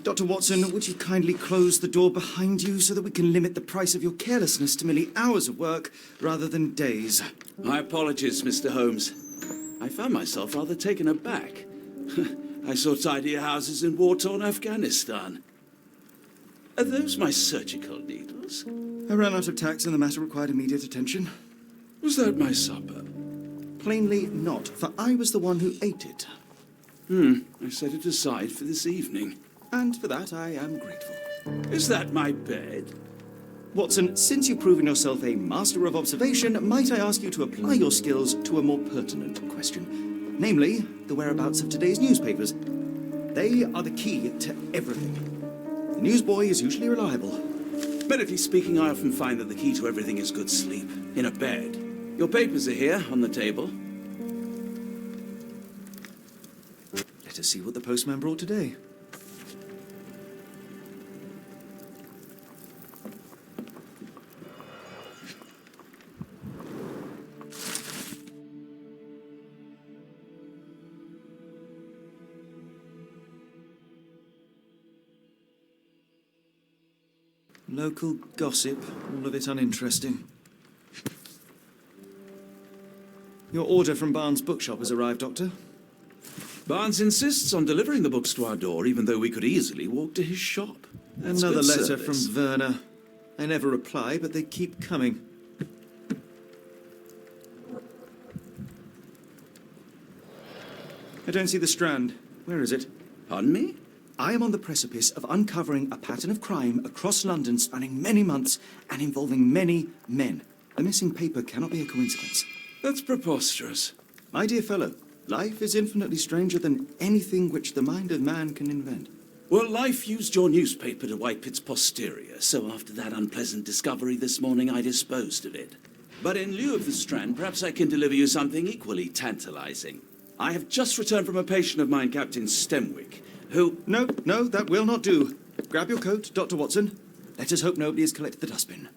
Dr. Watson, would you kindly close the door behind you so that we can limit the price of your carelessness to merely hours of work rather than days? My apologies, Mr. Holmes. I found myself rather taken aback. I saw tidier houses in war-torn Afghanistan. Are those my surgical needles? I ran out of tacks and the matter required immediate attention. Was that my supper? Plainly not, for I was the one who ate it. I set it aside for this evening. And for that I am grateful. Is that my bed? Watson, since you've proven yourself a master of observation, might I ask you to apply your skills to a more pertinent question? Namely, the whereabouts of today's newspapers. They are the key to everything. The newsboy is usually reliable. Medically speaking, I often find that the key to everything is good sleep. In a bed. Your papers are here, on the table. Let us see what the postman brought today. Local gossip, all of it uninteresting. Your order from Barnes' bookshop has arrived, Doctor. Barnes insists on delivering the books to our door, even though we could easily walk to his shop. That's Another good letter service. from Werner. I never reply, but they keep coming. I don't see the Strand. Where is it? Pardon me? I am on the precipice of uncovering a pattern of crime across London spanning many months and involving many men. The missing paper cannot be a coincidence. That's preposterous. My dear fellow, life is infinitely stranger than anything which the mind of man can invent. Well, life used your newspaper to wipe its posterior, so after that unpleasant discovery this morning, I disposed of it. But in lieu of the Strand, perhaps I can deliver you something equally tantalizing. I have just returned from a patient of mine, Captain Stemwick, who... No, that will not do. Grab your coat, Dr. Watson. Let us hope nobody has collected the dustbin.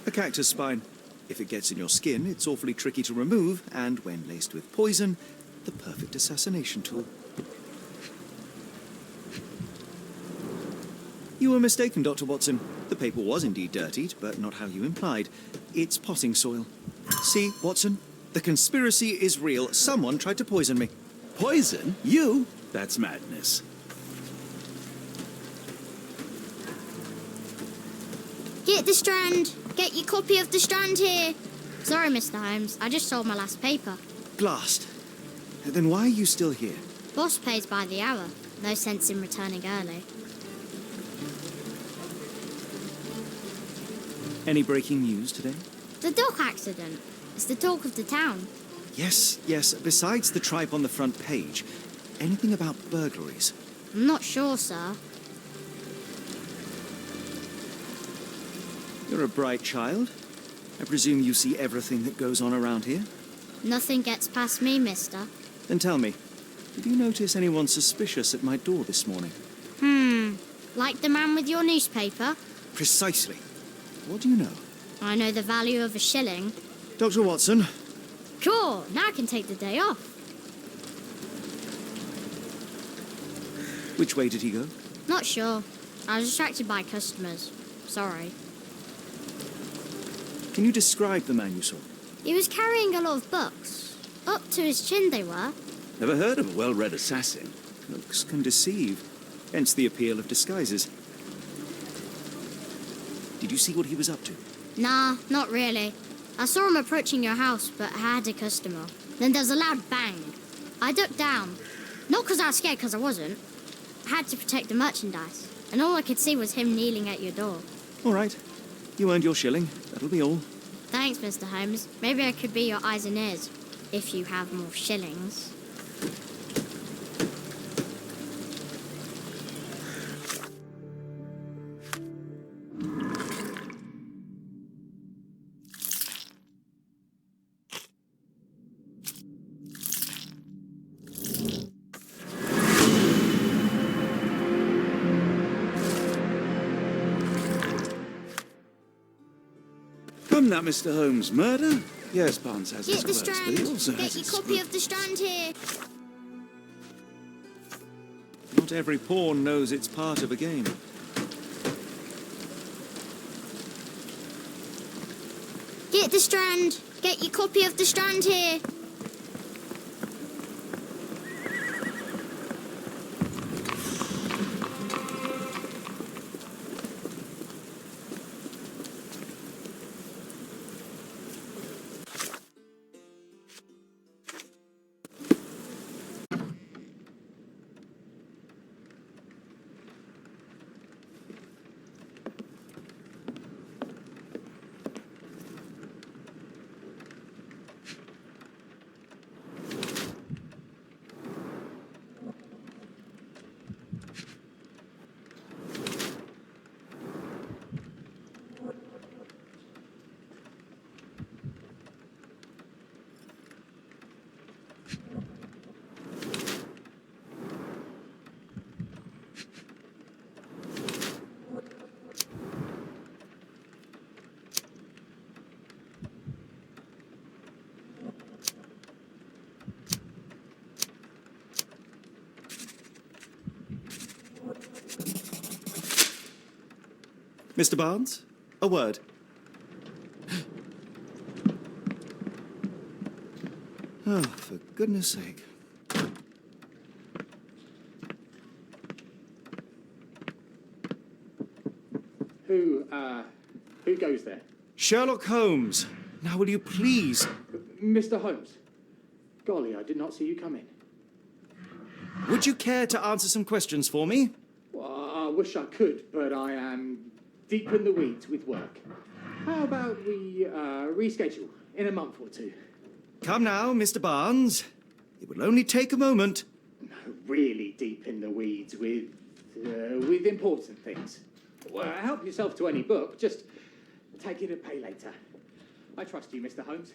A cactus spine. If it gets in your skin, it's awfully tricky to remove, and when laced with poison, the perfect assassination tool. You were mistaken, Dr. Watson. The paper was indeed dirtied, but not how you implied. It's potting soil. See, Watson? The conspiracy is real. Someone tried to poison me. Poison? You? That's madness. Get the Strand. Get your copy of the Strand here. Sorry, Mr. Holmes. I just sold my last paper. Blast. Then why are you still here? Boss pays by the hour. No sense in returning early. Any breaking news today? The dock accident. It's the talk of the town. Yes. Besides the tripe on the front page, anything about burglaries? I'm not sure, sir. You're a bright child. I presume you see everything that goes on around here? Nothing gets past me, mister. Then tell me, did you notice anyone suspicious at my door this morning? Like the man with your newspaper? Precisely. What do you know? I know the value of a shilling. Dr. Watson? Sure, now I can take the day off. Which way did he go? Not sure. I was distracted by customers. Sorry. Can you describe the man you saw? He was carrying a lot of books. Up to his chin they were. Never heard of a well-read assassin. Looks can deceive, hence the appeal of disguises. Did you see what he was up to? Nah, not really. I saw him approaching your house, but I had a customer. Then there's a loud bang. I ducked down. Not because I was scared, because I wasn't. I had to protect the merchandise, and all I could see was him kneeling at your door. All right. You earned your shilling. That'll be all. Thanks, Mr. Holmes. Maybe I could be your eyes and ears, if you have more shillings. Come now, Mr. Holmes. Murder? Yes, Barnes has his Get the quirks, but Strand. he also Get has your his copy of the Strand here. Not every pawn knows it's part of a game. Get the Strand. Get your copy of the Strand here. Mr. Barnes, a word. Oh, for goodness sake. Who goes there? Sherlock Holmes. Now will you please? Mr. Holmes. Golly, I did not see you come in. Would you care to answer some questions for me? Well, I wish I could, but I am deep in the weeds with work. How about we reschedule in a month or two? Come now, Mr. Barnes. It will only take a moment. No, really deep in the weeds with important things. Well, help yourself to any book. Just take it and pay later. I trust you, Mr. Holmes.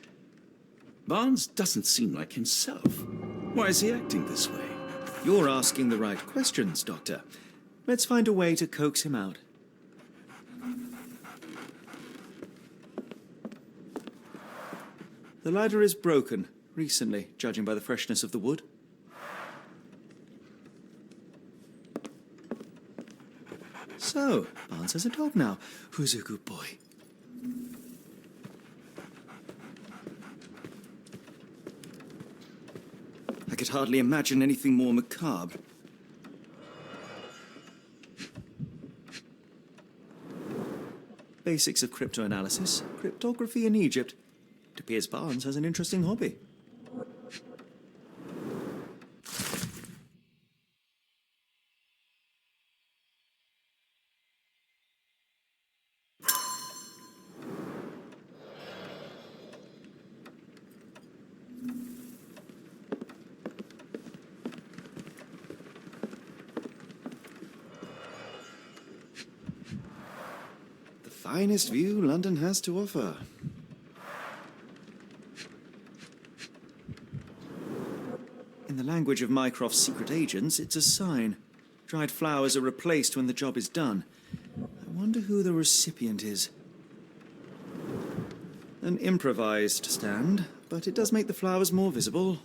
Barnes doesn't seem like himself. Why is he acting this way? You're asking the right questions, Doctor. Let's find a way to coax him out. The ladder is broken, recently, judging by the freshness of the wood. So, Barnes has a dog now. Who's a good boy? I could hardly imagine anything more macabre. Basics of cryptoanalysis, cryptography in Egypt. It appears Barnes has an interesting hobby. The finest view London has to offer. In the language of Mycroft's secret agents, it's a sign. Dried flowers are replaced when the job is done. I wonder who the recipient is. An improvised stand, but it does make the flowers more visible.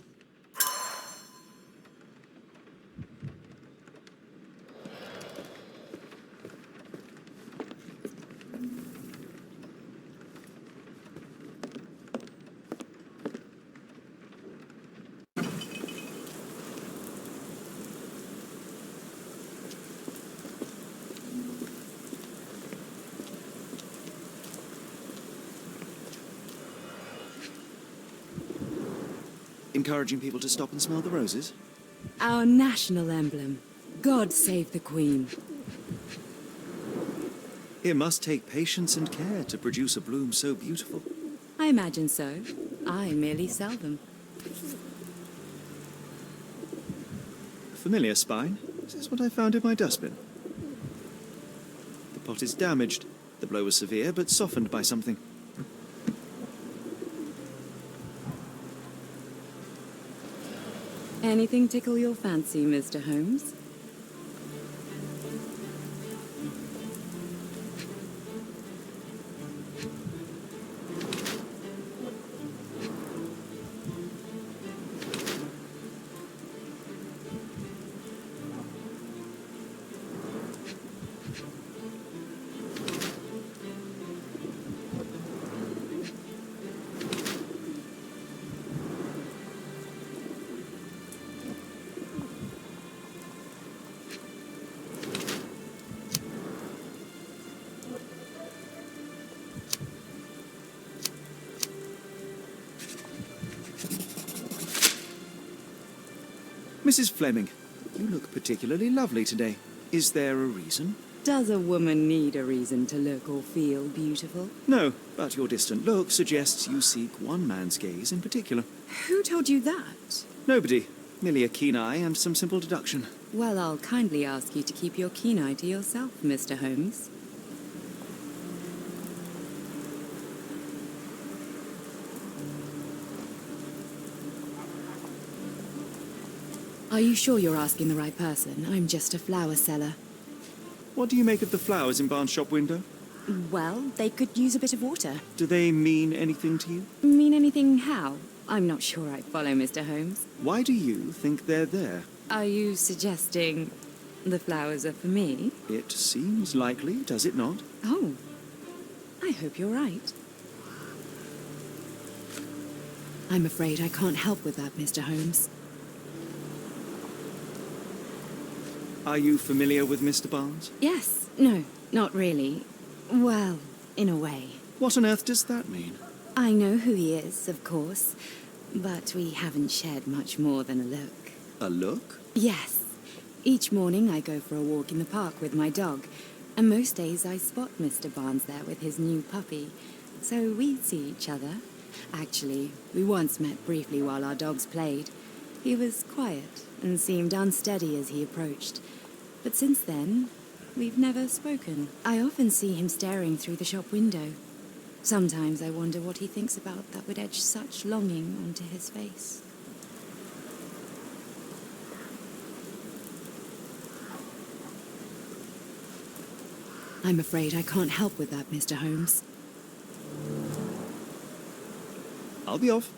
Encouraging people to stop and smell the roses? Our national emblem. God save the Queen. It must take patience and care to produce a bloom so beautiful. I imagine so. I merely sell them. Familiar spine? This is what I found in my dustbin. The pot is damaged. The blow was severe, but softened by something. Anything tickle your fancy, Mr. Holmes? Mrs. Fleming, you look particularly lovely today. Is there a reason? Does a woman need a reason to look or feel beautiful? No, but your distant look suggests you seek one man's gaze in particular. Who told you that? Nobody. Merely a keen eye and some simple deduction. Well, I'll kindly ask you to keep your keen eye to yourself, Mr. Holmes. Are you sure you're asking the right person? I'm just a flower seller. What do you make of the flowers in Barnes' shop window? Well, they could use a bit of water. Do they mean anything to you? Mean anything how? I'm not sure I follow, Mr. Holmes. Why do you think they're there? Are you suggesting the flowers are for me? It seems likely, does it not? Oh, I hope you're right. I'm afraid I can't help with that, Mr. Holmes. Are you familiar with Mr. Barnes? Yes. No, not really. Well, in a way. What on earth does that mean? I know who he is, of course, but we haven't shared much more than a look. A look? Yes. Each morning I go for a walk in the park with my dog, and most days I spot Mr. Barnes there with his new puppy, so we see each other. Actually, we once met briefly while our dogs played. He was quiet and seemed unsteady as he approached, but since then, we've never spoken. I often see him staring through the shop window. Sometimes I wonder what he thinks about that would etch such longing onto his face. I'm afraid I can't help with that, Mr. Holmes. I'll be off.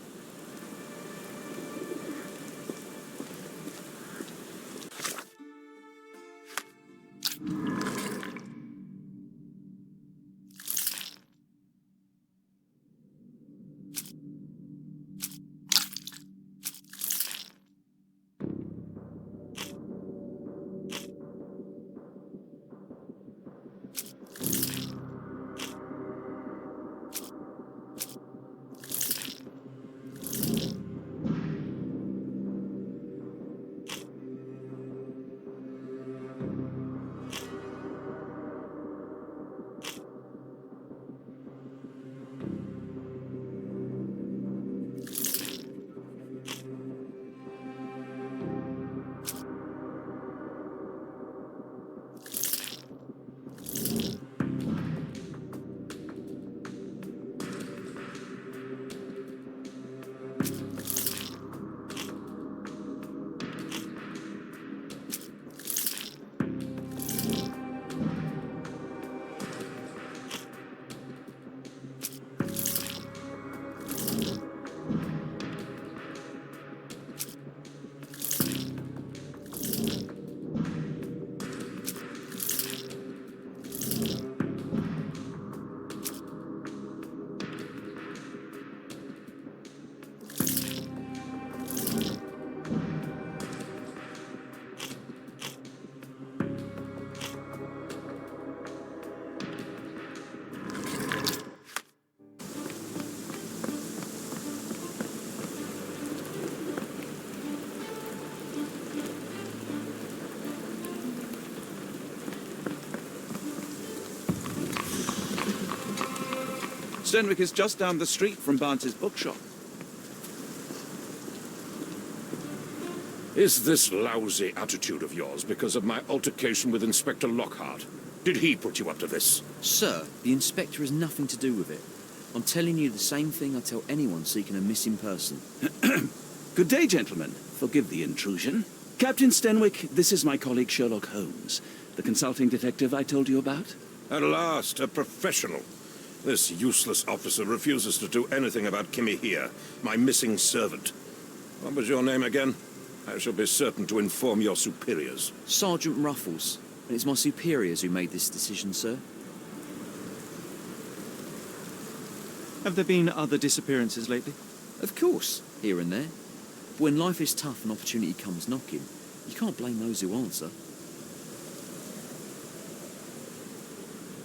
Stenwick is just down the street from Barnes's bookshop. Is this lousy attitude of yours because of my altercation with Inspector Lockhart? Did he put you up to this? Sir, the inspector has nothing to do with it. I'm telling you the same thing I tell anyone seeking a missing person. Good day, gentlemen. Forgive the intrusion. Captain Stenwick, this is my colleague Sherlock Holmes, the consulting detective I told you about. At last, a professional. This useless officer refuses to do anything about Kimmy here, my missing servant. What was your name again? I shall be certain to inform your superiors. Sergeant Ruffles, and it's my superiors who made this decision, sir. Have there been other disappearances lately? Of course, here and there. But when life is tough and opportunity comes knocking, you can't blame those who answer.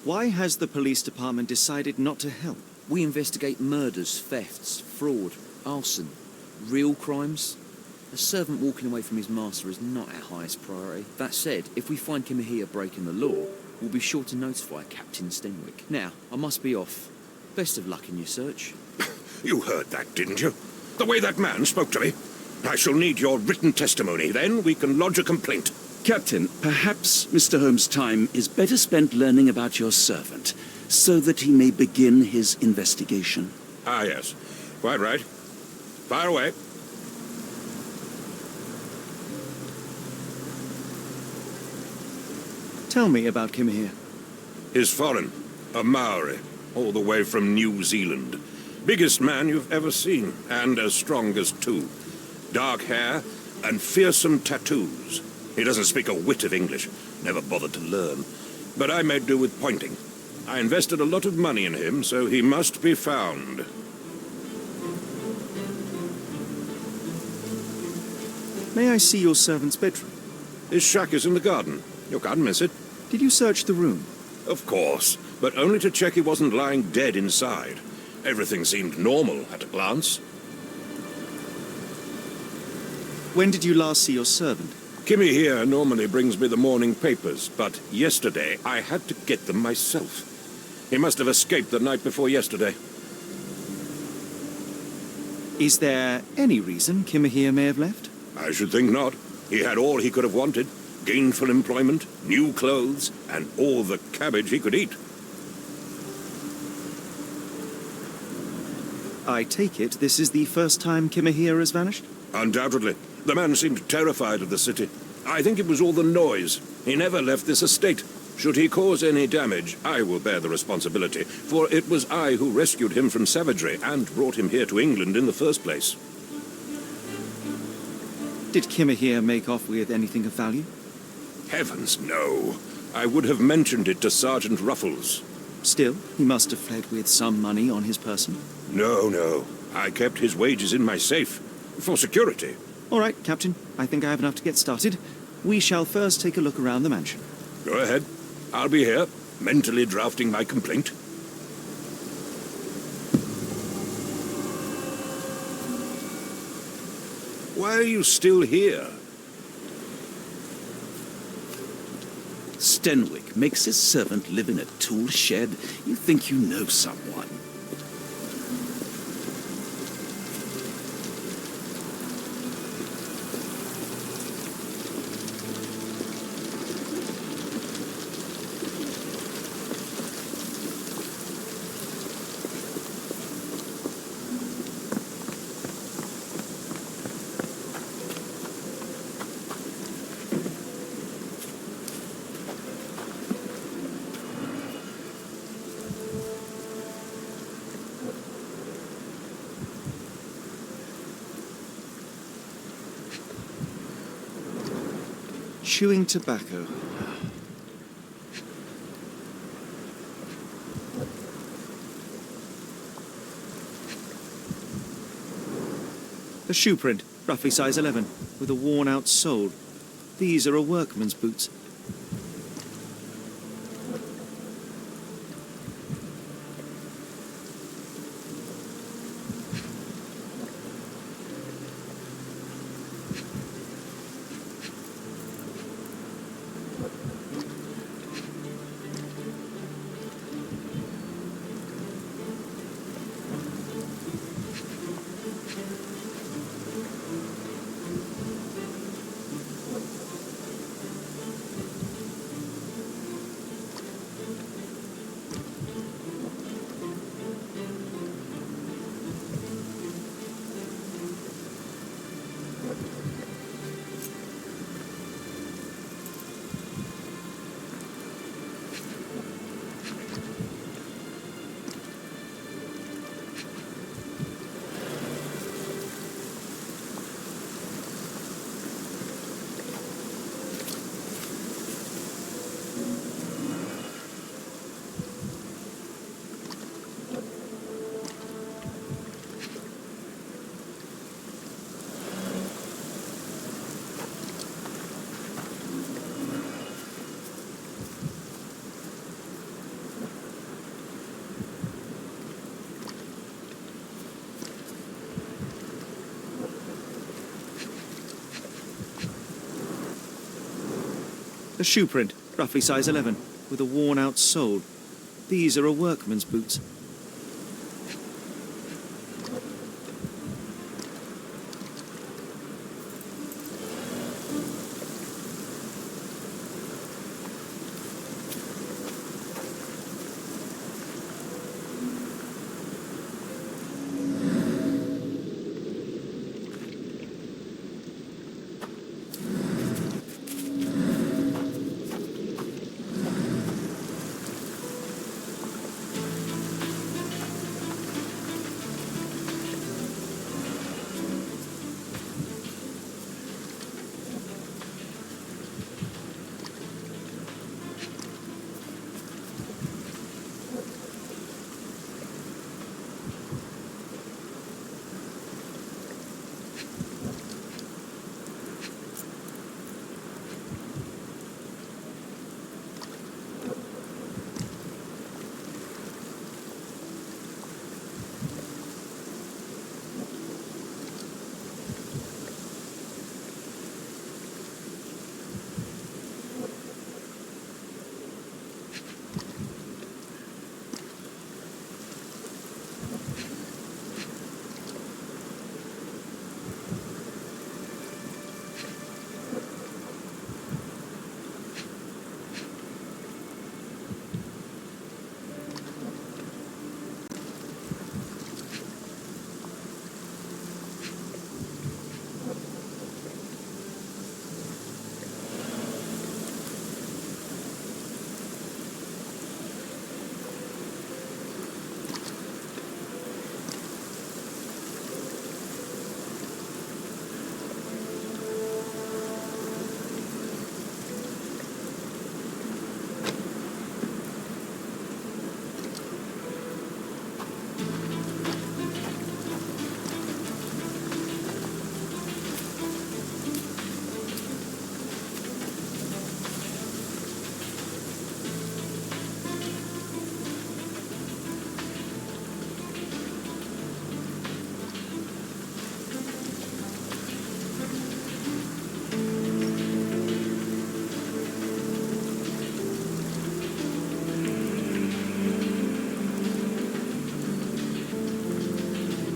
Why has the police department decided not to help? We investigate murders, thefts, fraud, arson, real crimes. A servant walking away from his master is not our highest priority. That said, if we find Kimahia breaking the law, we'll be sure to notify Captain Stenwick. Now, I must be off. Best of luck in your search. You heard that, didn't you? The way that man spoke to me. I shall need your written testimony. Then we can lodge a complaint. Captain, perhaps Mr. Holmes' time is better spent learning about your servant, so that he may begin his investigation. Ah, yes. Quite right. Fire away. Tell me about Kimahia. He's foreign. A Maori. All the way from New Zealand. Biggest man you've ever seen, and as strong as two. Dark hair and fearsome tattoos. He doesn't speak a whit of English. Never bothered to learn. But I made do with pointing. I invested a lot of money in him, so he must be found. May I see your servant's bedroom? His shack is in the garden. You can't miss it. Did you search the room? Of course, but only to check he wasn't lying dead inside. Everything seemed normal at a glance. When did you last see your servant? Kimmy here normally brings me the morning papers, but yesterday I had to get them myself. He must have escaped the night before yesterday. Is there any reason Kimahia may have left? I should think not. He had all he could have wanted. Gainful employment, new clothes, and all the cabbage he could eat. I take it this is the first time Kimahia has vanished? Undoubtedly. The man seemed terrified of the city. I think it was all the noise. He never left this estate. Should he cause any damage, I will bear the responsibility, for it was I who rescued him from savagery and brought him here to England in the first place. Did Kimahia make off with anything of value? Heavens, no. I would have mentioned it to Sergeant Ruffles. Still, he must have fled with some money on his person. No. I kept his wages in my safe. For security. All right, Captain. I think I have enough to get started. We shall first take a look around the mansion. Go ahead. I'll be here, mentally drafting my complaint. Why are you still here? Stenwick makes his servant live in a tool shed. You think you know someone. Chewing tobacco. A shoe print, roughly size 11, with a worn-out sole. These are a workman's boots. A shoe print, roughly size 11, with a worn-out sole. These are a workman's boots.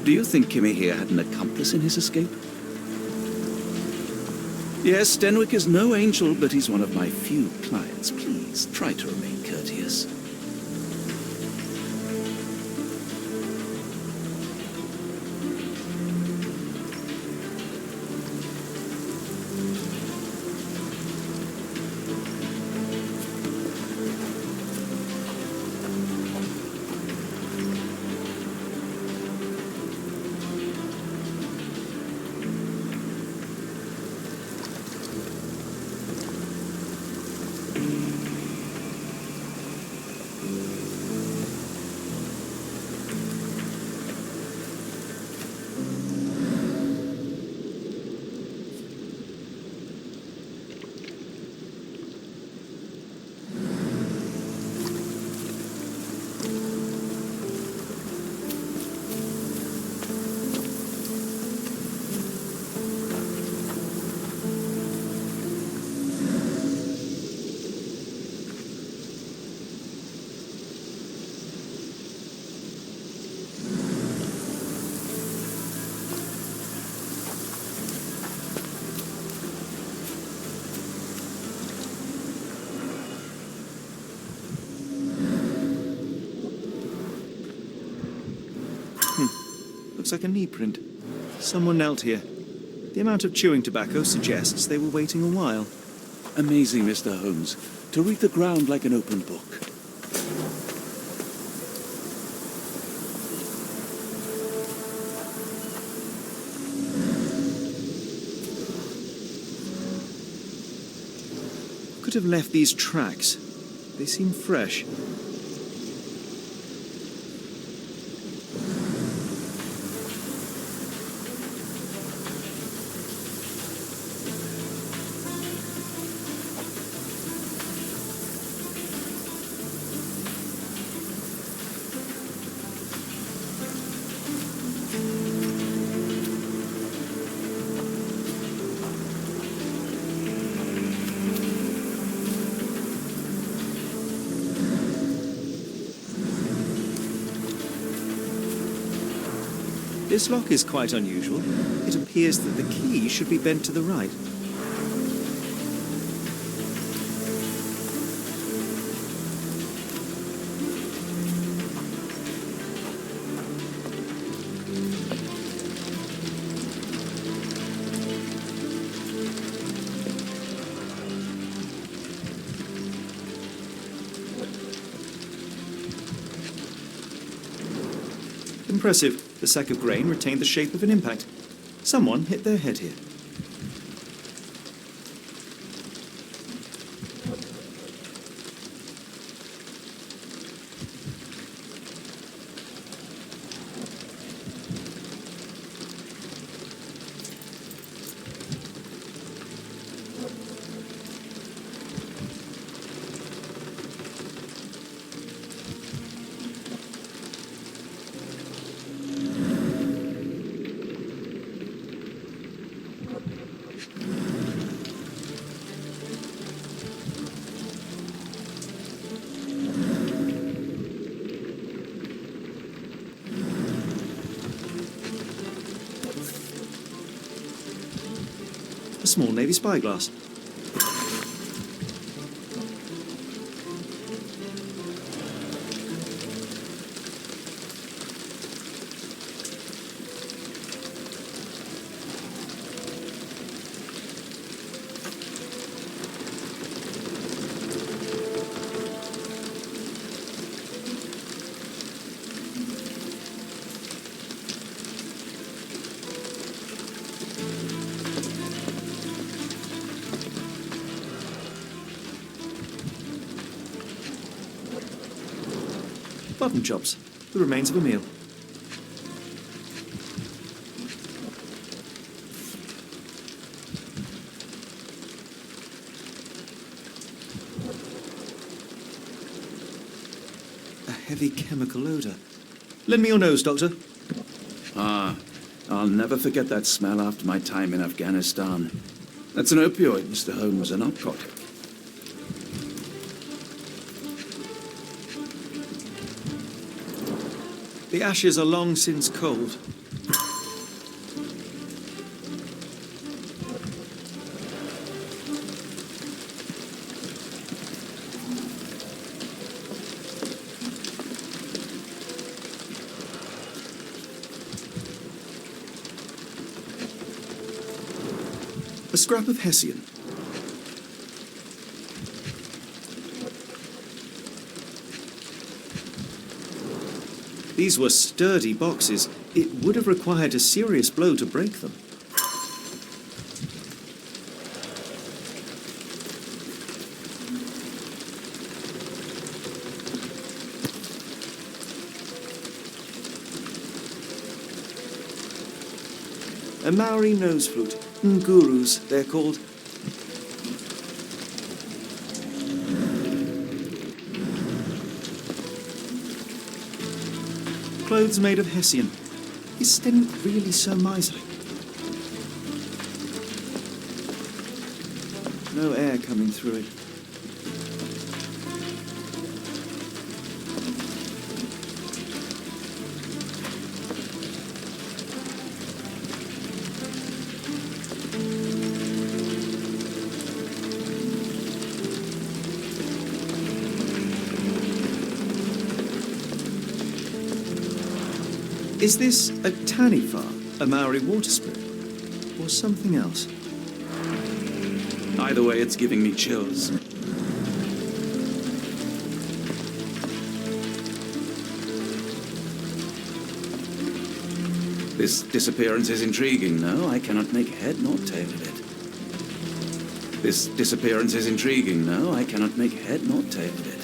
Do you think Kimmy here had an accomplice in his escape? Yes, Denwick is no angel, but he's one of my few clients. Please, try to remain courteous. Looks like a knee print. Someone knelt here. The amount of chewing tobacco suggests they were waiting a while. Amazing, Mr. Holmes. To read the ground like an open book. Who could have left these tracks? They seem fresh. This lock is quite unusual. It appears that the key should be bent to the right. Impressive. The sack of grain retained the shape of an impact. Someone hit their head here. A small Navy spyglass. Button chops, the remains of a meal. A heavy chemical odor. Lend me your nose, Doctor. Ah, I'll never forget that smell after my time in Afghanistan. That's an opioid, Mr. Holmes, a narcotic. The ashes are long since cold. A scrap of Hessian. These were sturdy boxes. It would have required a serious blow to break them. A Maori nose flute. Ngurus, they're called. Clothes made of Hessian. Is Sten really so miserly? No air coming through it. Is this a taniwha, a Maori water spirit, or something else? Either way, it's giving me chills. This disappearance is intriguing, no? I cannot make head nor tail of it. This disappearance is intriguing, no? I cannot make head nor tail of it.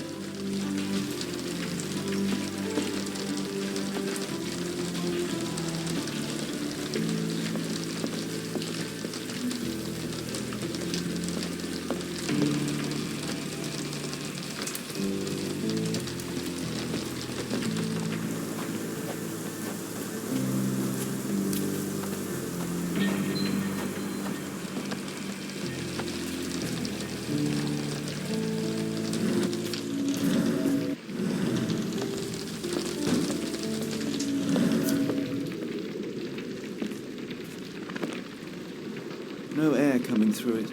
coming through it.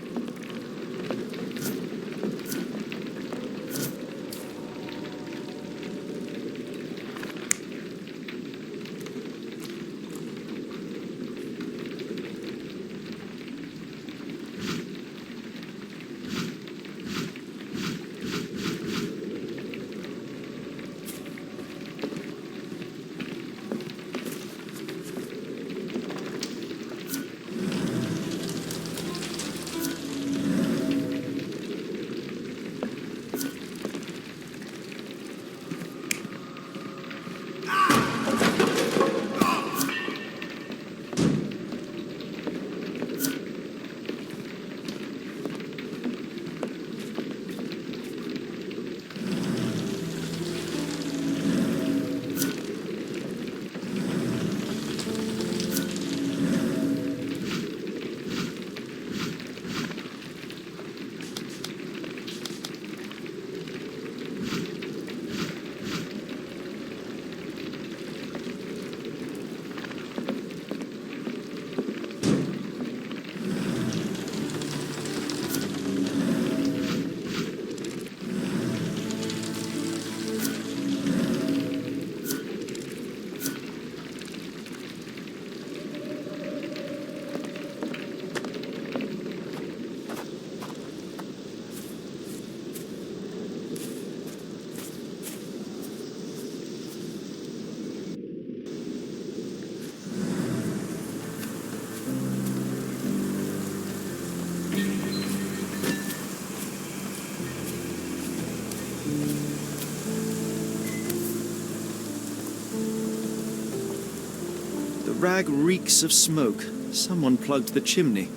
The rag reeks of smoke. Someone plugged the chimney.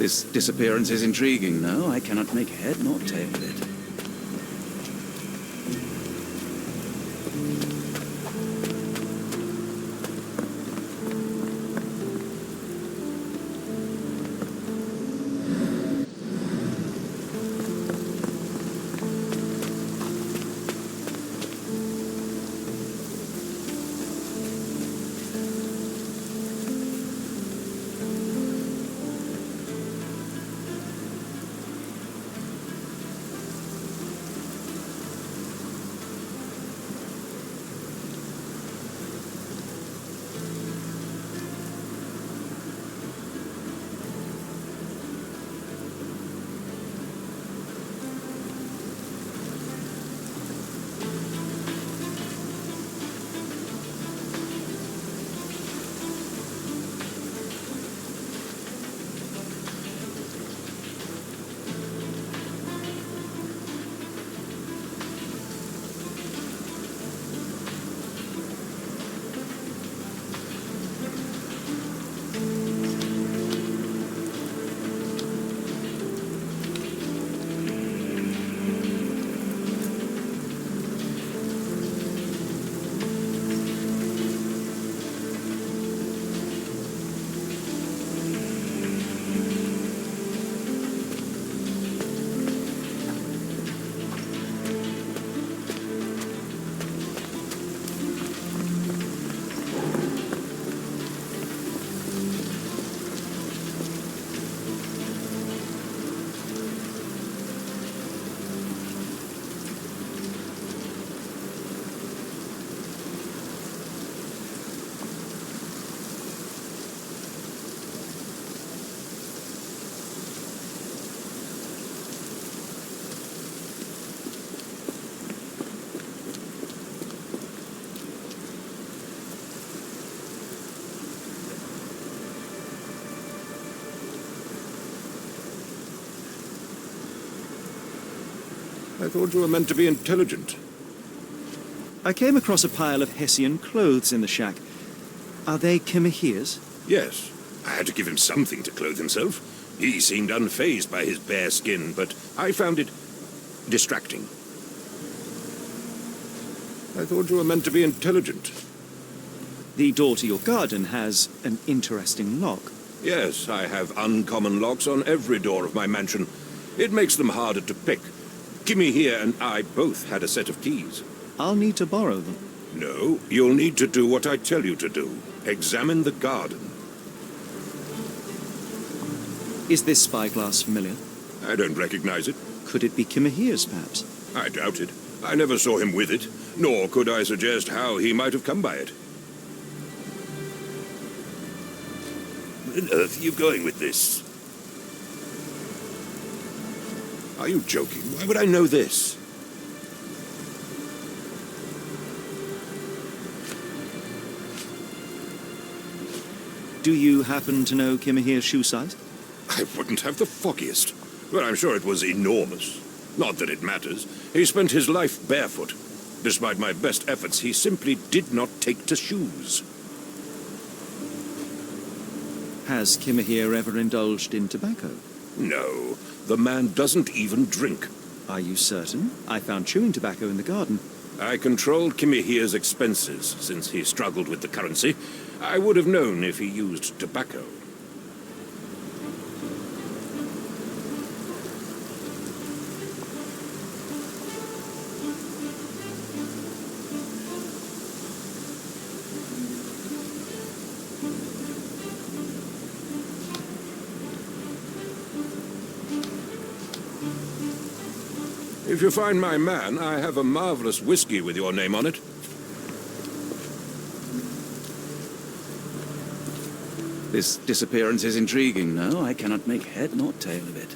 This disappearance is intriguing, no? I cannot make head nor tail of it. I thought you were meant to be intelligent. I came across a pile of Hessian clothes in the shack. Are they Kimahir's? Yes, I had to give him something to clothe himself. He seemed unfazed by his bare skin, but I found it distracting. I thought you were meant to be intelligent. The door to your garden has an interesting lock. Yes, I have uncommon locks on every door of my mansion. It makes them harder to pick. Kimmy here and I both had a set of keys. I'll need to borrow them. No, you'll need to do what I tell you to do. Examine the garden. Is this spyglass familiar? I don't recognize it. Could it be Kimahir's, perhaps? I doubt it. I never saw him with it, nor could I suggest how he might have come by it. Where on earth are you going with this? Are you joking? Why would I know this? Do you happen to know Kimahir's shoe size? I wouldn't have the foggiest. But I'm sure it was enormous. Not that it matters. He spent his life barefoot. Despite my best efforts, he simply did not take to shoes. Has Kimahir ever indulged in tobacco? No, the man doesn't even drink. Are you certain? I found chewing tobacco in the garden. I controlled Kimahir's expenses since he struggled with the currency. I would have known if he used tobacco. If you find my man, I have a marvelous whiskey with your name on it. This disappearance is intriguing, no? I cannot make head nor tail of it.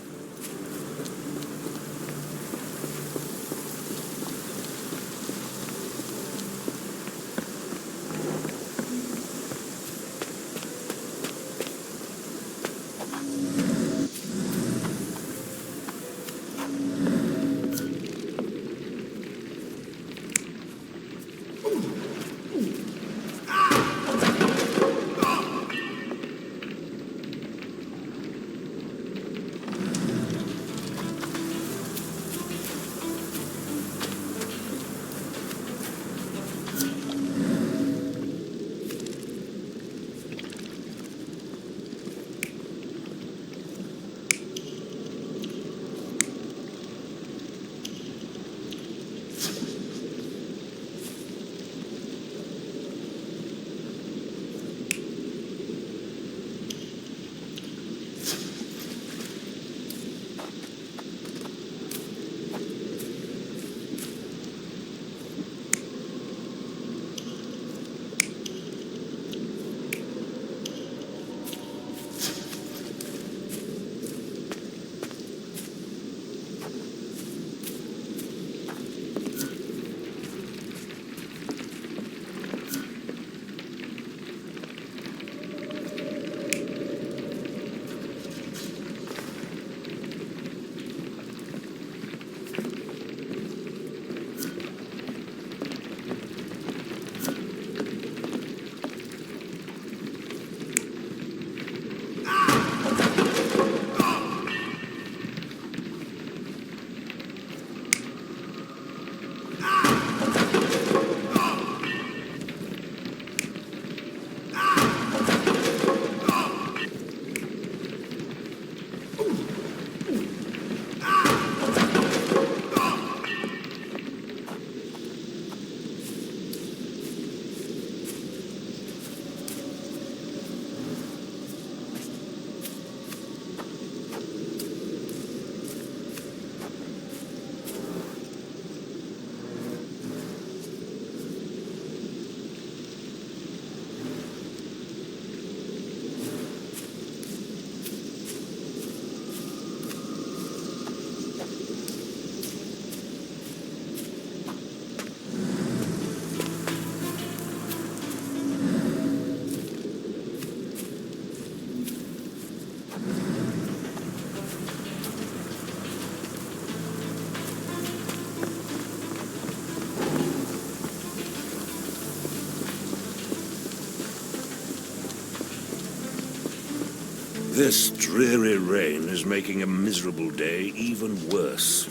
This dreary rain is making a miserable day even worse.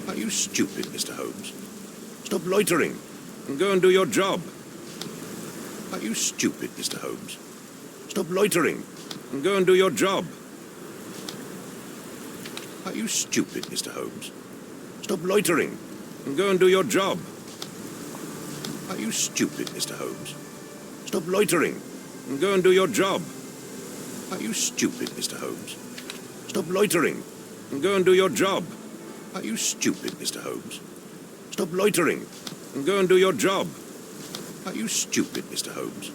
Are you stupid, Mr. Holmes? Stop loitering and go and do your job. Are you stupid, Mr. Holmes? Stop loitering and go and do your job. Are you stupid, Mr. Holmes? Stop loitering and go and do your job. Are you stupid, Mr. Holmes? Stop loitering and go and do your job. Are you stupid, Mr. Holmes? Stop loitering and go and do your job. Are you stupid, Mr. Holmes? Stop loitering and go and do your job. Are you stupid, Mr. Holmes?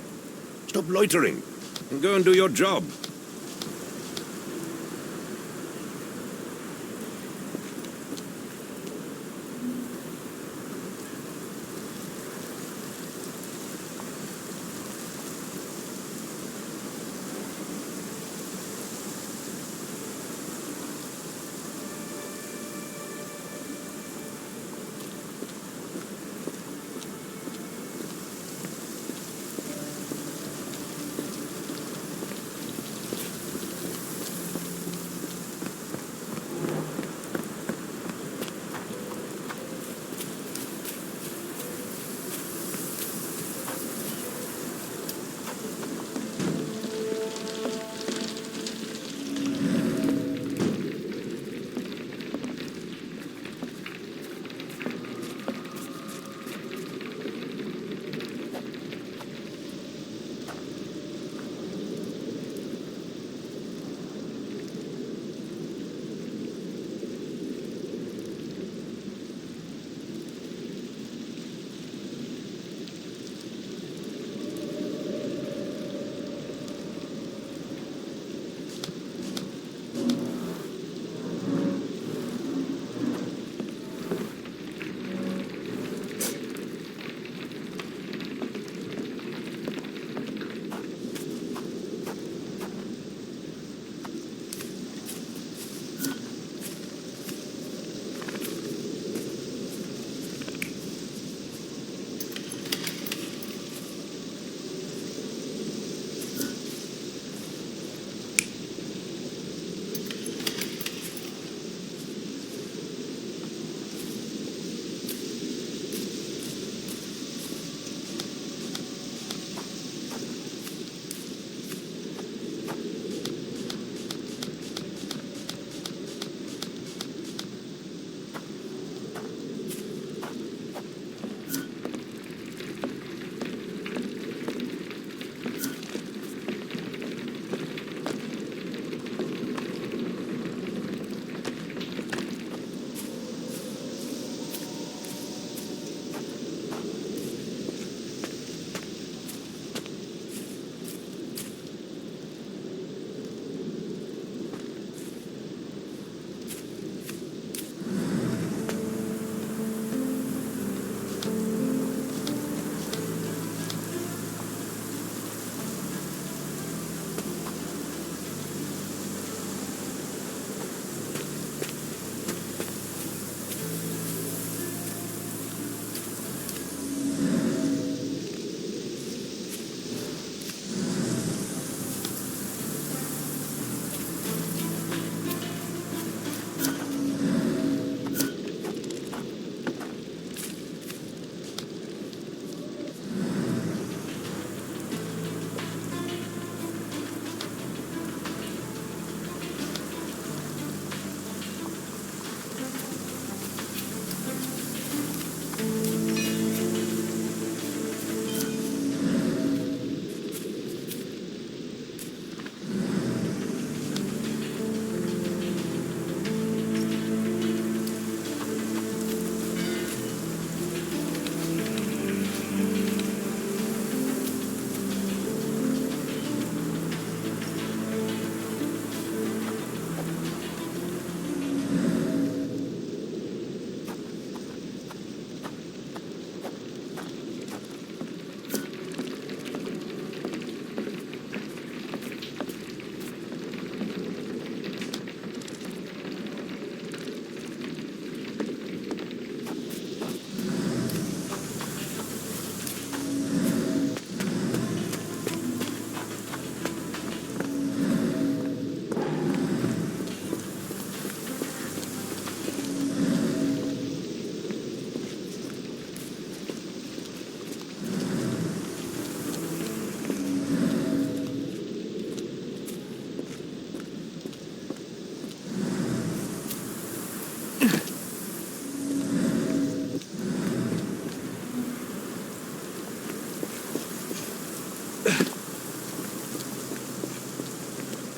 Stop loitering and go and do your job.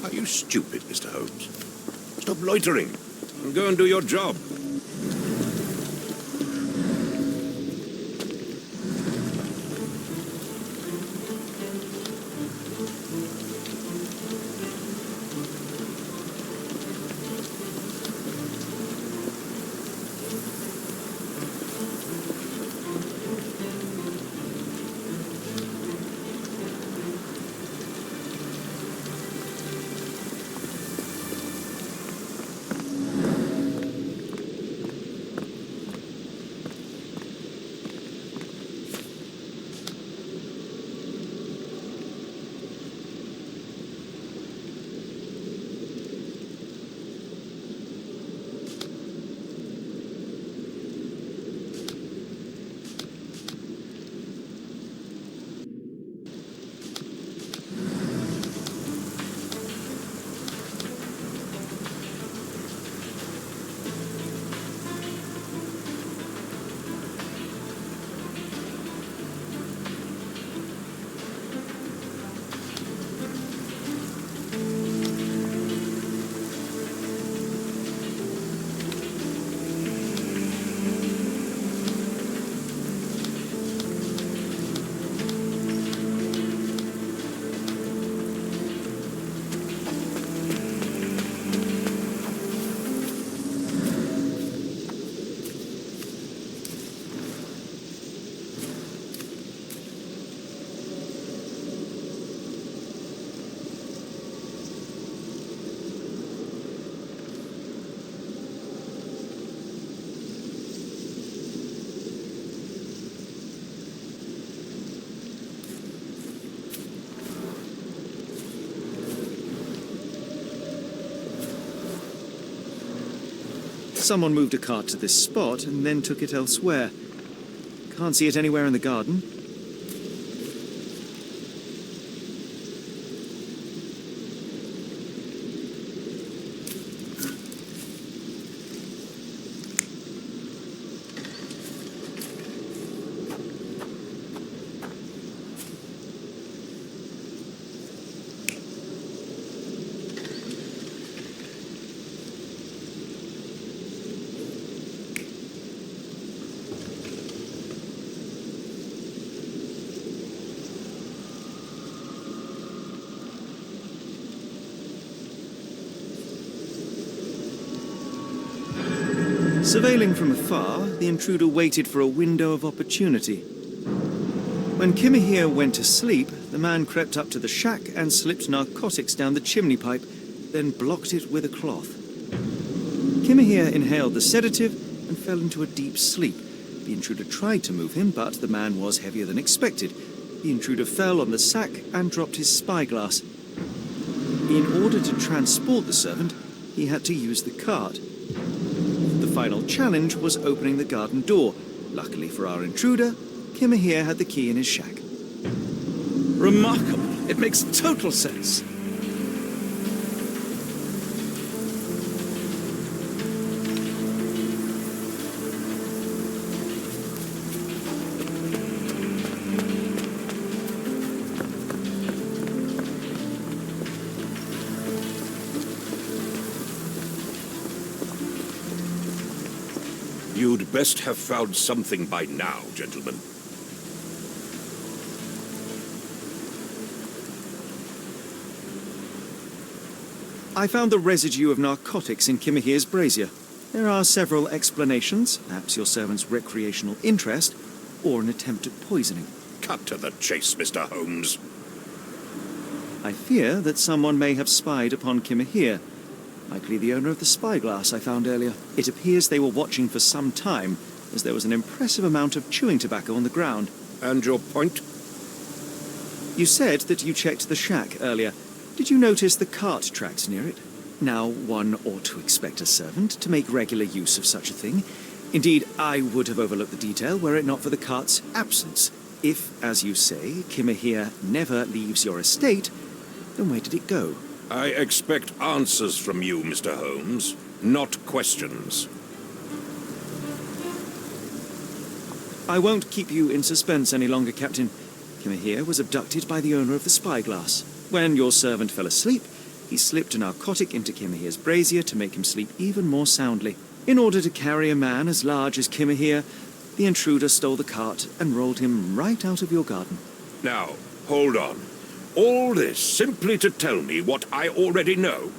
Are you stupid, Mr. Holmes? Stop loitering and go and do your job. Someone moved a cart to this spot and then took it elsewhere. Can't see it anywhere in the garden. Surveilling from afar, the intruder waited for a window of opportunity. When Kimahir went to sleep, the man crept up to the shack and slipped narcotics down the chimney pipe, then blocked it with a cloth. Kimahir inhaled the sedative and fell into a deep sleep. The intruder tried to move him, but the man was heavier than expected. The intruder fell on the sack and dropped his spyglass. In order to transport the servant, he had to use the cart. The final challenge was opening the garden door. Luckily for our intruder, Kimahir had the key in his shack. Remarkable. It makes total sense. You'd best have found something by now, gentlemen. I found the residue of narcotics in Kimahir's brazier. There are several explanations, perhaps your servant's recreational interest, or an attempt at poisoning. Cut to the chase, Mr. Holmes. I fear that someone may have spied upon Kimahir, likely the owner of the spyglass I found earlier. It appears they were watching for some time, as there was an impressive amount of chewing tobacco on the ground. And your point? You said that you checked the shack earlier. Did you notice the cart tracks near it? Now, one ought to expect a servant to make regular use of such a thing. Indeed, I would have overlooked the detail were it not for the cart's absence. If, as you say, Kimahir never leaves your estate, then where did it go? I expect answers from you, Mr. Holmes, not questions. I won't keep you in suspense any longer, Captain. Kimahir was abducted by the owner of the spyglass. When your servant fell asleep, He slipped a narcotic into Kimahir's brazier to make him sleep even more soundly. In order to carry a man as large as Kimahir, the intruder stole the cart and rolled him right out of your garden. Now, hold on. All this simply to tell me what I already know?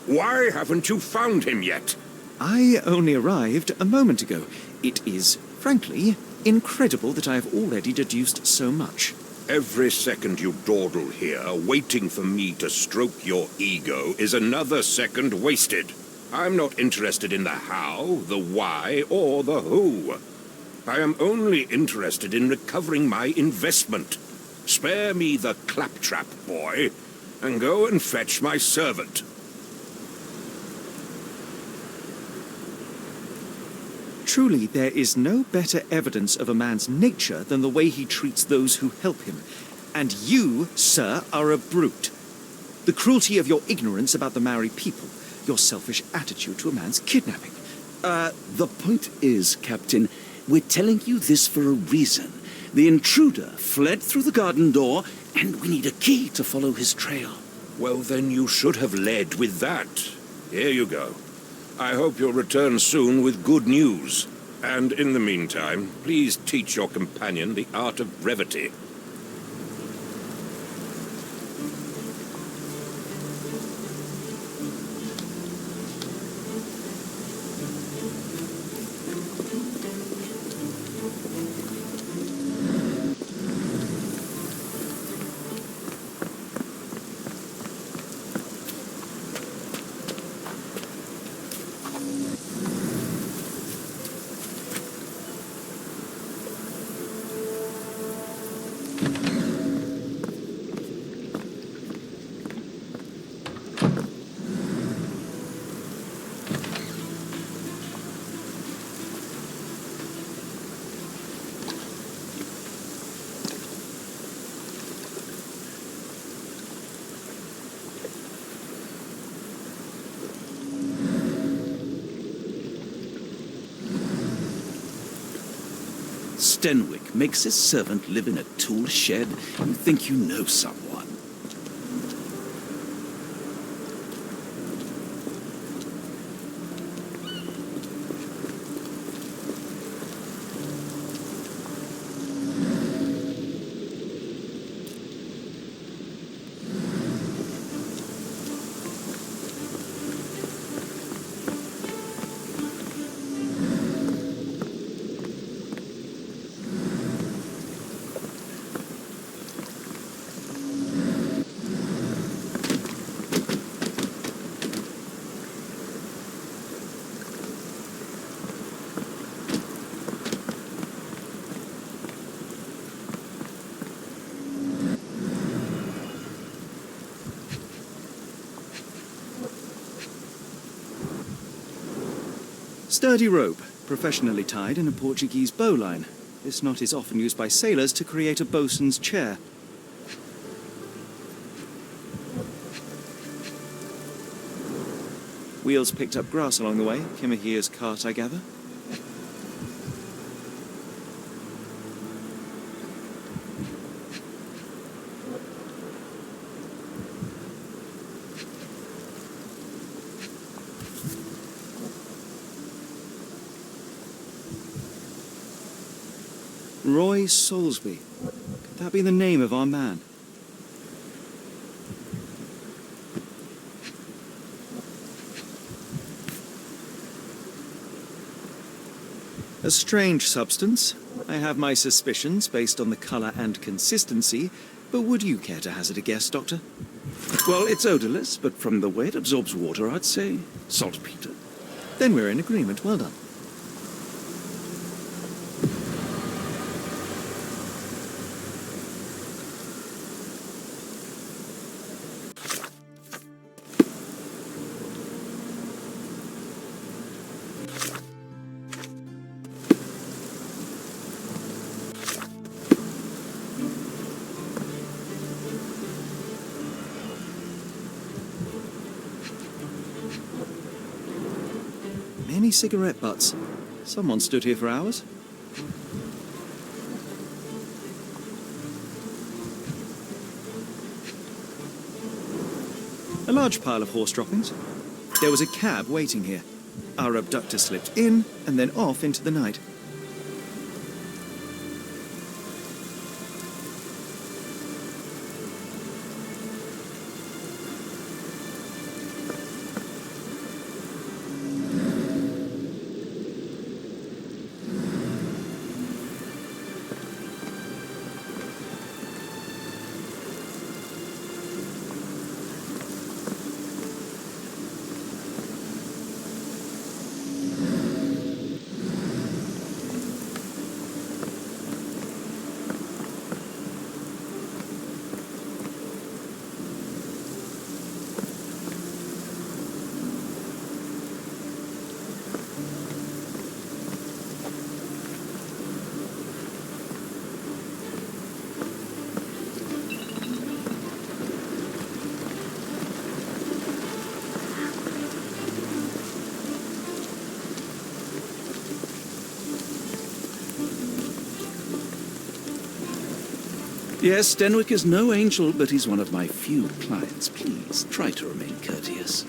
Why haven't you found him yet? I only arrived a moment ago. It is, frankly, incredible that I have already deduced so much. Every second you dawdle here, waiting for me to stroke your ego, is another second wasted. I'm not interested in the how, the why, or the who. I am only interested in recovering my investment. Spare me the claptrap, boy, and go and fetch my servant. Truly, there is no better evidence of a man's nature than the way he treats those who help him. And you, sir, are a brute. The cruelty of your ignorance about the Maori people, your selfish attitude to a man's kidnapping. The point is, Captain, we're telling you this for a reason. The intruder fled through the garden door, and we need a key to follow his trail. Well, then you should have led with that. Here you go. I hope you'll return soon with good news. And in the meantime, please teach your companion the art of brevity. Stenwick makes his servant live in a tool shed. You think you know someone. Sturdy rope, professionally tied in a Portuguese bowline. This knot is often used by sailors to create a bosun's chair. Wheels picked up grass along the way. Kimahir's cart, I gather. Roy Soulsby. Could that be the name of our man? A strange substance. I have my suspicions based on the colour and consistency, but would you care to hazard a guess, Doctor? Well, it's odorless, but from the way it absorbs water, I'd say saltpeter. Then we're in agreement. Well done. Many cigarette butts. Someone stood here for hours. A large pile of horse droppings. There was a cab waiting here. Our abductor slipped in and then off into the night. Yes, Denwick is no angel, but he's one of my few clients. Please, try to remain courteous.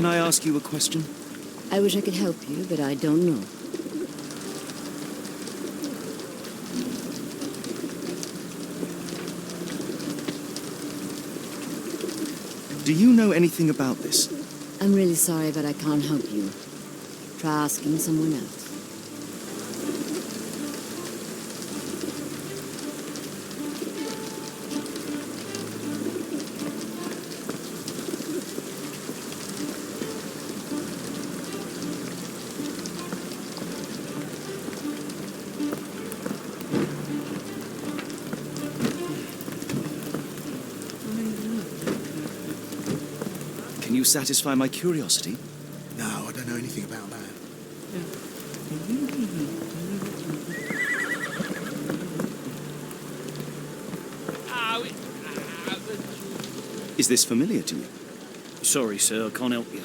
Can I ask you a question? I wish I could help you, but I don't know. Do you know anything about this? I'm really sorry, but I can't help you. Try asking someone else. Can you satisfy my curiosity? No, I don't know anything about that. Is this familiar to you? Sorry, sir, I can't help you.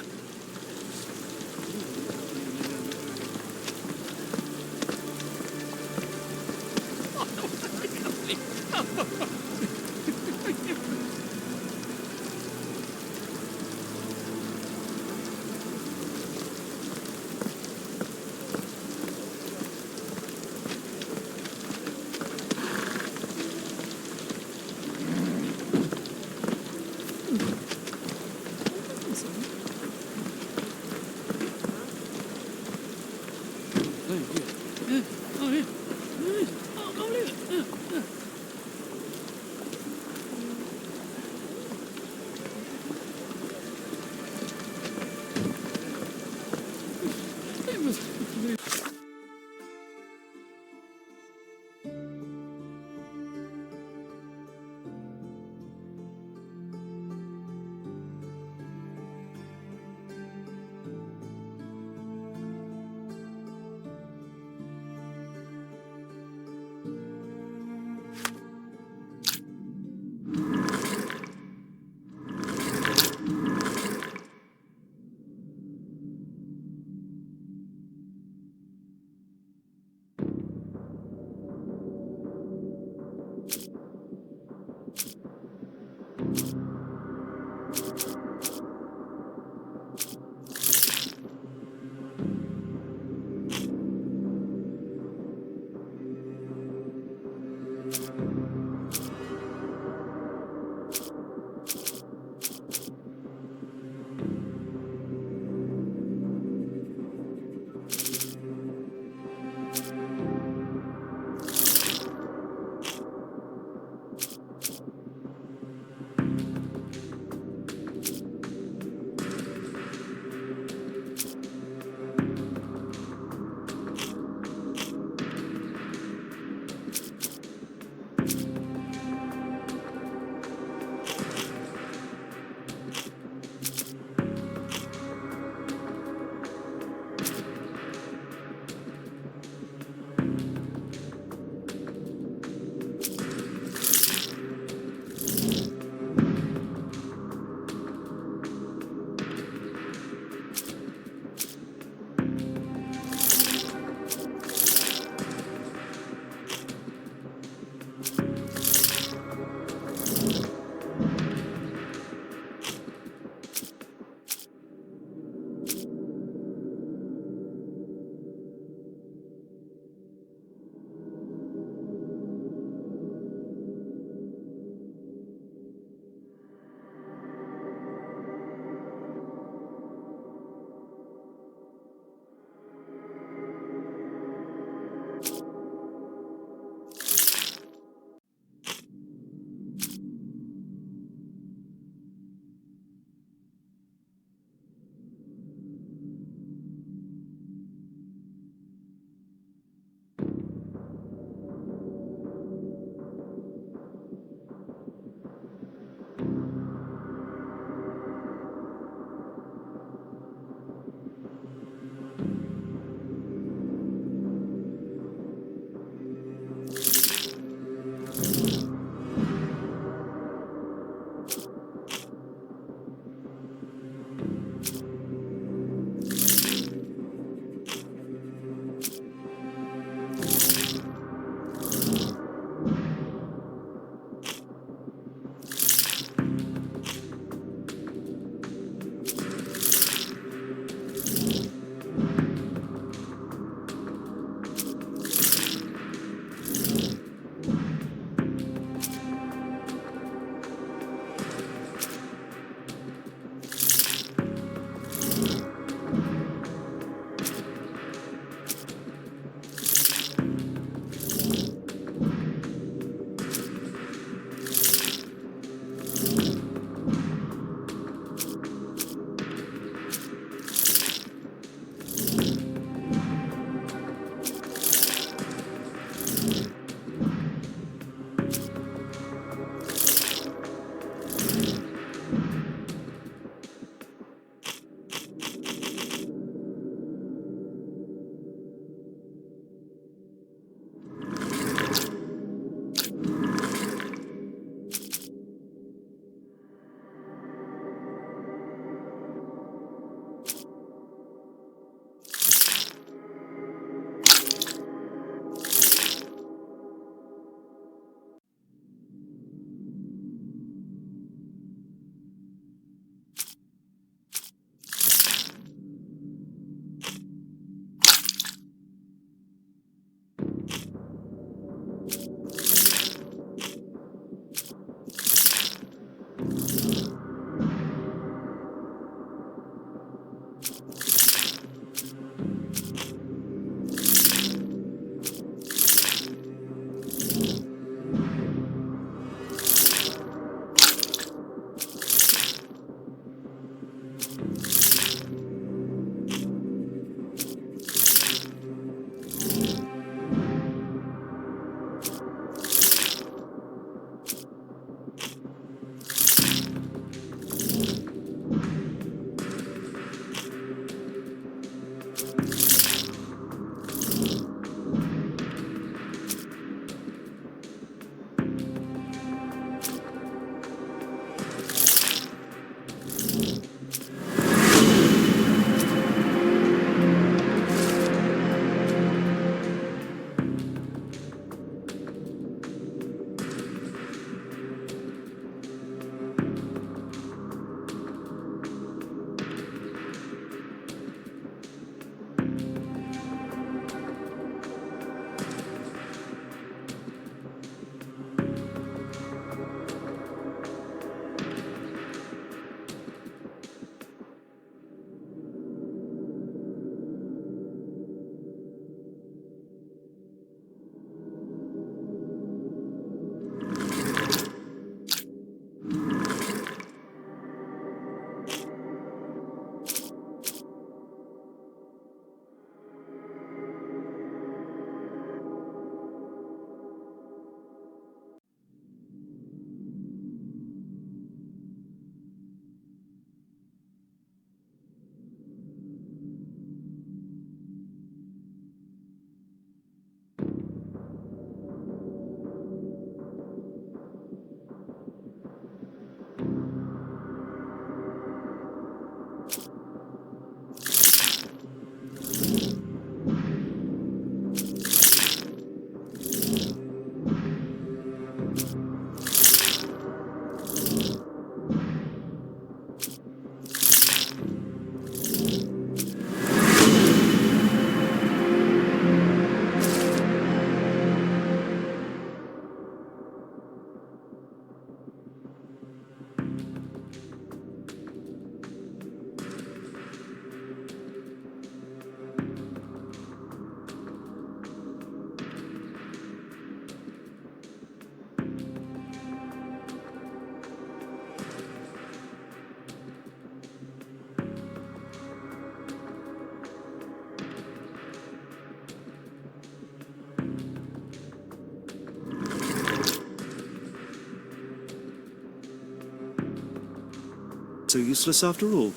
so useless after all.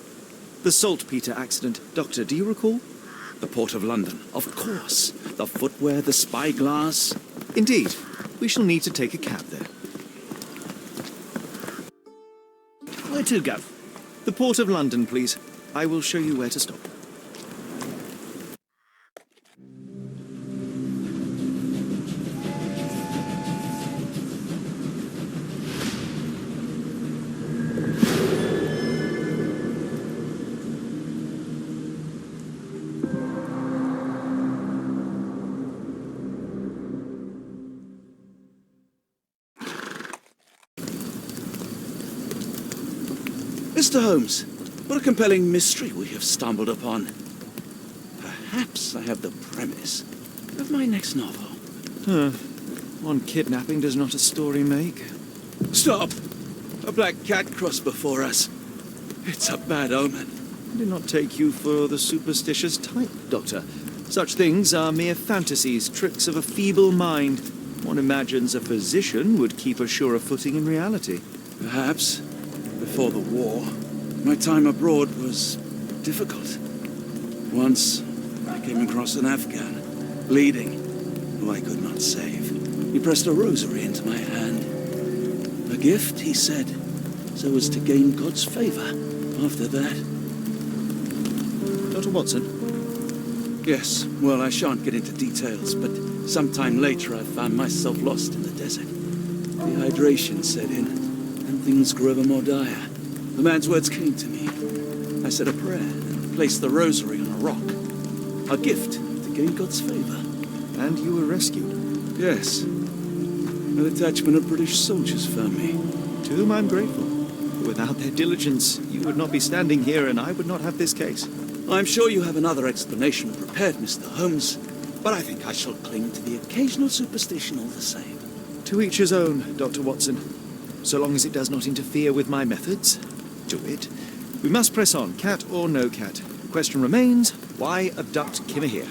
The saltpeter accident. Doctor, do you recall? The Port of London, of course. The footwear, the spyglass. Indeed. We shall need to take a cab there. Where to, Gav? The Port of London, please. I will show you where to stop. Mr. Holmes, what a compelling mystery we have stumbled upon. Perhaps I have the premise of my next novel. One kidnapping does not a story make. Stop! A black cat crossed before us. It's a bad omen. I do not take you for the superstitious type, Doctor. Such things are mere fantasies, tricks of a feeble mind. One imagines a physician would keep a surer footing in reality. Perhaps. Before the war, my time abroad was difficult. Once, I came across an Afghan, bleeding, who I could not save. He pressed a rosary into my hand. A gift, he said, so as to gain God's favor. After that... Dr. Watson? Yes, well, I shan't get into details, but sometime later I found myself lost in the desert. Dehydration set in, and things grew ever more dire. The man's words came to me. I said a prayer and placed the rosary on a rock. A gift to gain God's favor. And you were rescued? Yes. A detachment of British soldiers found me. To whom I'm grateful. Without their diligence, you would not be standing here and I would not have this case. I'm sure you have another explanation prepared, Mr. Holmes, but I think I shall cling to the occasional superstition all the same. To each his own, Dr. Watson. So long as it does not interfere with my methods, do it. We must press on, cat or no cat. The question remains, why abduct Kimmer here?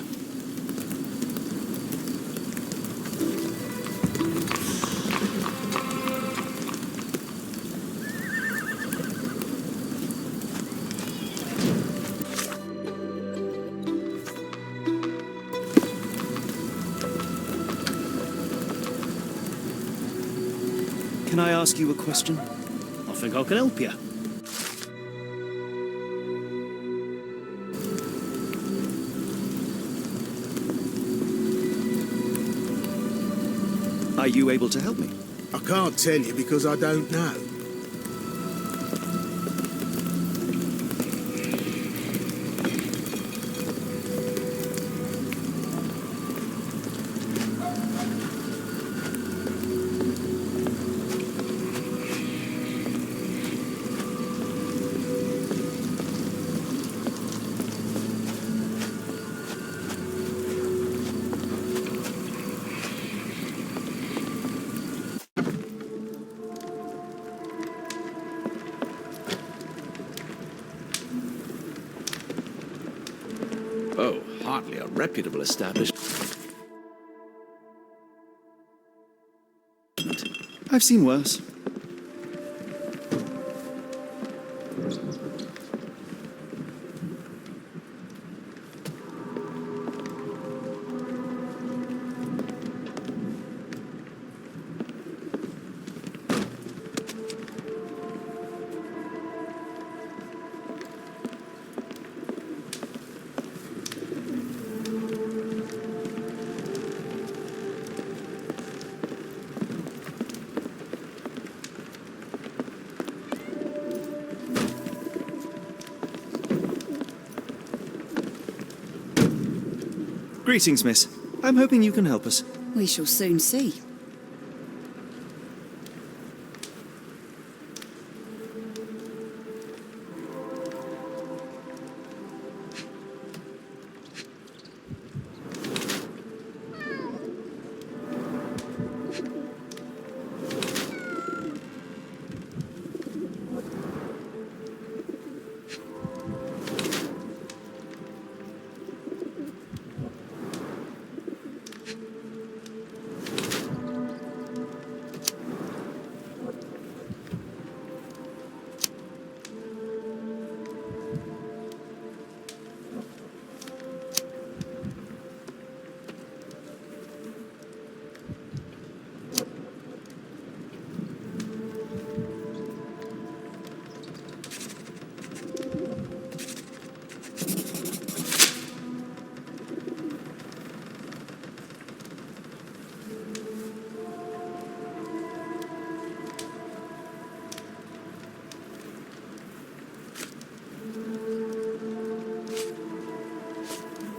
Can I ask you a question? I think I can help you. Are you able to help me? I can't tell you because I don't know. Oh, hardly a reputable establishment. I've seen worse. Greetings, miss. I'm hoping you can help us. We shall soon see.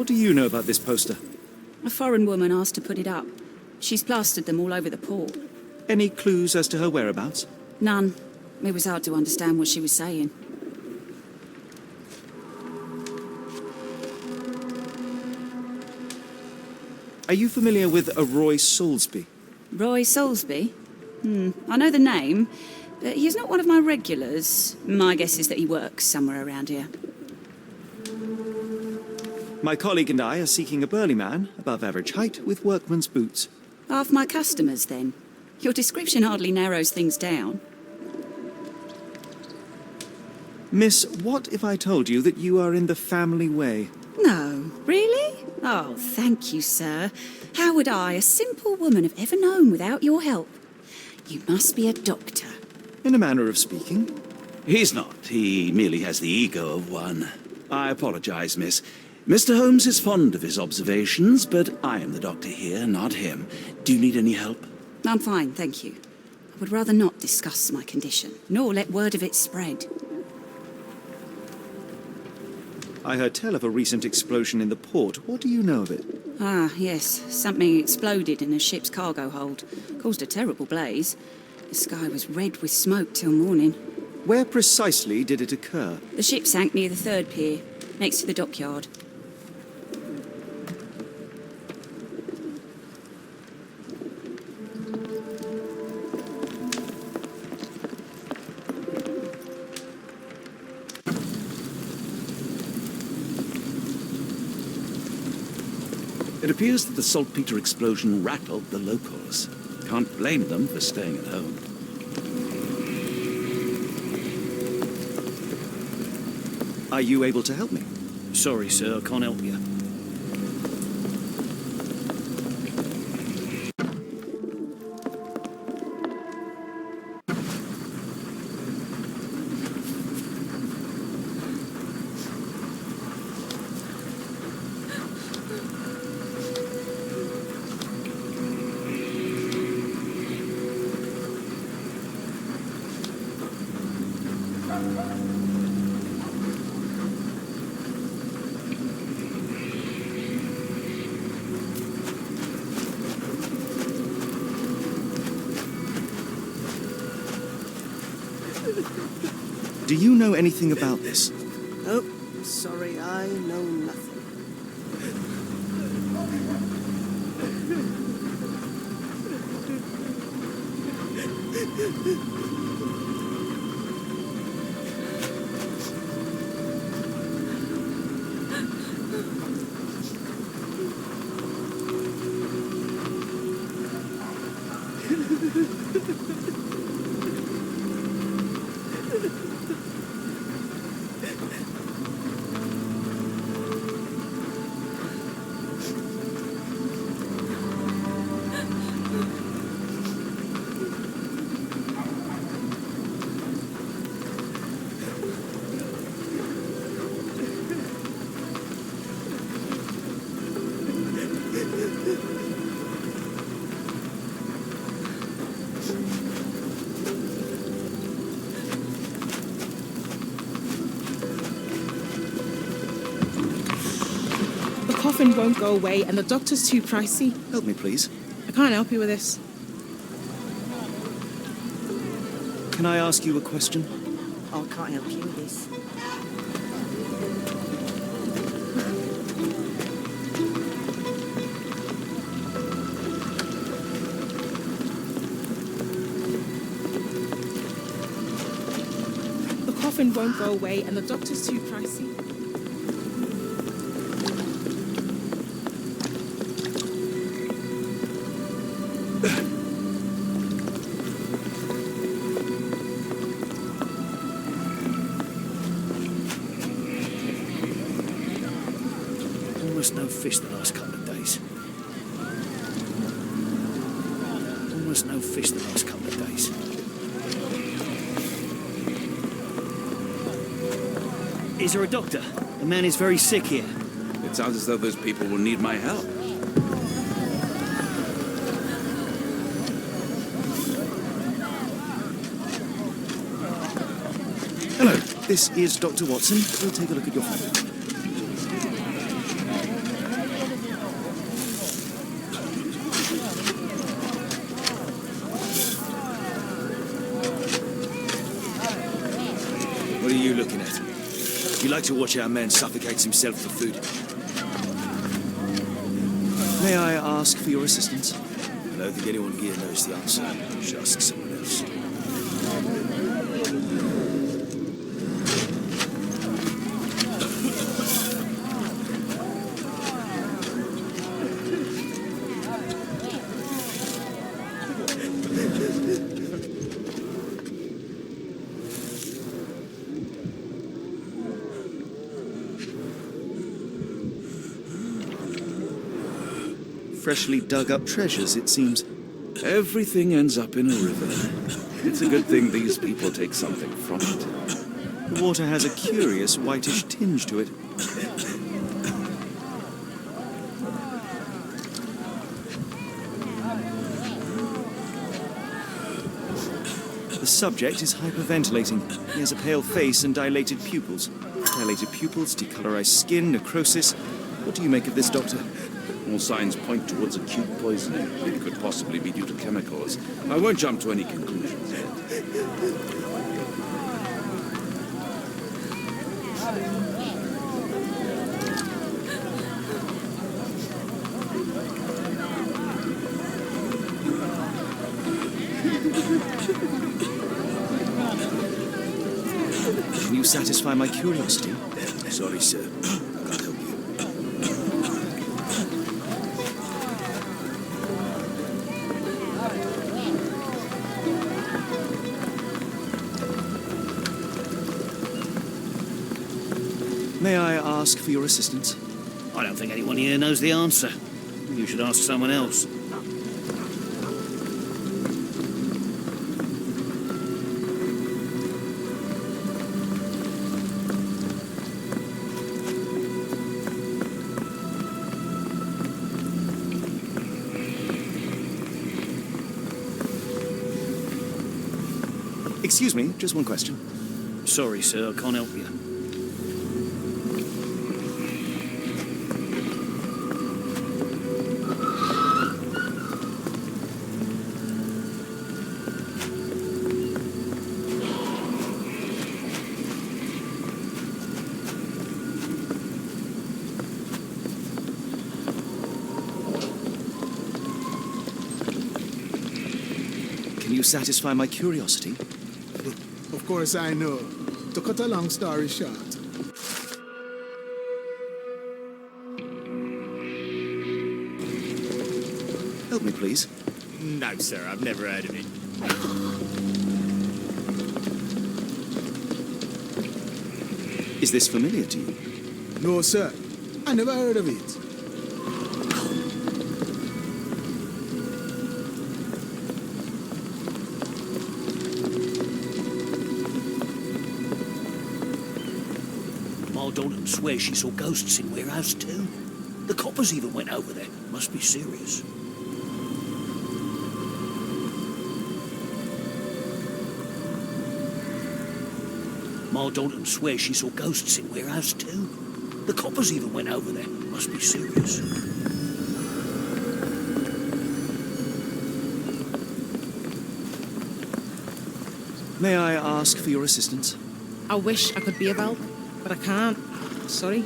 What do you know about this poster? A foreign woman asked to put it up. She's plastered them all over the port. Any clues as to her whereabouts? None. It was hard to understand what she was saying. Are you familiar with a Roy Soulsby? Roy Soulsby? I know the name, but he's not one of my regulars. My guess is that he works somewhere around here. My colleague and I are seeking a burly man, above average height, with workman's boots. Half my customers, then. Your description hardly narrows things down. Miss, what if I told you that you are in the family way? No, really? Oh, thank you, sir. How would I, a simple woman, have ever known without your help? You must be a doctor. In a manner of speaking. He's not. He merely has the ego of one. I apologize, miss. Mr. Holmes is fond of his observations, but I am the doctor here, not him. Do you need any help? I'm fine, thank you. I would rather not discuss my condition, nor let word of it spread. I heard tell of a recent explosion in the port. What do you know of it? Ah, yes. Something exploded in a ship's cargo hold. Caused a terrible blaze. The sky was red with smoke till morning. Where precisely did it occur? The ship sank near the third pier, next to the dockyard. It appears that the saltpeter explosion rattled the locals. Can't blame them for staying at home. Are you able to help me? Sorry, sir, I can't help you. Do you know anything about this? Oh, sorry, I know nothing. The coffin won't go away and the doctor's too pricey. Help me, please. I can't help you with this. Can I ask you a question? Oh, I can't help you with this. The coffin won't go away and the doctor's too pricey. Almost no fish the last couple of days. Almost no fish the last couple of days. Is there a doctor? The man is very sick here. It sounds as though those people will need my help. Hello, this is Dr. Watson. We'll take a look at your phone. What are you looking at? You like to watch our man suffocates himself for food. May I ask for your assistance? I don't think anyone here knows the answer. You should ask someone else. Freshly dug up treasures, it seems. Everything ends up in a river. It's a good thing these people take something from it. The water has a curious whitish tinge to it. The subject is hyperventilating. He has a pale face and dilated pupils. Dilated pupils, decolorized skin, necrosis. What do you make of this, Doctor? All signs point towards acute poisoning. It could possibly be due to chemicals. I won't jump to any conclusions yet. Can you satisfy my curiosity? Sorry, sir. I can't help you. May I ask for your assistance? I don't think anyone here knows the answer. You should ask someone else. Excuse me, just one question. Sorry, sir, I can't help you. Can you satisfy my curiosity? Of course I know. To cut a long story short. Help me, please. No, sir, I've never heard of it. Is this familiar to you? No, sir. I never heard of it. Ma Dalton swears she saw ghosts in warehouse too. The coppers even went over there. Must be serious. Ma Dalton swears she saw ghosts in warehouse too. The coppers even went over there. Must be serious. May I ask for your assistance? I wish I could be of help, but I can't. Sorry.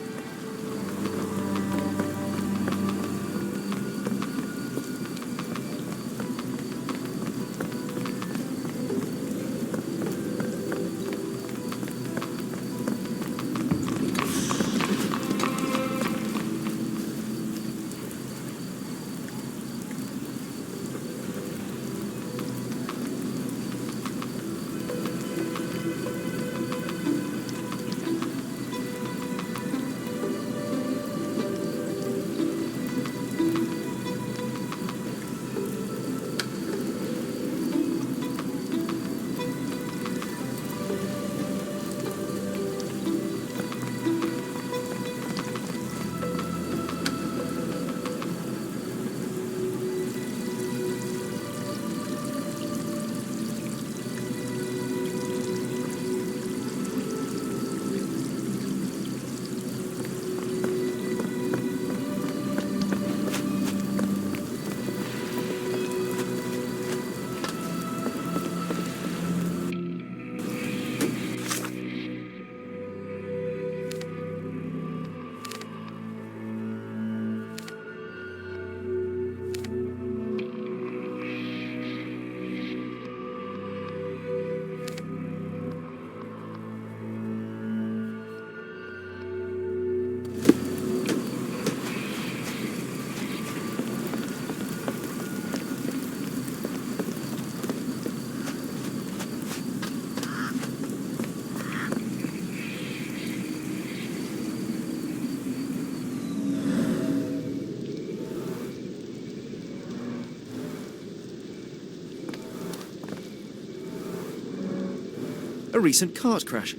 A recent cart crash.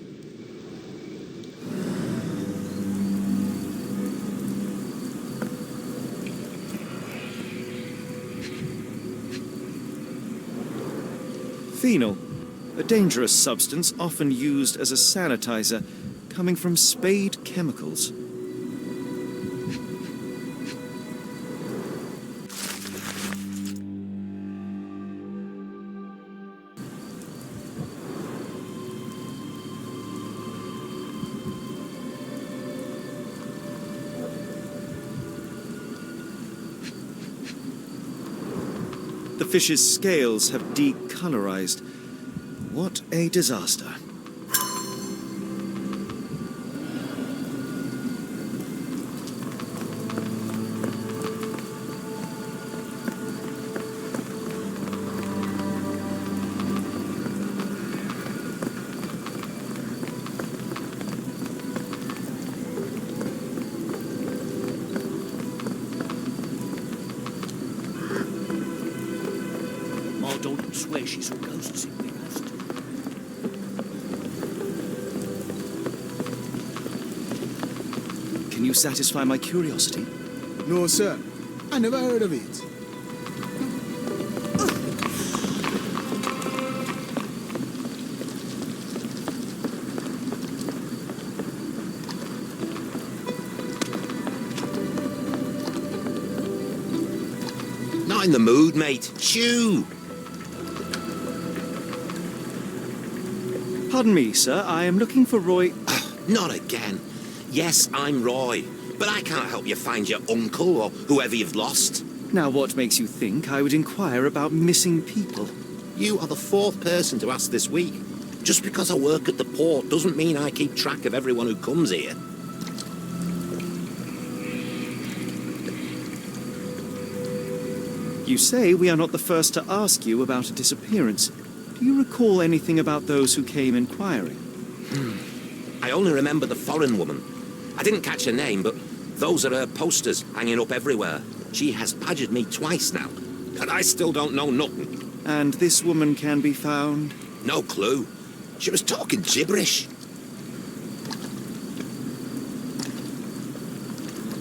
Phenol, a dangerous substance often used as a sanitizer, coming from Spade Chemicals. The fish's scales have decolorized. What a disaster. Ma don't swear she saw ghosts in their house too. Can you satisfy my curiosity? No, sir. I never heard of it. Not in the mood, mate. Shoo! Pardon me, sir. I am looking for Roy... Not again. Yes, I'm Roy, but I can't help you find your uncle or whoever you've lost. Now, what makes you think I would inquire about missing people? You are the fourth person to ask this week. Just because I work at the port doesn't mean I keep track of everyone who comes here. You say we are not the first to ask you about a disappearance. Do you recall anything about those who came inquiring? I only remember the foreign woman. I didn't catch her name, but those are her posters hanging up everywhere. She has badgered me twice now, and I still don't know nothing. And this woman can be found? No clue. She was talking gibberish.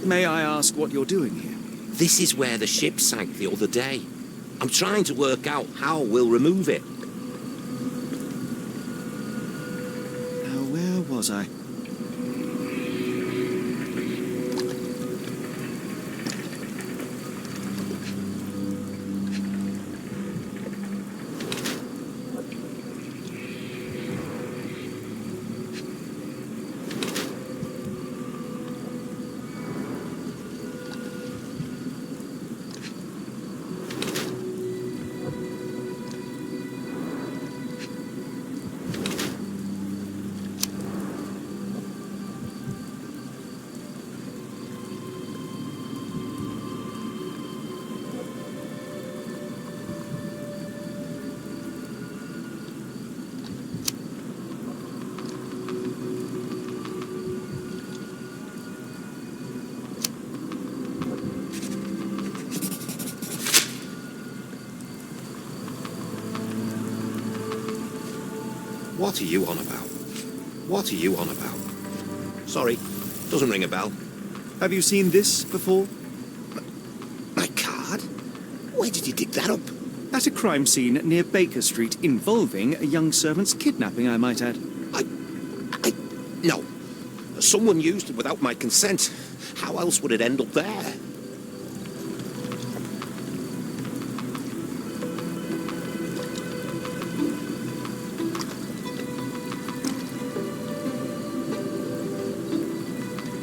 May I ask what you're doing here? This is where the ship sank the other day. I'm trying to work out how we'll remove it. Now, where was I? What are you on about? What are you on about? Sorry, doesn't ring a bell. Have you seen this before? My card? Where did you dig that up? At a crime scene near Baker Street involving a young servant's kidnapping, I might add. No. Someone used it without my consent. How else would it end up there?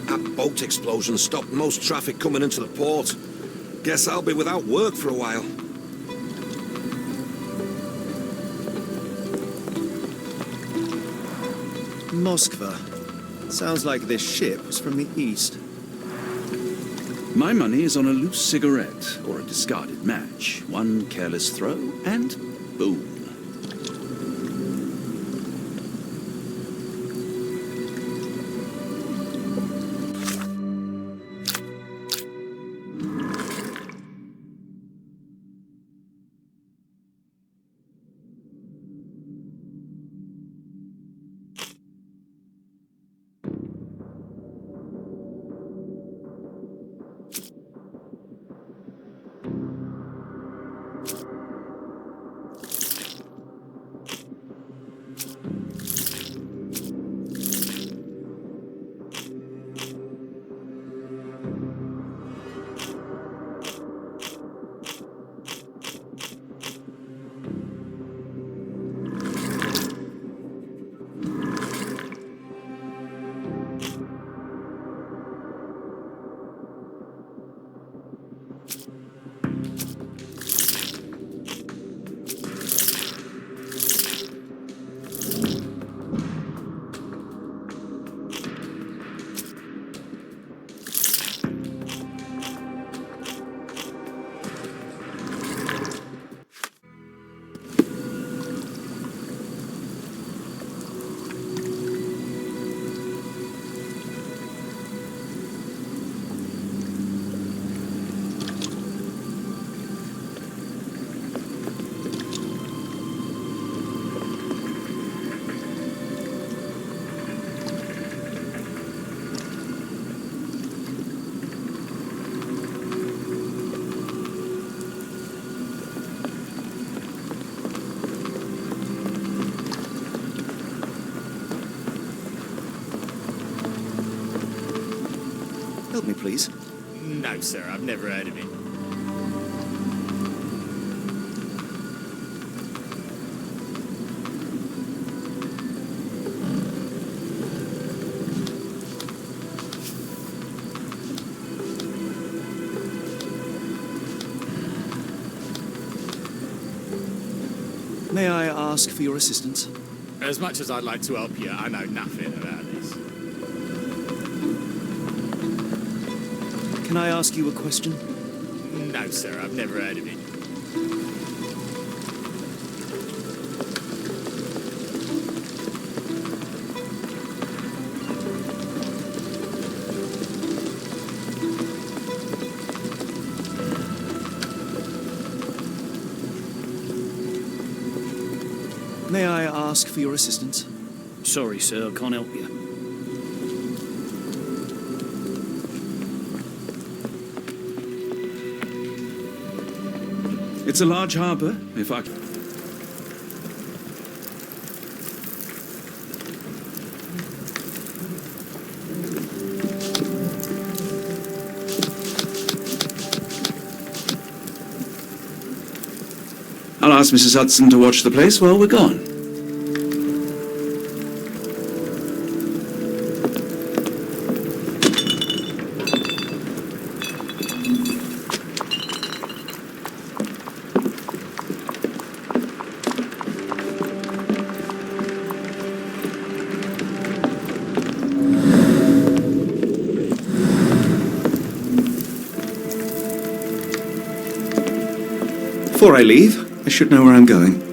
That boat explosion stopped most traffic coming into the port. Guess I'll be without work for a while. Moskva. Sounds like this ship was from the east. My money is on a loose cigarette or a discarded match. One careless throw, and boom. help me, please? No, sir, I've never heard of him. May I ask for your assistance? As much as I'd like to help you, I know nothing about this. Can I ask you a question? No, sir, I've never heard of him. May I ask for your assistance? Sorry, sir, I can't help you. It's a large harbour, if I... I'll ask Mrs. Hudson to watch the place while we're gone. Before I leave, I should know where I'm going.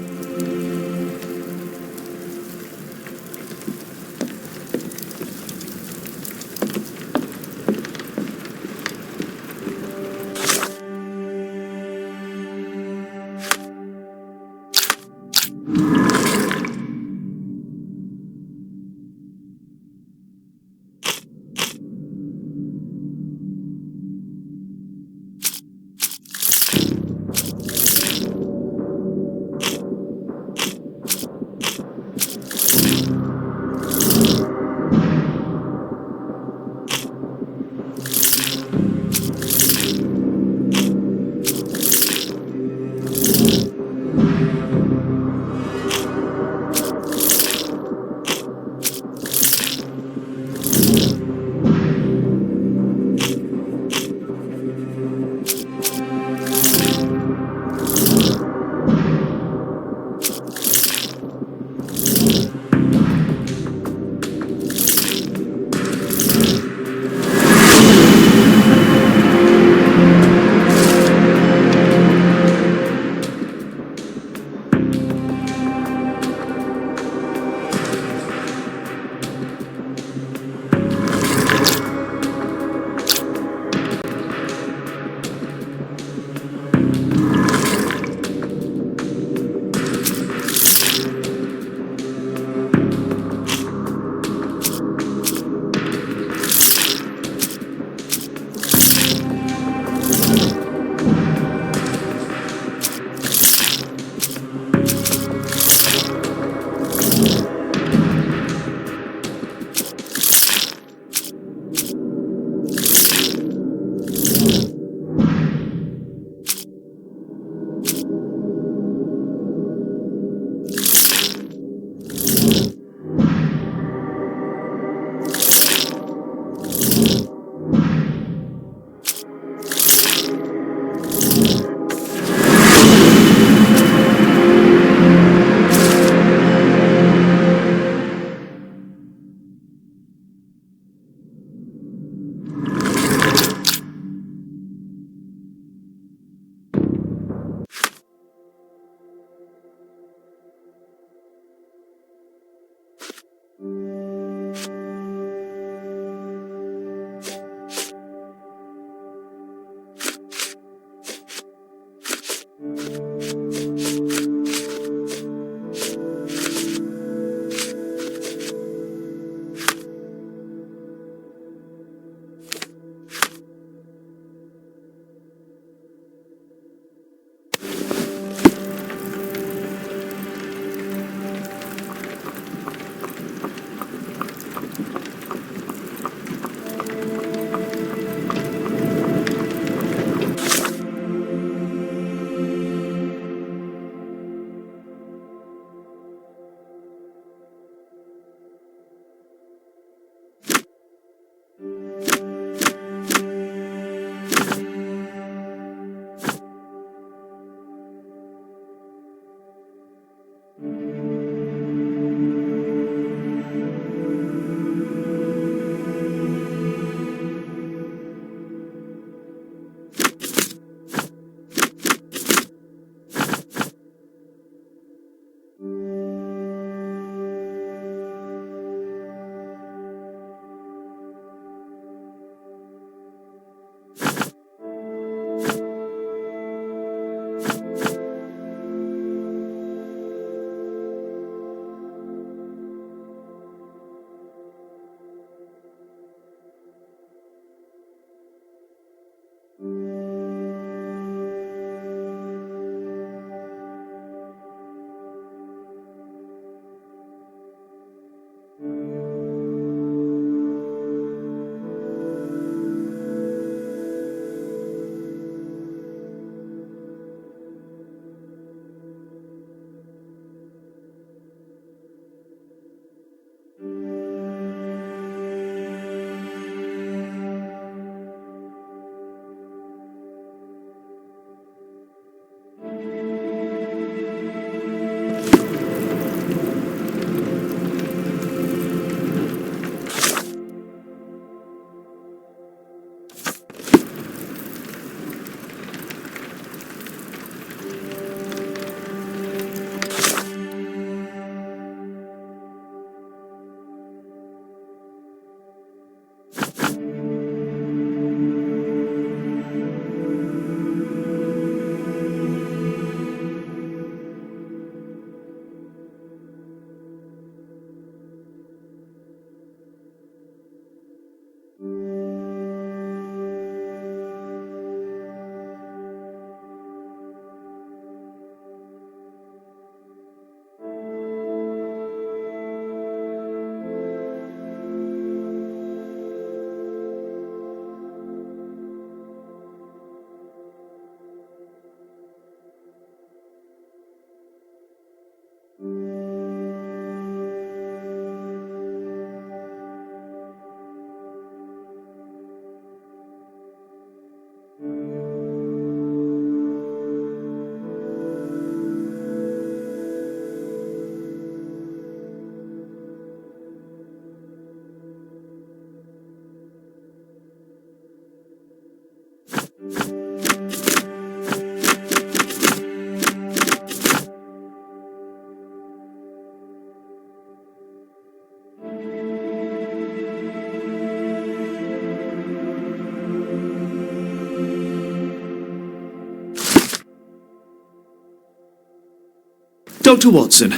Dr. Watson,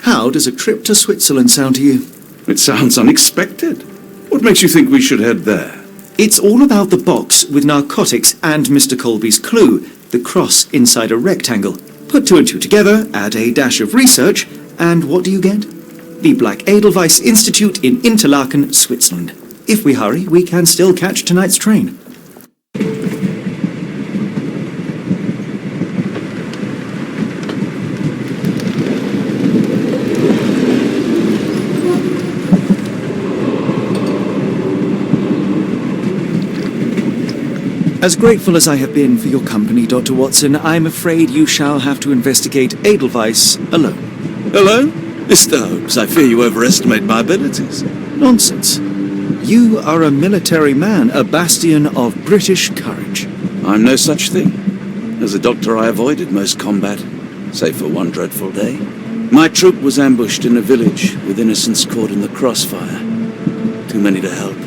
how does a trip to Switzerland sound to you? It sounds unexpected. What makes you think we should head there? It's all about the box with narcotics and Mr. Colby's clue, the cross inside a rectangle. Put two and two together, add a dash of research, and what do you get? The Black Edelweiss Institute in Interlaken, Switzerland. If we hurry, we can still catch tonight's train. As grateful as I have been for your company, Dr. Watson, I'm afraid you shall have to investigate Edelweiss alone. Alone? Mr. Holmes, I fear you overestimate my abilities. Nonsense. You are a military man, a bastion of British courage. I'm no such thing. As a doctor, I avoided most combat, save for one dreadful day. My troop was ambushed in a village with innocents caught in the crossfire. Too many to help.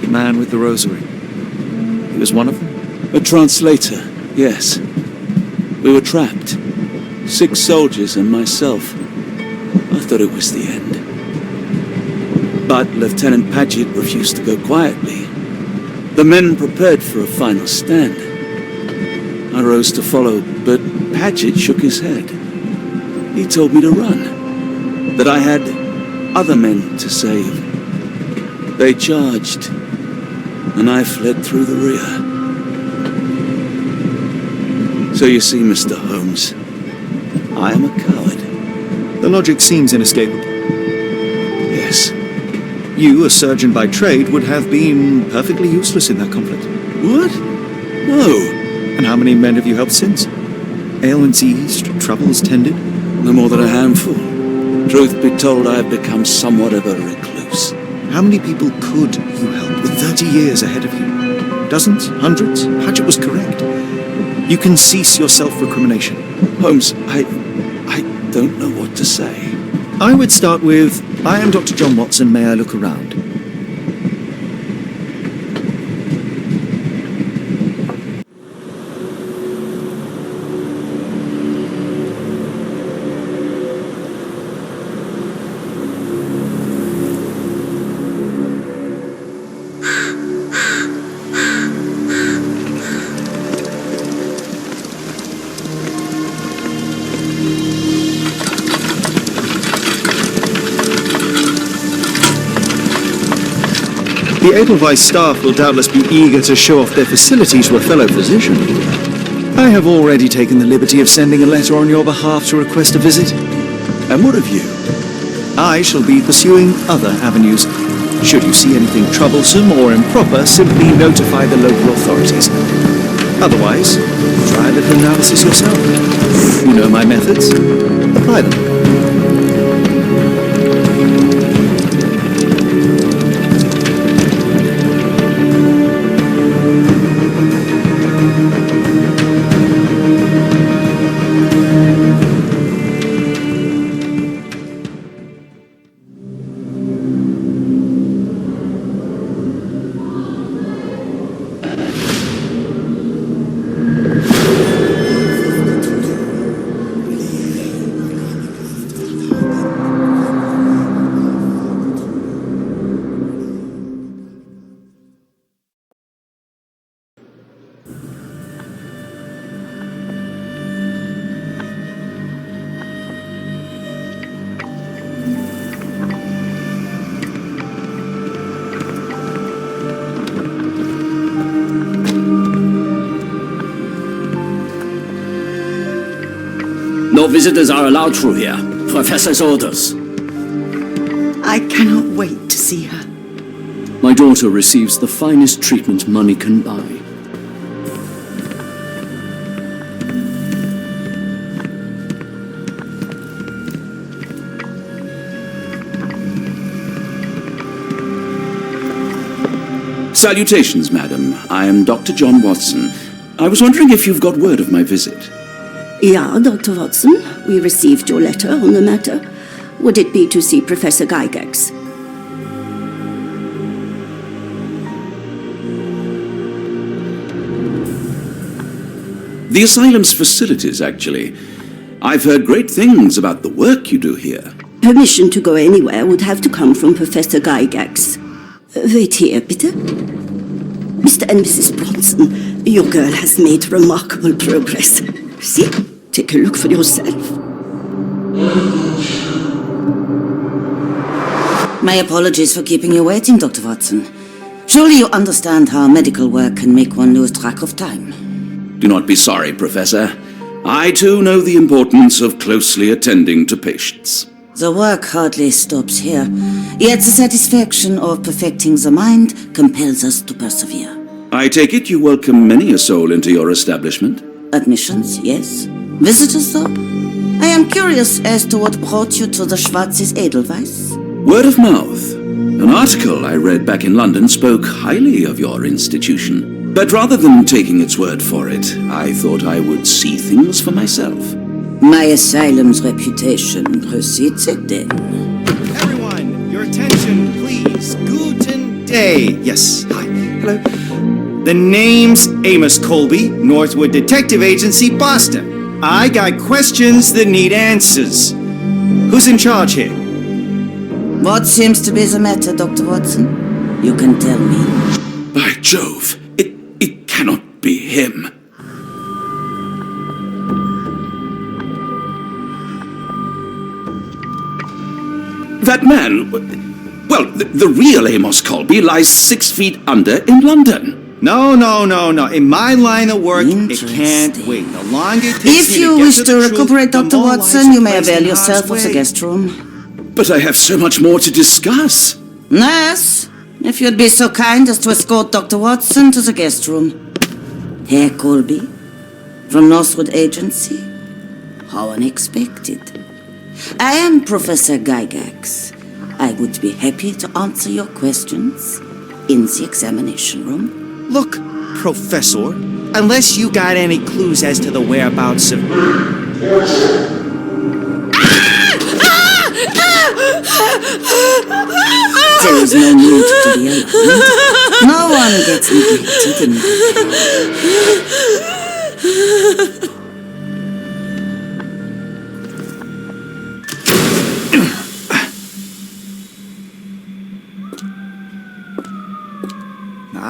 The man with the rosary. He was one of them? A translator, yes. We were trapped. 6 soldiers and myself. I thought it was the end. But Lieutenant Paget refused to go quietly. The men prepared for a final stand. I rose to follow, but Paget shook his head. He told me to run, that I had other men to save. They charged, and I fled through the rear. So you see, Mr. Holmes, I am a coward. The logic seems inescapable. Yes. You, a surgeon by trade, would have been perfectly useless in that conflict. What? No. And how many men have you helped since? Ailments eased, troubles tended? No more than a handful. Truth be told, I have become somewhat of a recluse. How many people could you help with 30 years ahead of you? Dozens? Hundreds? Paget was correct. You can cease your self-recrimination. Holmes, I don't know what to say. I would start with, I am Dr. John Watson, may I look around? The Edelweiss staff will doubtless be eager to show off their facilities to a fellow physician. I have already taken the liberty of sending a letter on your behalf to request a visit. And what of you? I shall be pursuing other avenues. Should you see anything troublesome or improper, simply notify the local authorities. Otherwise, try a little analysis yourself. You know my methods. Apply them. No visitors are allowed through here. Professor's orders. I cannot wait to see her. My daughter receives the finest treatment money can buy. Salutations, madam. I am Dr. John Watson. I was wondering if you've got word of my visit. Yeah, Dr. Watson. We received your letter on the matter. Would it be to see Professor Gygax? The asylum's facilities, actually. I've heard great things about the work you do here. Permission to go anywhere would have to come from Professor Gygax. Wait here, bitte. Mr. and Mrs. Bronson, your girl has made remarkable progress. See? Take a look for yourself. My apologies for keeping you waiting, Dr. Watson. Surely you understand how medical work can make one lose track of time. Do not be sorry, Professor. I too know the importance of closely attending to patients. The work hardly stops here, yet the satisfaction of perfecting the mind compels us to persevere. I take it you welcome many a soul into your establishment? Admissions, yes. Visitors, though? I am curious as to what brought you to the Schwarzes Edelweiss. Word of mouth. An article I read back in London spoke highly of your institution. But rather than taking its word for it, I thought I would see things for myself. My asylum's reputation precedes it, then. Everyone, your attention, please. Guten day. Yes, hi. Hello. The name's Amos Colby, Northwood Detective Agency, Boston. I got questions that need answers. Who's in charge here? What seems to be the matter, Dr. Watson? You can tell me. By Jove, it cannot be him. That man, well, the real Amos Colby lies 6 feet under in London. No. In my line of work, it can't wait. The longer it takes If me you to get wish to to the truth, recuperate, the Dr. more Watson, lives you are may placed avail in yourself harm's of the way. guest room. But I have so much more to discuss. Nurse, if you'd be so kind as to escort Dr. Watson to the guest room. Herr Colby, from Northwood Agency? How unexpected. I am Professor Gygax. I would be happy to answer your questions in the examination room. Look, Professor, unless you got any clues as to the whereabouts of... There is no need to be alarmed. No one gets neglected in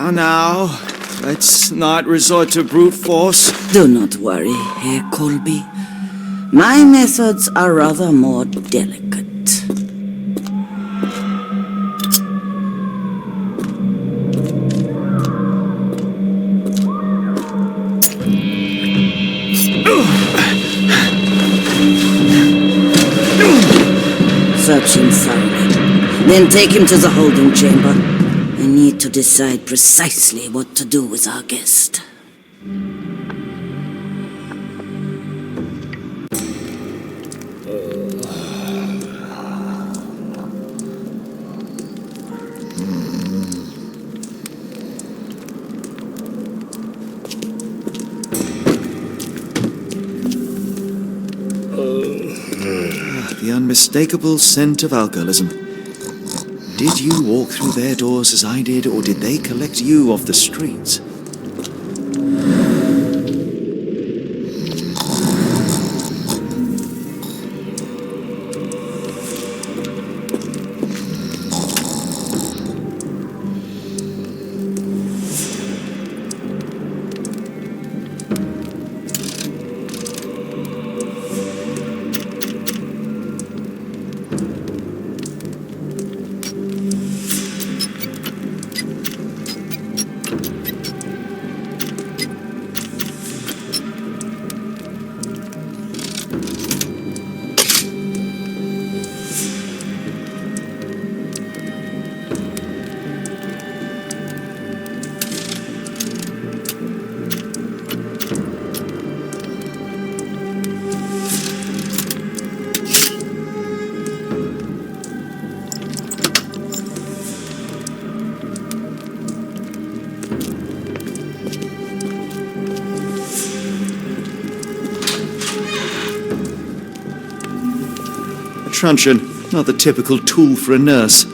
Now, let's not resort to brute force. Do not worry, Herr Colby. My methods are rather more delicate. Search him thoroughly. Then take him to the holding chamber. I need to decide precisely what to do with our guest. The unmistakable scent of alcoholism. Did you walk through their doors as I did, or did they collect you off the streets? Truncheon, not the typical tool for a nurse.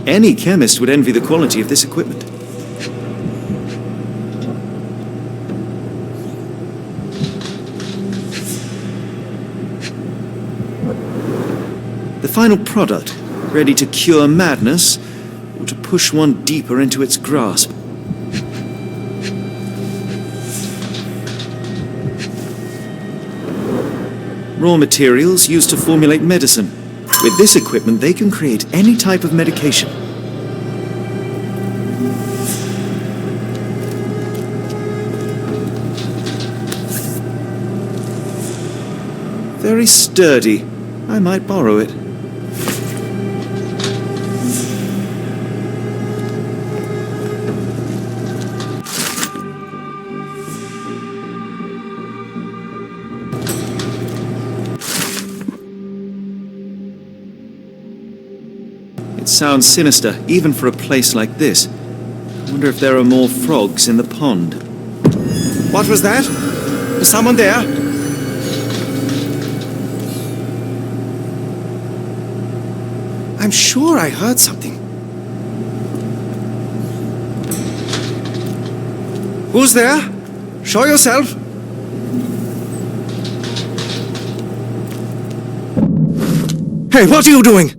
Any chemist would envy the quality of this equipment. The final product, ready to cure madness, or to push one deeper into its grasp. Raw materials used to formulate medicine. With this equipment, they can create any type of medication. Very sturdy. I might borrow it. It sounds sinister, even for a place like this. I wonder if there are more frogs in the pond. What was that? Is someone there? I'm sure I heard something. Who's there? Show yourself. Hey, what are you doing?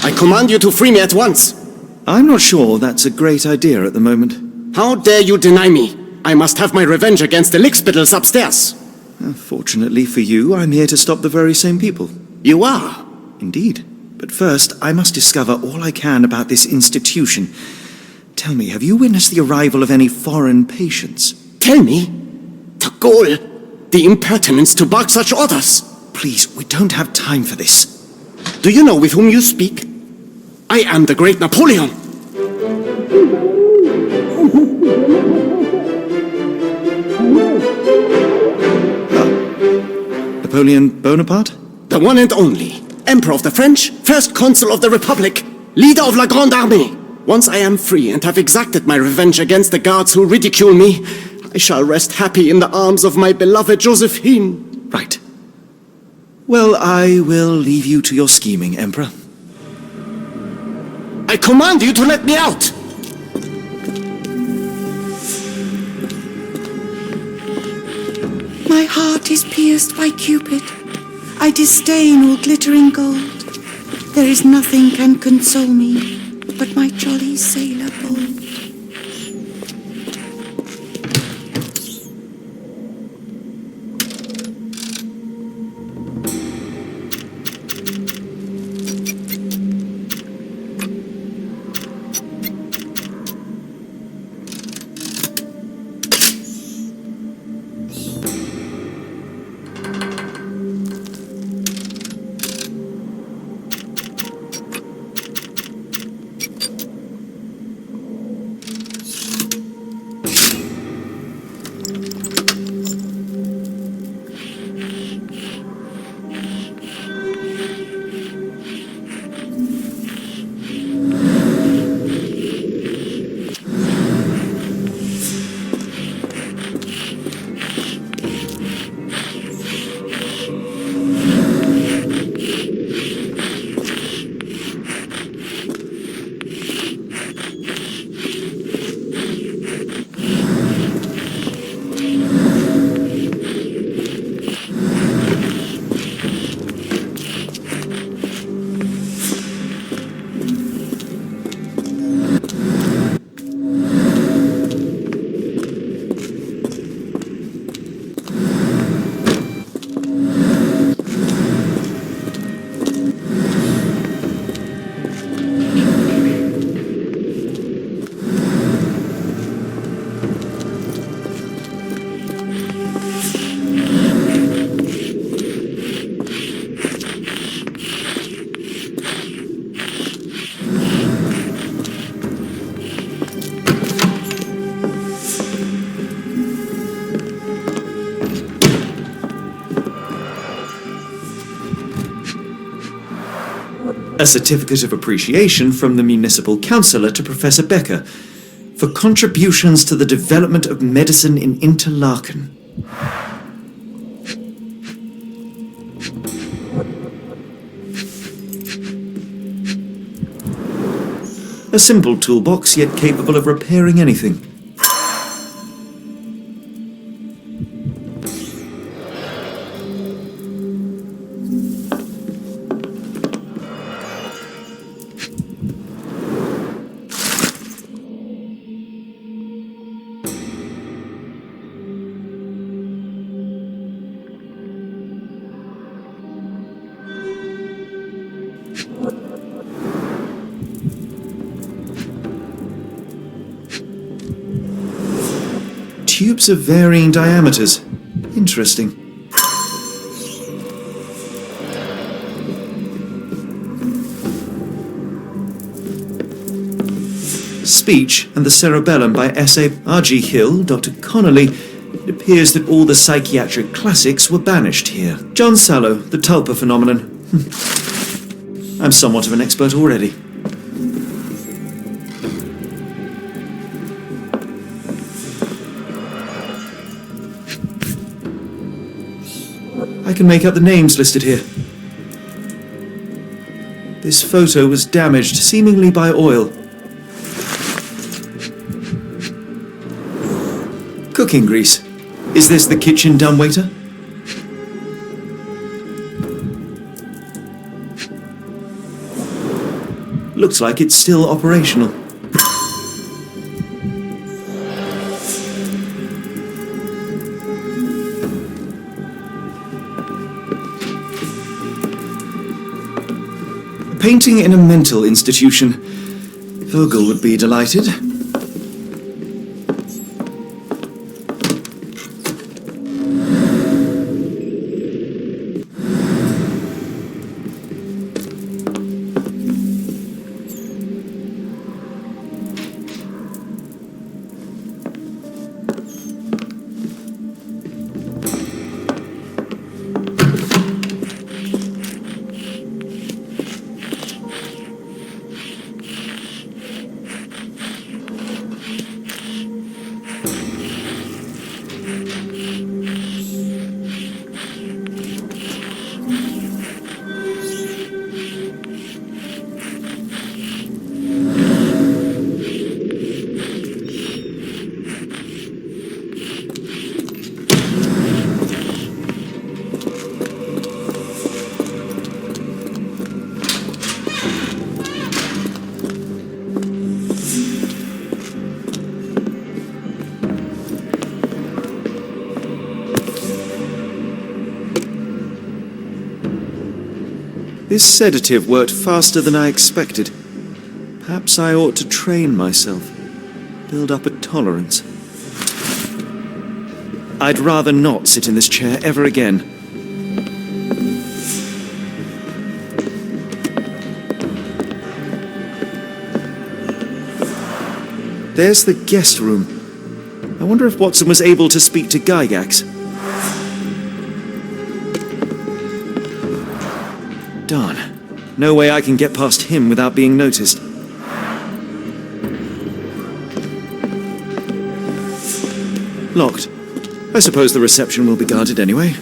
I command you to free me at once. I'm not sure that's a great idea at the moment. How dare you deny me? I must have my revenge against the lickspittles upstairs. Fortunately for you, I'm here to stop the very same people. You are? Indeed. But first, I must discover all I can about this institution. Tell me, have you witnessed the arrival of any foreign patients? Tell me? The gall, the impertinence to bark such orders. Please, we don't have time for this. Do you know with whom you speak? I am the great Napoleon. Napoleon Bonaparte? The one and only. Emperor of the French, first consul of the Republic, leader of La Grande Armée. Once I am free and have exacted my revenge against the guards who ridicule me, I shall rest happy in the arms of my beloved Josephine. Right. Well, I will leave you to your scheming, Emperor. I command you to let me out! My heart is pierced by Cupid. I disdain all glittering gold. There is nothing can console me but my jolly sailor bold. A certificate of appreciation from the municipal councillor to Professor Becker for contributions to the development of medicine in Interlaken. A simple toolbox, yet capable of repairing anything. Tubes of varying diameters. Interesting. Speech and the Cerebellum by S.A. R.G. Hill, Dr. Connolly. It appears that all the psychiatric classics were banished here. John Sallow, the Tulpa phenomenon. I'm somewhat of an expert already. I can make out the names listed here. This photo was damaged, seemingly by oil. Cooking grease. Is this the kitchen dumbwaiter? Looks like it's still operational. Painting in a mental institution. Vogel would be delighted. This sedative worked faster than I expected. Perhaps I ought to train myself, build up a tolerance. I'd rather not sit in this chair ever again. There's the guest room. I wonder if Watson was able to speak to Gygax. Darn. No way I can get past him without being noticed. Locked. I suppose the reception will be guarded anyway.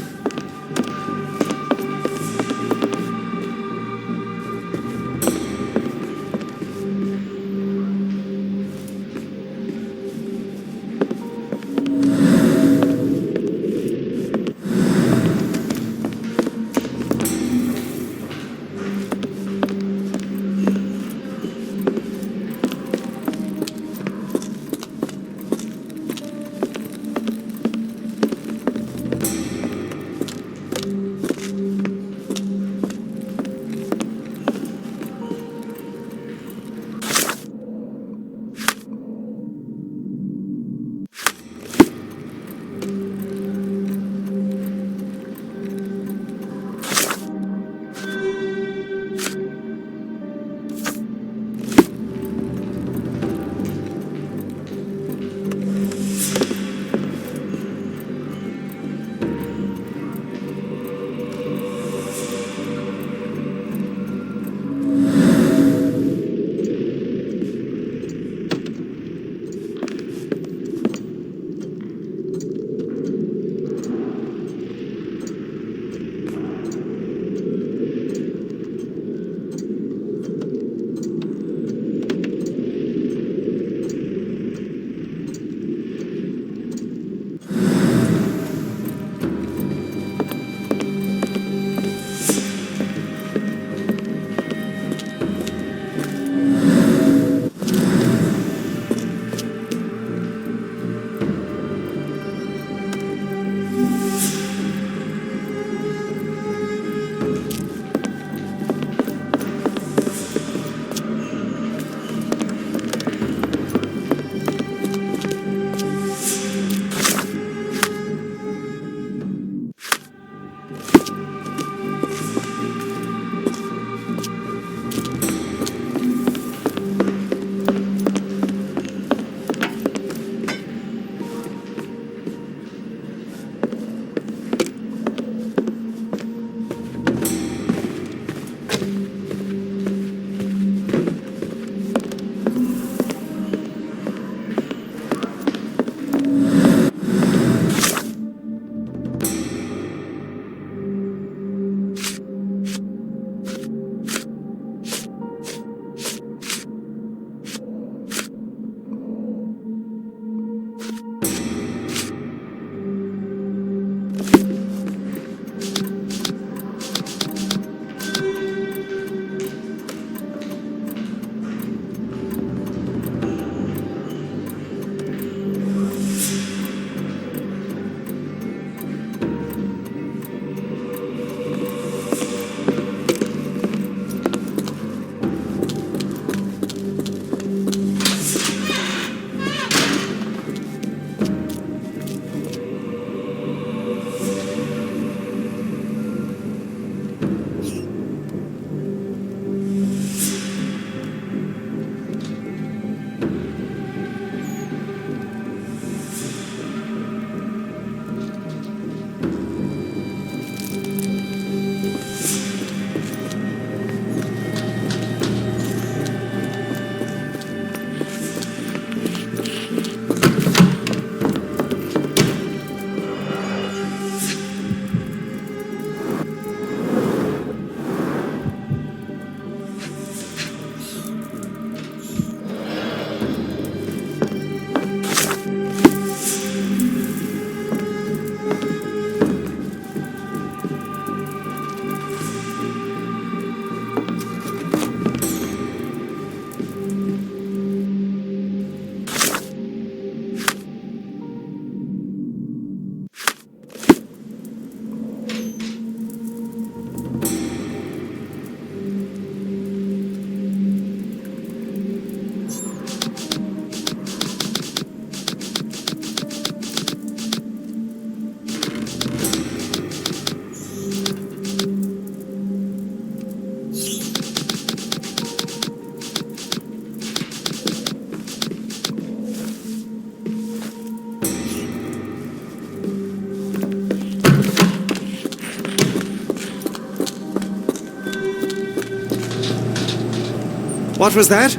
What was that?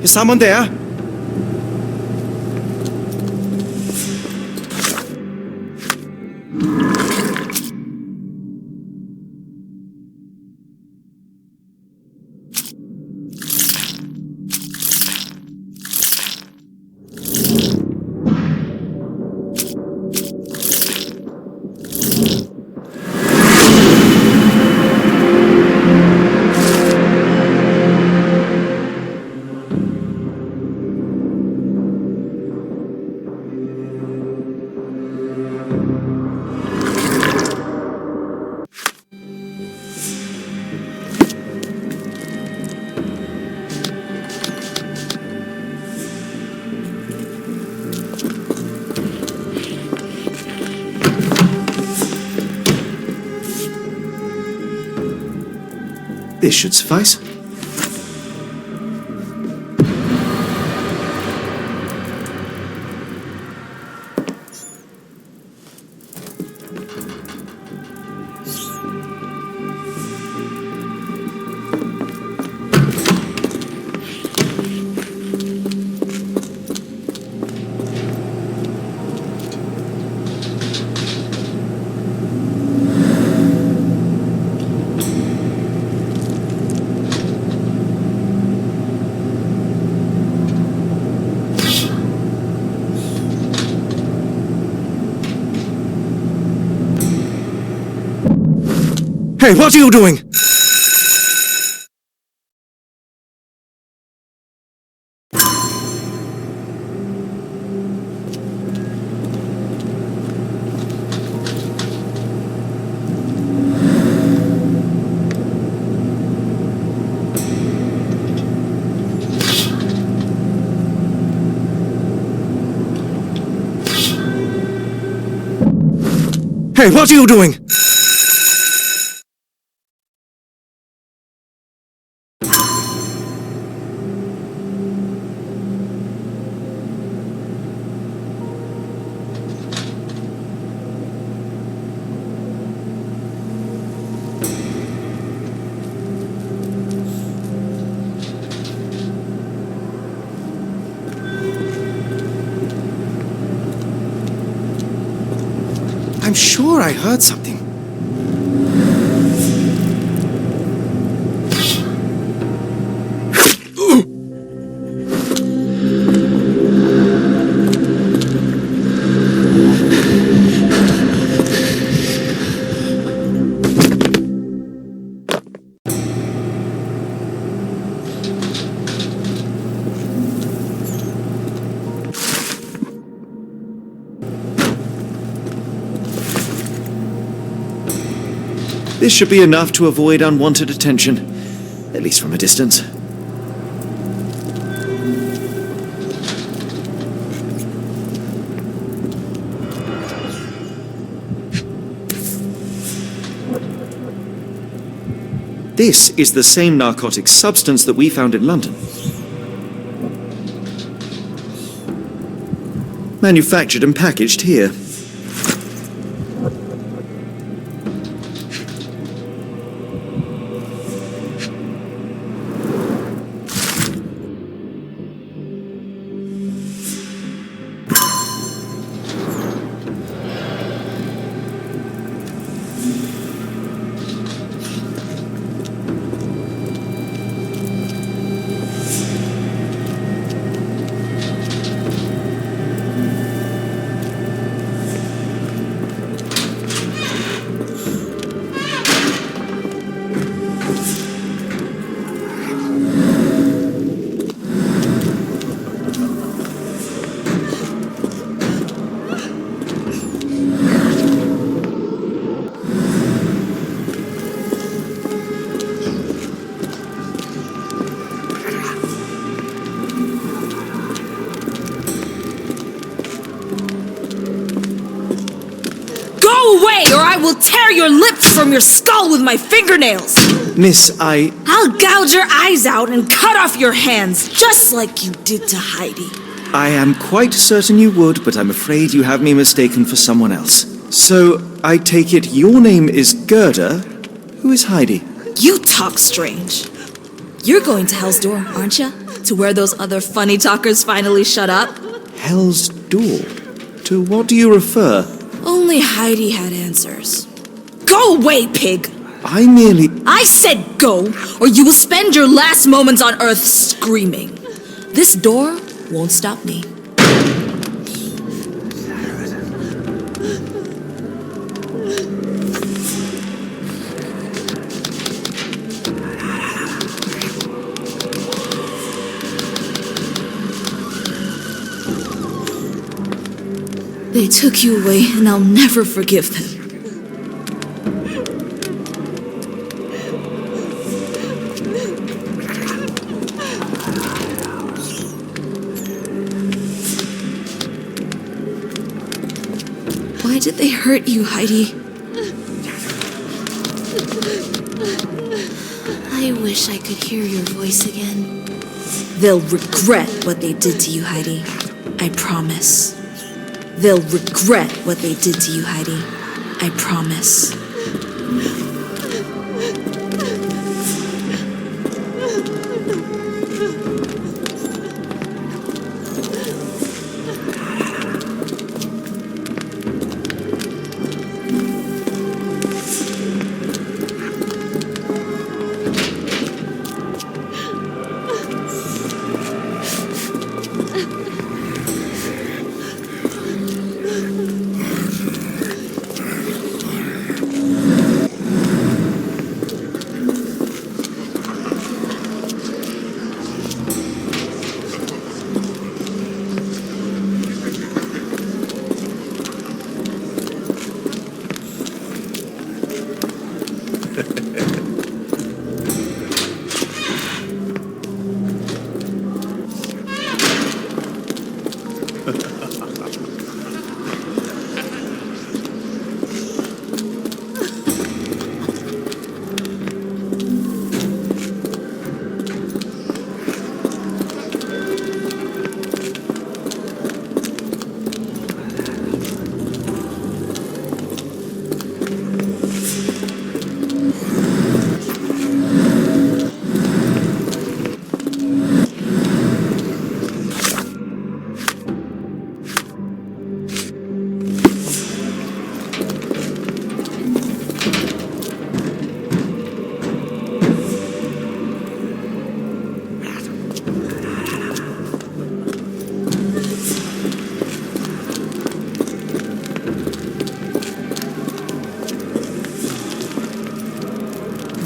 Is someone there? This should suffice. Hey, what are you doing? Hey, what are you doing? I'm sure I heard something. This should be enough to avoid unwanted attention, at least from a distance. This is the same narcotic substance that we found in London. Manufactured and packaged here. Or I will tear your lips from your skull with my fingernails! Miss, I'll gouge your eyes out and cut off your hands, just like you did to Heidi. I am quite certain you would, but I'm afraid you have me mistaken for someone else. So, I take it your name is Gerda? Who is Heidi? You talk strange. You're going to Hell's Door, aren't you? To where those other funny talkers finally shut up? Hell's Door? To what do you refer? Only Heidi had answers. Go away, pig! I merely... I said go, or you will spend your last moments on Earth screaming. This door won't stop me. They took you away, and I'll never forgive them. Why did they hurt you, Heidi? I wish I could hear your voice again. They'll regret what they did to you, Heidi. I promise. They'll regret what they did to you, Heidi. I promise.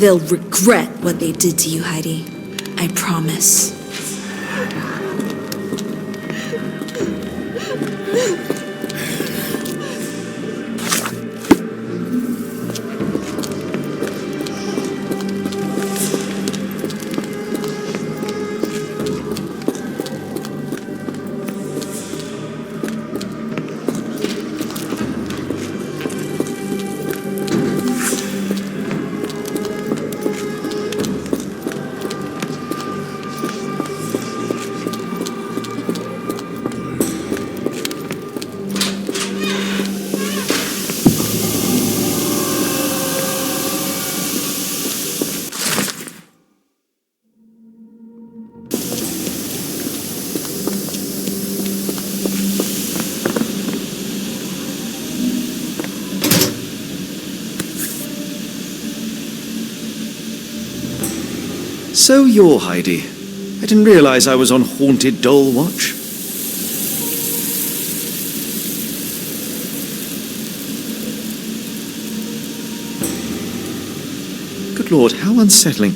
They'll regret what they did to you, Heidi. I promise. So you're Heidi. I didn't realize I was on Haunted Doll Watch. Good Lord, how unsettling.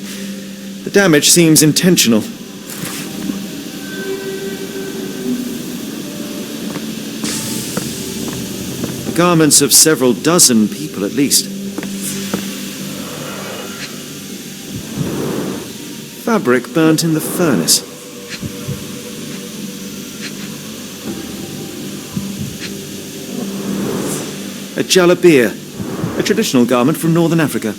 The damage seems intentional. The garments of several dozen people at least. Fabric burnt in the furnace. A jalabia, a traditional garment from northern Africa.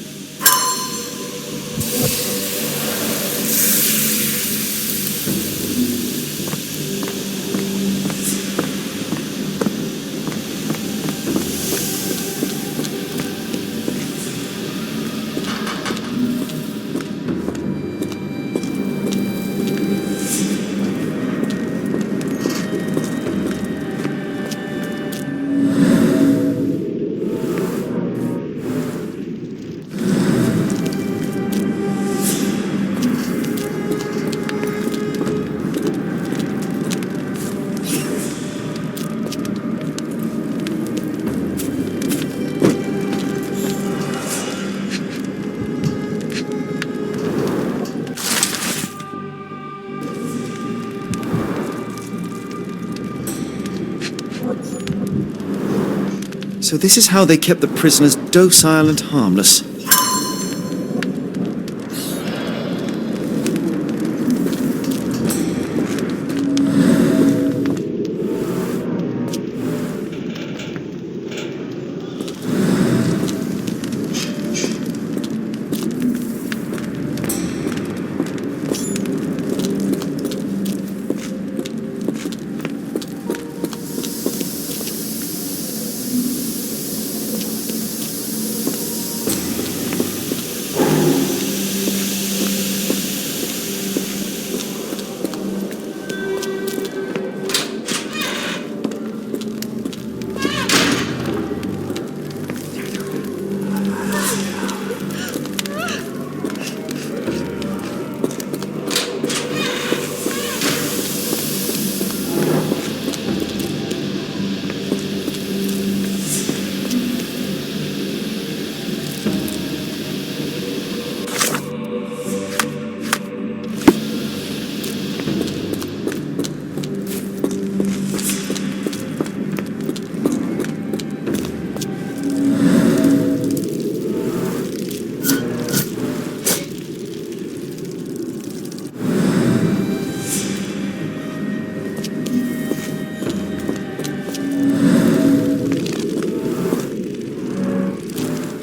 So this is how they kept the prisoners docile and harmless.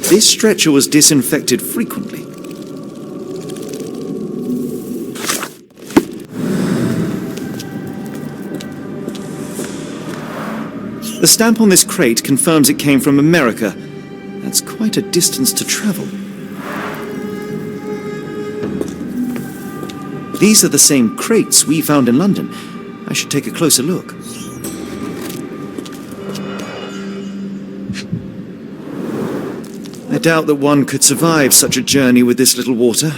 This stretcher was disinfected frequently. The stamp on this crate confirms it came from America. That's quite a distance to travel. These are the same crates we found in London. I should take a closer look. I doubt that one could survive such a journey with this little water.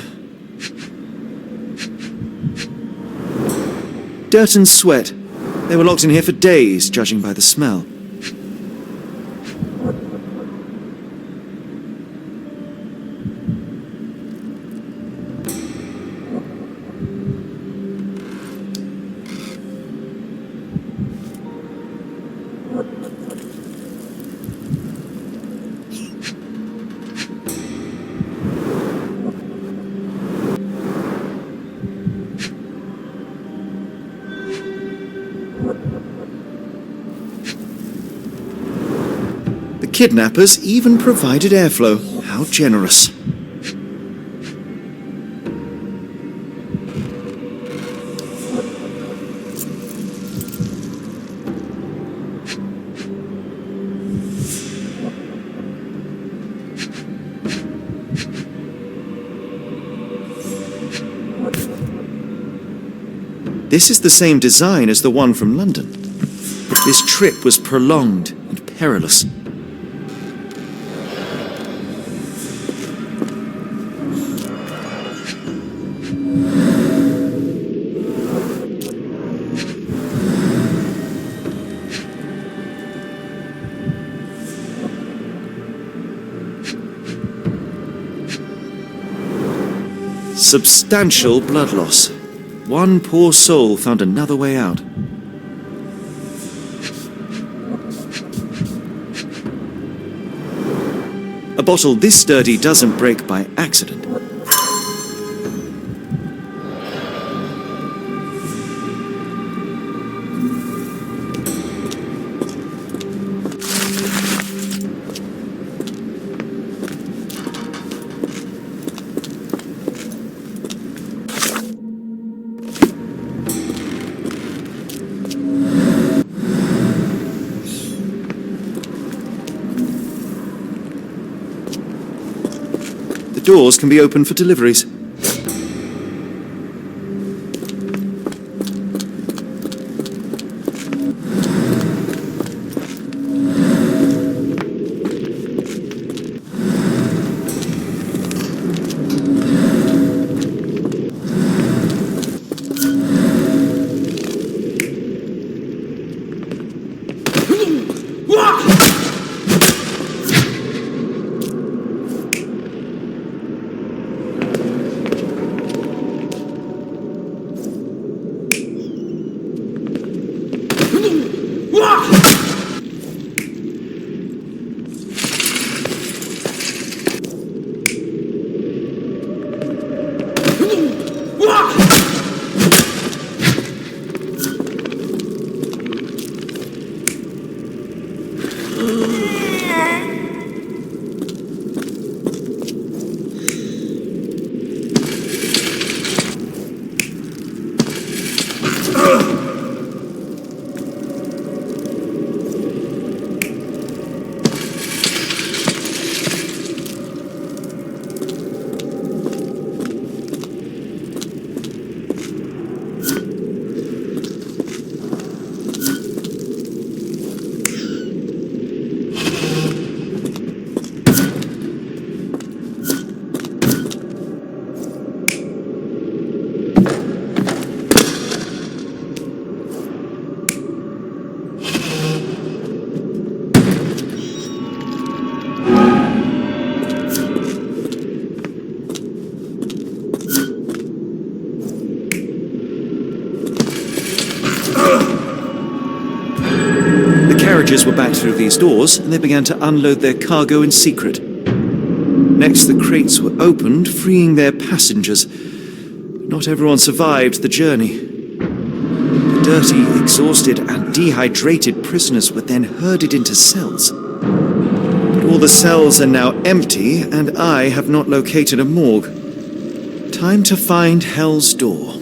Dirt and sweat. They were locked in here for days, judging by the smell. Kidnappers even provided airflow. How generous. This is the same design as the one from London. This trip was prolonged and perilous. Substantial blood loss. One poor soul found another way out. A bottle this sturdy doesn't break by accident. Doors can be opened for deliveries. passengers were back through these doors, and they began to unload their cargo in secret. Next, the crates were opened, freeing their passengers. Not everyone survived the journey. The dirty, exhausted, and dehydrated prisoners were then herded into cells. But all the cells are now empty, and I have not located a morgue. Time to find Hell's Door.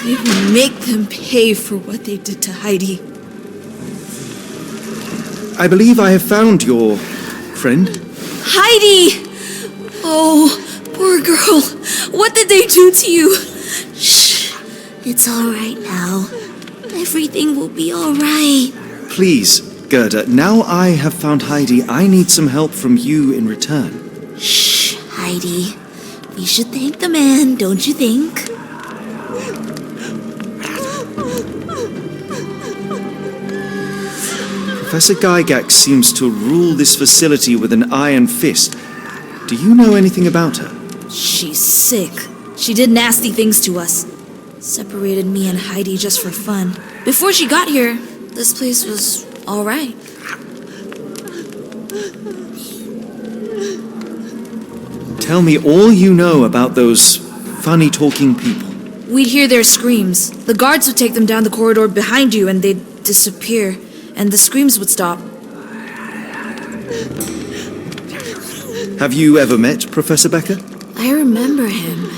I will make them pay for what they did to Heidi. I believe I have found your friend. Heidi! Oh, poor girl. What did they do to you? Shh. It's all right now. Everything will be all right. Please, Gerda, now I have found Heidi, I need some help from you in return. Shh, Heidi. We should thank the man, don't you think? Professor Gygax seems to rule this facility with an iron fist. Do you know anything about her? She's sick. She did nasty things to us. Separated me and Heidi just for fun. Before she got here, this place was all right. Tell me all you know about those funny-talking people. We'd hear their screams. The guards would take them down the corridor behind you and they'd disappear. And the screams would stop. Have you ever met Professor Becker? I remember him.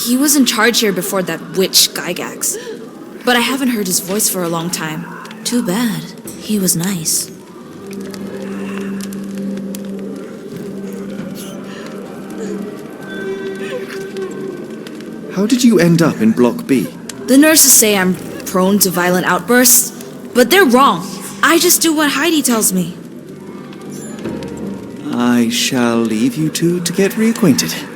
He was in charge here before that witch Gygax. But I haven't heard his voice for a long time. Too bad. He was nice. How did you end up in Block B? The nurses say I'm prone to violent outbursts, but they're wrong. I just do what Heidi tells me. I shall leave you two to get reacquainted.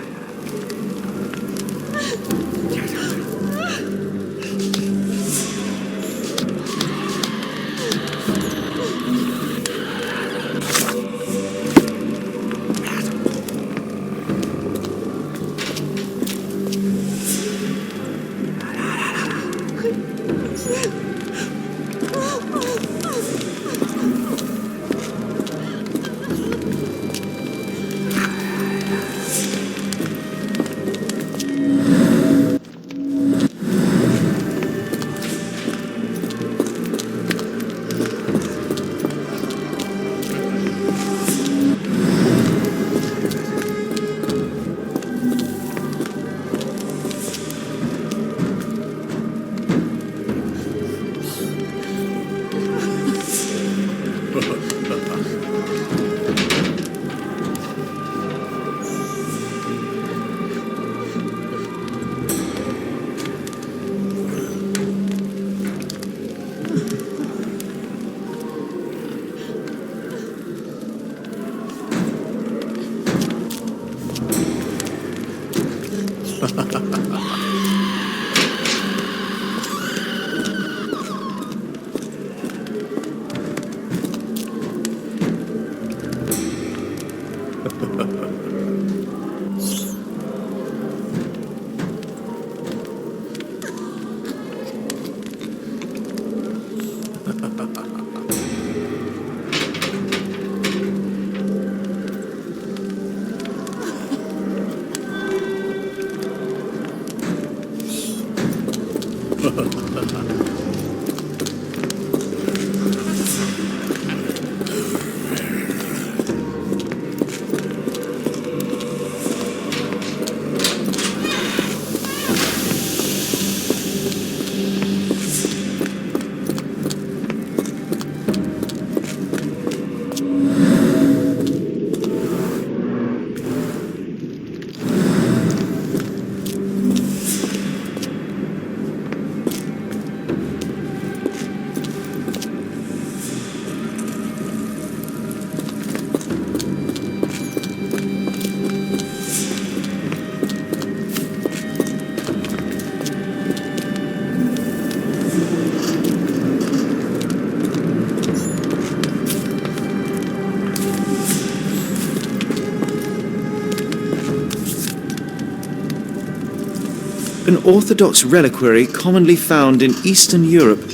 An Orthodox reliquary commonly found in Eastern Europe,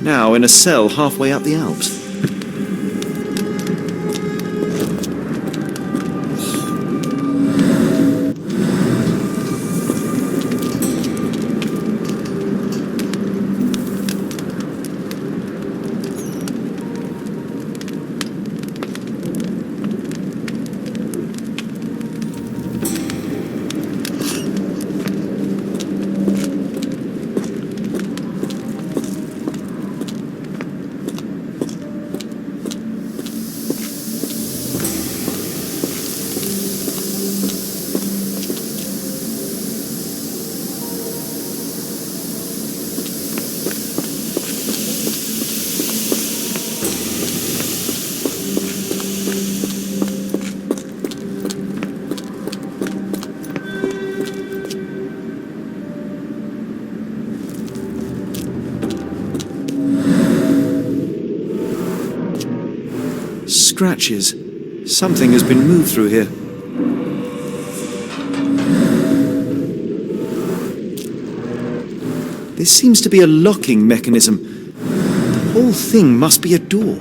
now in a cell halfway up the Alps. Scratches. Something has been moved through here. This seems to be a locking mechanism. The whole thing must be a door.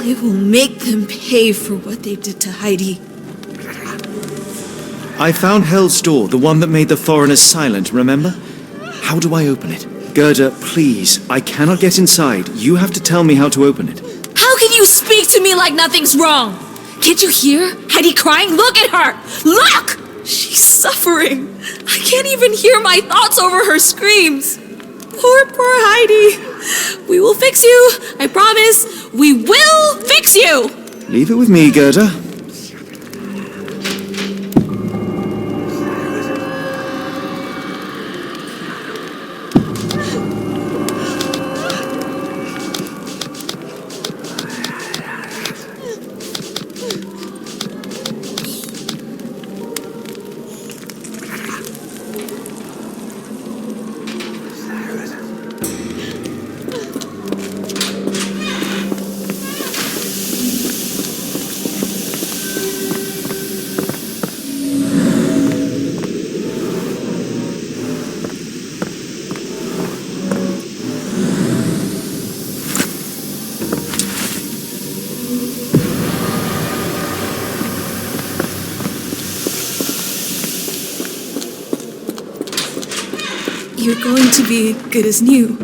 I will make them pay for what they did to Heidi. I found Hell's door, the one that made the foreigners silent, remember? How do I open it? Gerda, please, I cannot get inside. You have to tell me how to open it. How can you speak to me like nothing's wrong? Can't you hear Heidi crying? Look at her! Look! She's suffering. I can't even hear my thoughts over her screams. Poor Heidi. We will fix you. I promise. We will fix you. Leave it with me, Gerda. You're going to be good as new.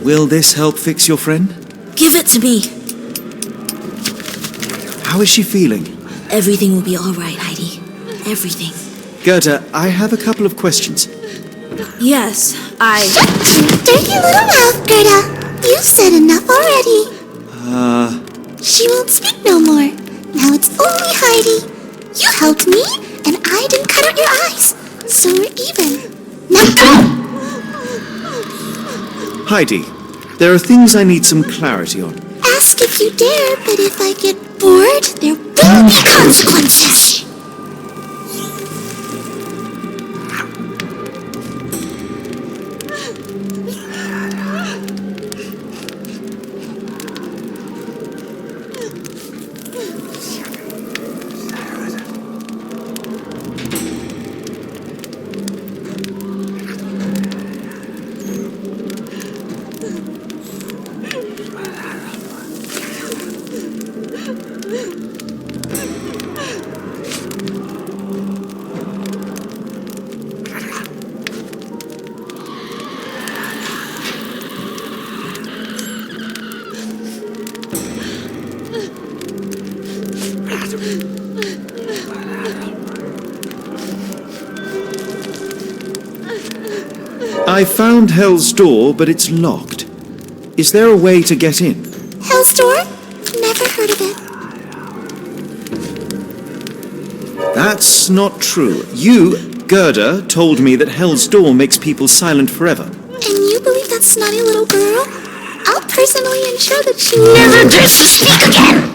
Will this help fix your friend? Give it to me. How is she feeling? Everything will be all right, Heidi. Everything. Gerda, I have a couple of questions. Yes, Dirty little mouth, Gerda. You've said enough already. She won't speak no more. Now it's only Heidi. You helped me, and I didn't cut out your eyes. So we're even. Now go! Heidi, there are things I need some clarity on. Ask if you dare, but if I get bored, there will be consequences. I found Hell's Door, but it's locked. Is there a way to get in? Hell's Door? Never heard of it. That's not true. You, Gerda, told me that Hell's Door makes people silent forever. And you believe that snotty little girl? I'll personally ensure that she never dares to speak again!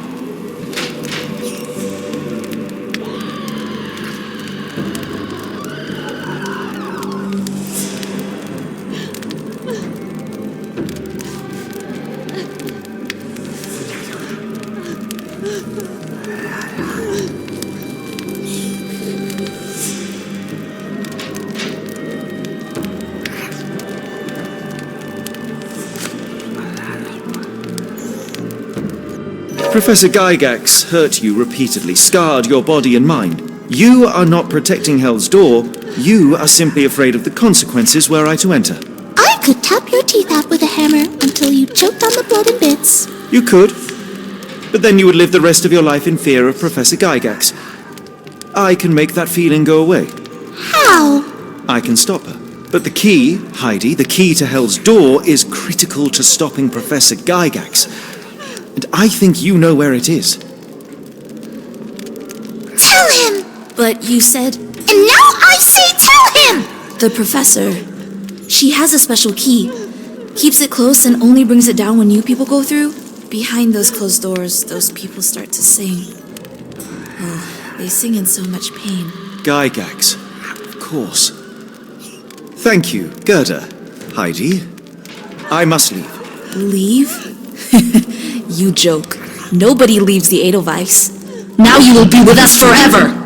Professor Gygax hurt you repeatedly, scarred your body and mind. You are not protecting Hell's Door. You are simply afraid of the consequences were I to enter. I could tap your teeth out with a hammer until you choked on the blood in bits. You could, but then you would live the rest of your life in fear of Professor Gygax. I can make that feeling go away. How? I can stop her. But the key, Heidi, the key to Hell's Door is critical to stopping Professor Gygax. And I think you know where it is. Tell him! But you said... And now I say tell him! The professor. She has a special key. Keeps it close and only brings it down when new people go through. Behind those closed doors, those people start to sing. Oh, they sing in so much pain. Gygax. Of course. Thank you, Gerda. Heidi. I must leave. Leave? You joke. Nobody leaves the Edelweiss. Now you will be with us forever!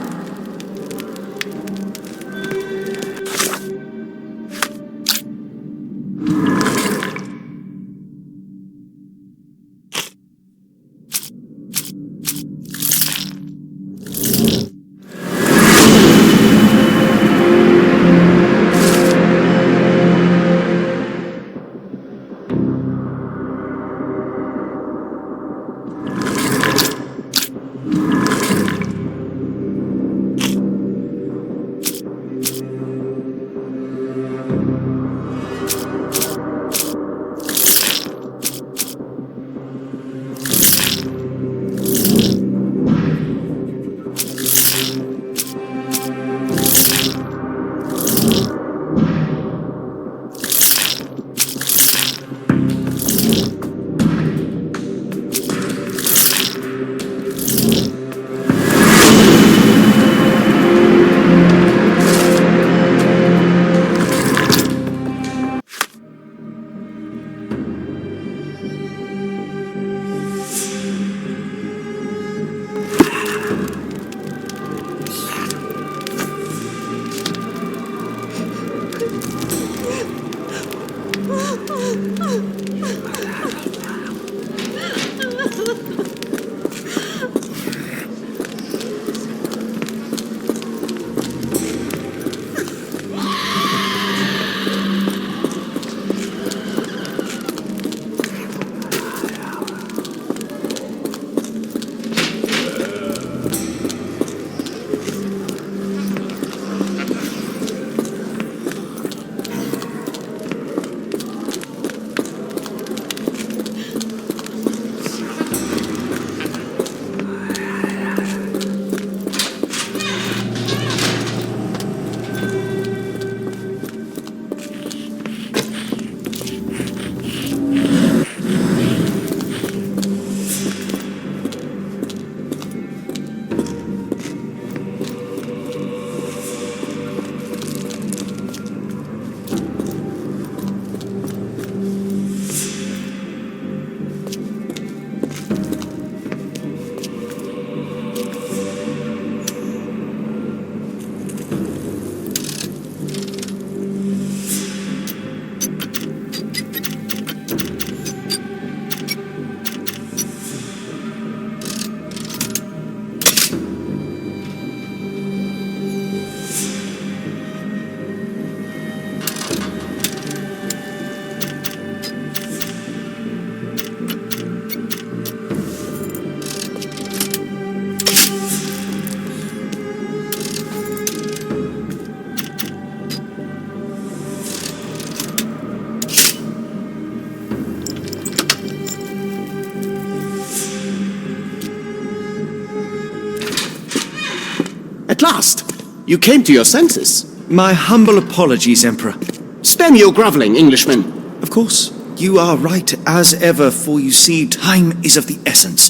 At last! You came to your senses. My humble apologies, Emperor. Spare me your groveling, Englishman. Of course, you are right as ever, for you see, time is of the essence.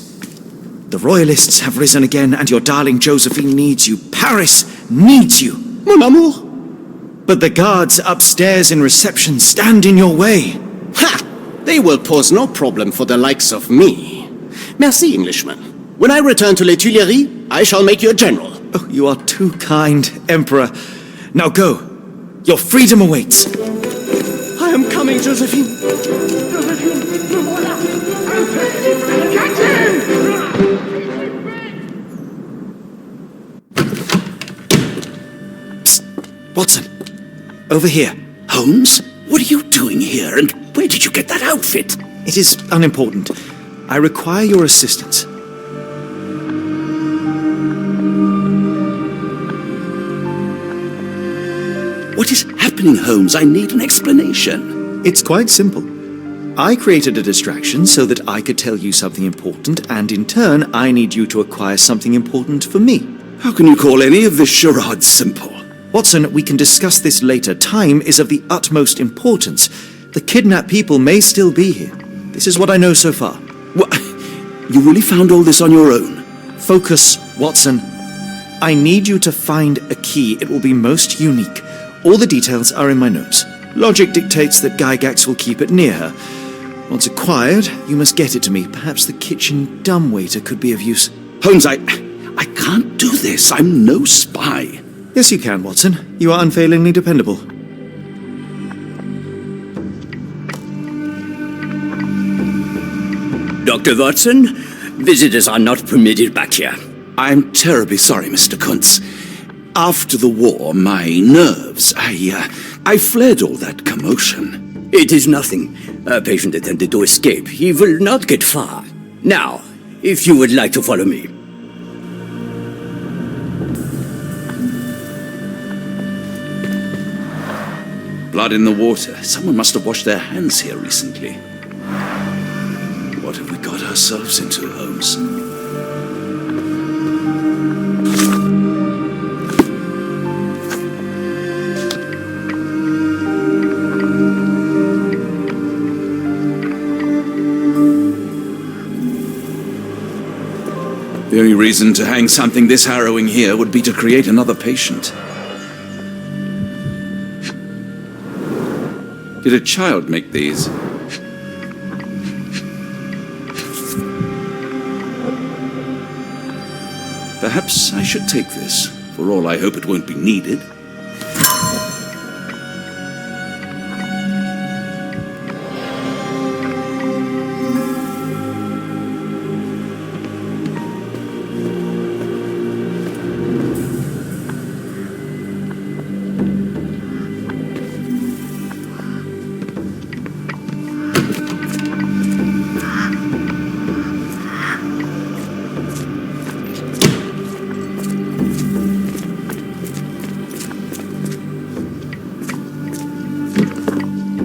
The royalists have risen again, and your darling Josephine needs you. Paris needs you. Mon amour. But the guards upstairs in reception stand in your way. Ha! They will pose no problem for the likes of me. Merci, Englishman. When I return to Les Tuileries, I shall make you a general. Oh, you are too kind, Emperor. Now go. Your freedom awaits. I am coming, Josephine. Catch him! Watson, over here. Holmes, what are you doing here, and where did you get that outfit? It is unimportant. I require your assistance. What is happening, Holmes? I need an explanation. It's quite simple. I created a distraction so that I could tell you something important, and in turn, I need you to acquire something important for me. How can you call any of this charade simple? Watson, we can discuss this later. Time is of the utmost importance. The kidnapped people may still be here. This is what I know so far. What? You really found all this on your own? Focus, Watson. I need you to find a key. It will be most unique. All the details are in my notes. Logic dictates that Gygax will keep it near her. Once acquired, you must get it to me. Perhaps the kitchen dumbwaiter could be of use. Holmes, I can't do this. I'm no spy. Yes, you can, Watson. You are unfailingly dependable. Dr. Watson, visitors are not permitted back here. I'm terribly sorry, Mr. Kuntz. After the war, my nerves, I fled all that commotion. It is nothing. A patient attempted to escape. He will not get far. Now, if you would like to follow me. Blood in the water. Someone must have washed their hands here recently. What have we got ourselves into, Holmes? The only reason to hang something this harrowing here would be to create another patient. Did a child make these? Perhaps I should take this. For all I hope it won't be needed.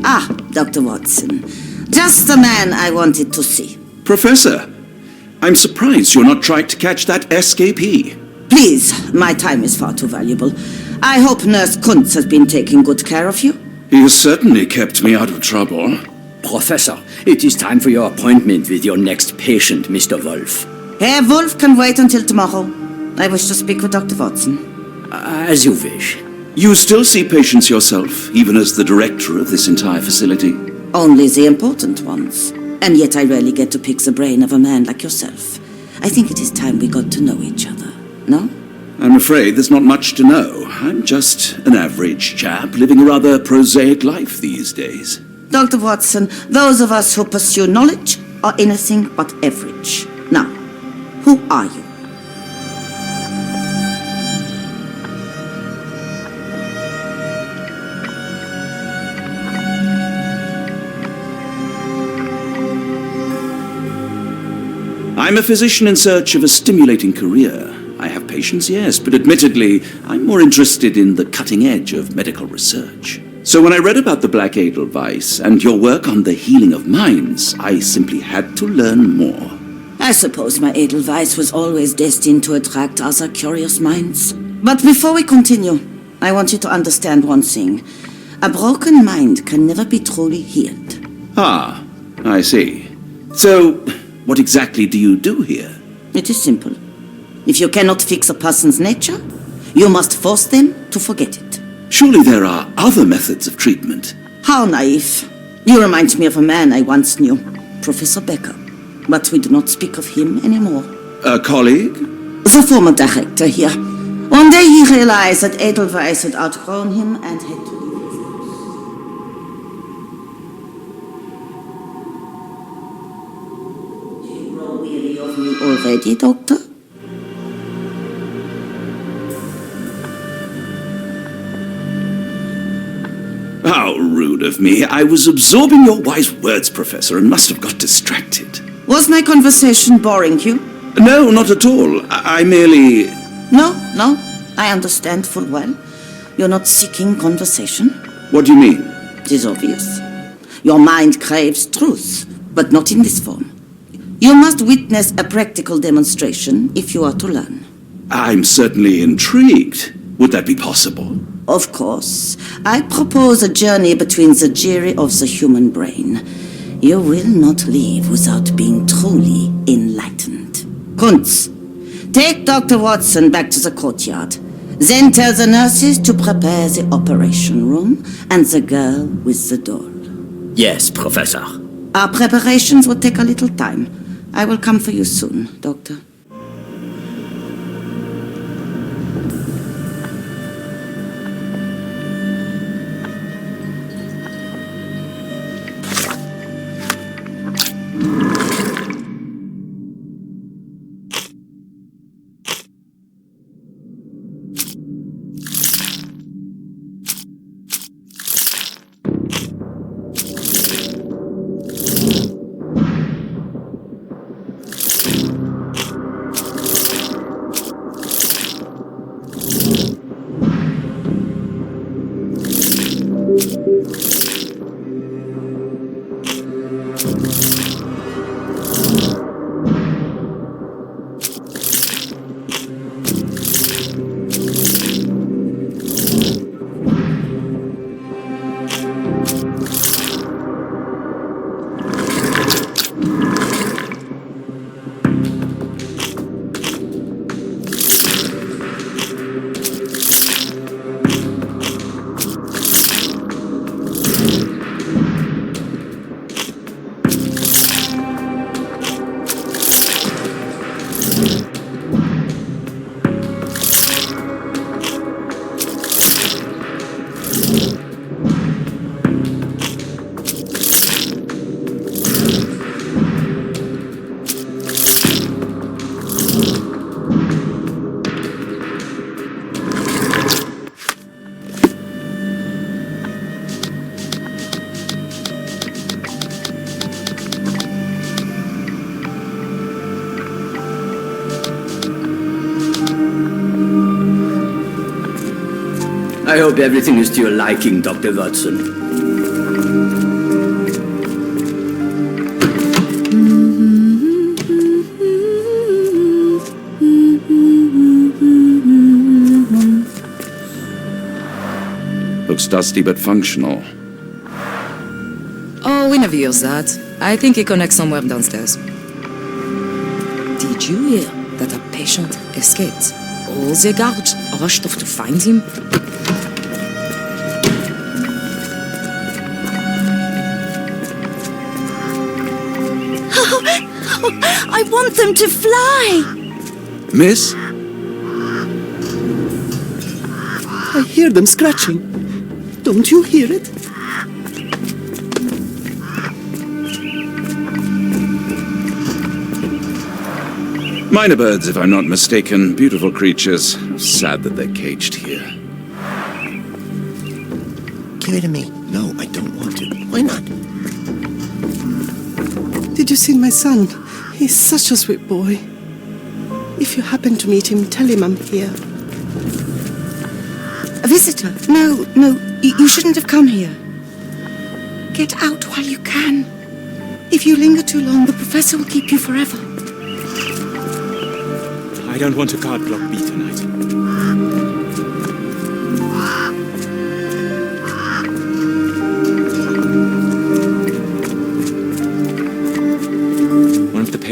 Ah, Dr. Watson. Just the man I wanted to see. Professor, I'm surprised you're not trying to catch that escapee. Please, my time is far too valuable. I hope Nurse Kuntz has been taking good care of you. He has certainly kept me out of trouble. Professor, it is time for your appointment with your next patient, Mr. Wolf. Herr Wolf can wait until tomorrow. I wish to speak with Dr. Watson. As you wish. You still see patients yourself, even as the director of this entire facility? Only the important ones. And yet I rarely get to pick the brain of a man like yourself. I think it is time we got to know each other, no? I'm afraid there's not much to know. I'm just an average chap living a rather prosaic life these days. Dr. Watson, those of us who pursue knowledge are anything but average. Now, who are you? I'm a physician in search of a stimulating career. I have patients, yes, but admittedly, I'm more interested in the cutting edge of medical research. So when I read about the Black Edelweiss and your work on the healing of minds, I simply had to learn more. I suppose my Edelweiss was always destined to attract other curious minds. But before we continue, I want you to understand one thing. A broken mind can never be truly healed. Ah, I see. So, what exactly do you do here? It is simple. If you cannot fix a person's nature, you must force them to forget it. Surely there are other methods of treatment. How naive. You remind me of a man I once knew, Professor Becker. But we do not speak of him anymore. A colleague? The former director here. One day he realized that Edelweiss had outgrown him and had to leave his house. Do you grow weary of me already, Doctor? How rude of me. I was absorbing your wise words, Professor, and must have got distracted. Was my conversation boring you? No, not at all. I merely... No, I understand full well. You're not seeking conversation. What do you mean? It is obvious. Your mind craves truth, but not in this form. You must witness a practical demonstration if you are to learn. I'm certainly intrigued. Would that be possible? Of course. I propose a journey between the jury of the human brain. You will not leave without being truly enlightened. Kuntz, take Dr. Watson back to the courtyard. Then tell the nurses to prepare the operation room and the girl with the doll. Yes, Professor. Our preparations will take a little time. I will come for you soon, Doctor. I hope everything is to your liking, Dr. Watson. Looks dusty but functional. Oh, we never use that. I think it connects somewhere downstairs. Did you hear that a patient escaped? All the guards rushed off to find him. I want them to fly! Miss? I hear them scratching. Don't you hear it? Minor birds, if I'm not mistaken. Beautiful creatures. Sad that they're caged here. Give it to me. No, I don't want to. Why not? Did you see my son? He's such a sweet boy. If you happen to meet him, tell him I'm here. A visitor? No, you shouldn't have come here. Get out while you can. If you linger too long, the professor will keep you forever. I don't want a card block me tonight.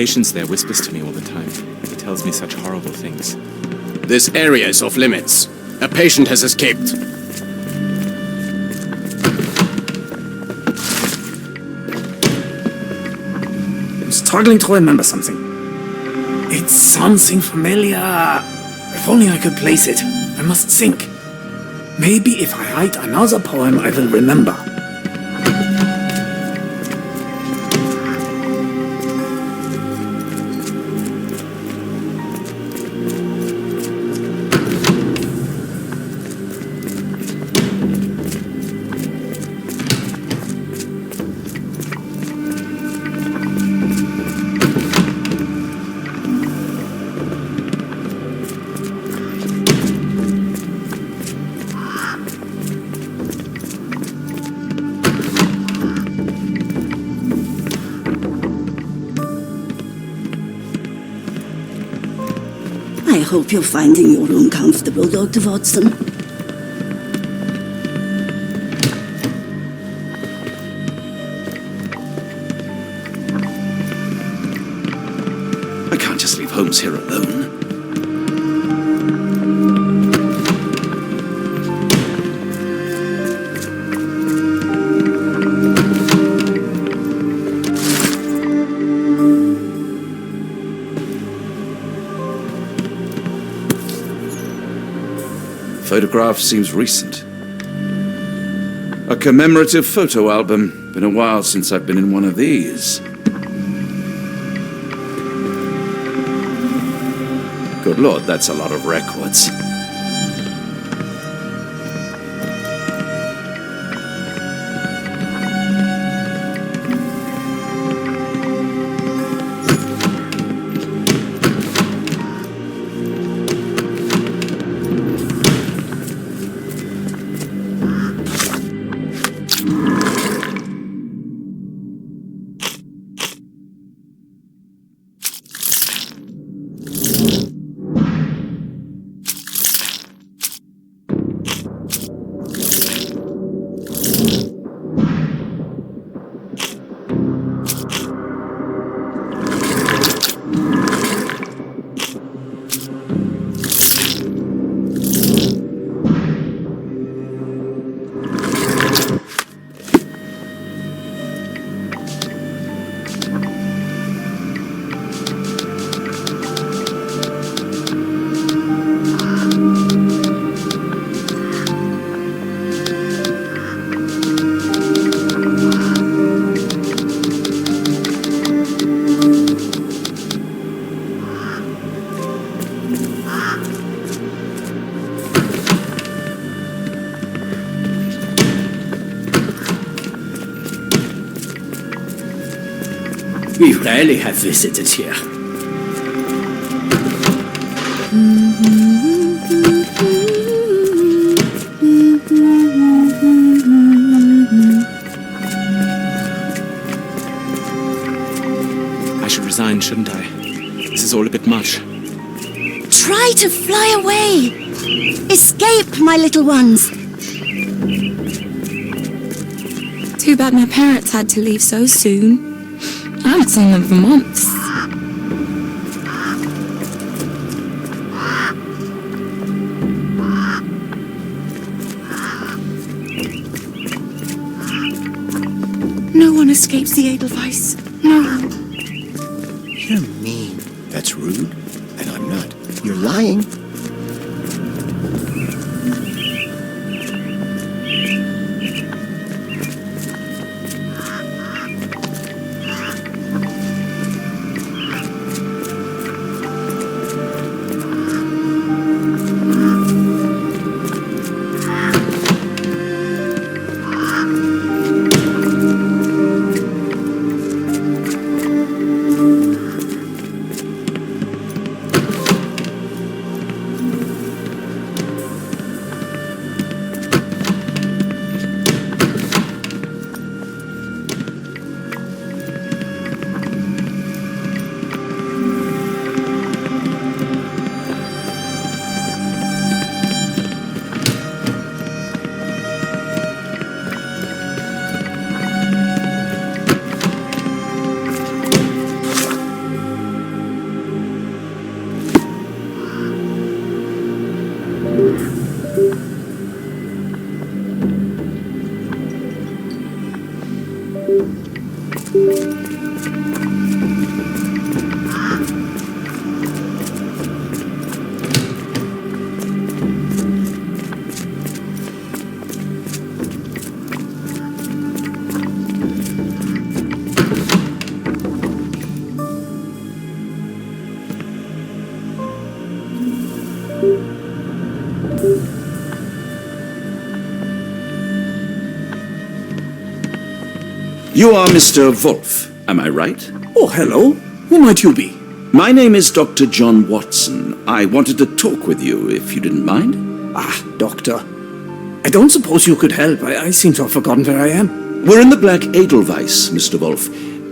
patients there whispers to me all the time. He tells me such horrible things. This area is off limits. A patient has escaped. I'm struggling to remember something. It's something familiar. If only I could place it. I must think. Maybe if I write another poem, I will remember. I hope you're finding your room comfortable, Dr. Watson. I can't just leave Holmes here alone. Photograph seems recent. A commemorative photo album. Been a while since I've been in one of these. Good Lord, that's a lot of records. We rarely have visitors here. I should resign, shouldn't I? This is all a bit much. Try to fly away! Escape, my little ones! Too bad my parents had to leave so soon. I haven't seen them for months. No one escapes the Edelweiss. No one. You're mean. That's rude. And I'm not. You're lying. You are Mr. Wolf, am I right? Oh, hello. Who might you be? My name is Dr. John Watson. I wanted to talk with you, if you didn't mind. Ah, Doctor. I don't suppose you could help. I seem to have forgotten where I am. We're in the Black Edelweiss, Mr. Wolf.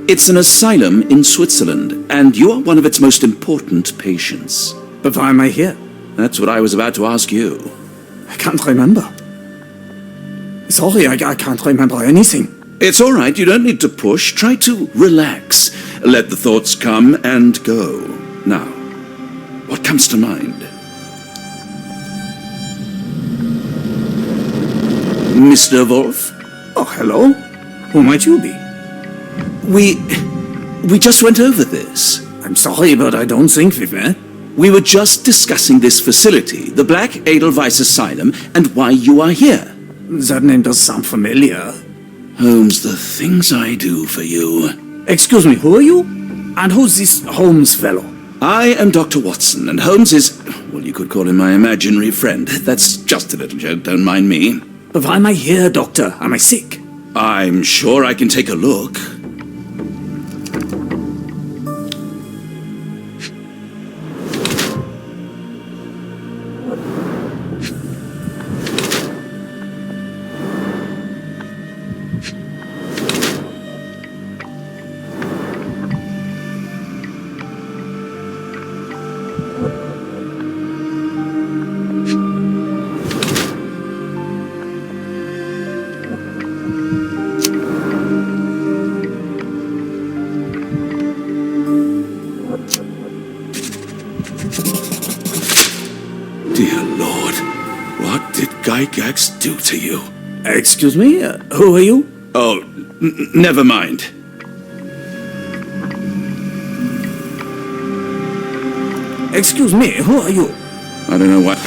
It's an asylum in Switzerland, and you are one of its most important patients. But why am I here? That's what I was about to ask you. I can't remember. Sorry, I can't remember anything. It's all right, you don't need to push. Try to relax. Let the thoughts come and go. Now, what comes to mind? Mr. Wolf? Oh, hello. Who might you be? We just went over this. I'm sorry, but I don't think we've met. We were just discussing this facility, the Black Edelweiss Asylum, and why you are here. That name does sound familiar. Holmes, the things I do for you. Excuse me, who are you? And who's this Holmes fellow? I am Dr. Watson, and Holmes is, well, you could call him my imaginary friend. That's just a little joke, don't mind me. But why am I here, Doctor? Am I sick? I'm sure I can take a look. Dear Lord, what did Gygax do to you? Excuse me? Who are you? Oh, never mind. Excuse me, who are you? I don't know what.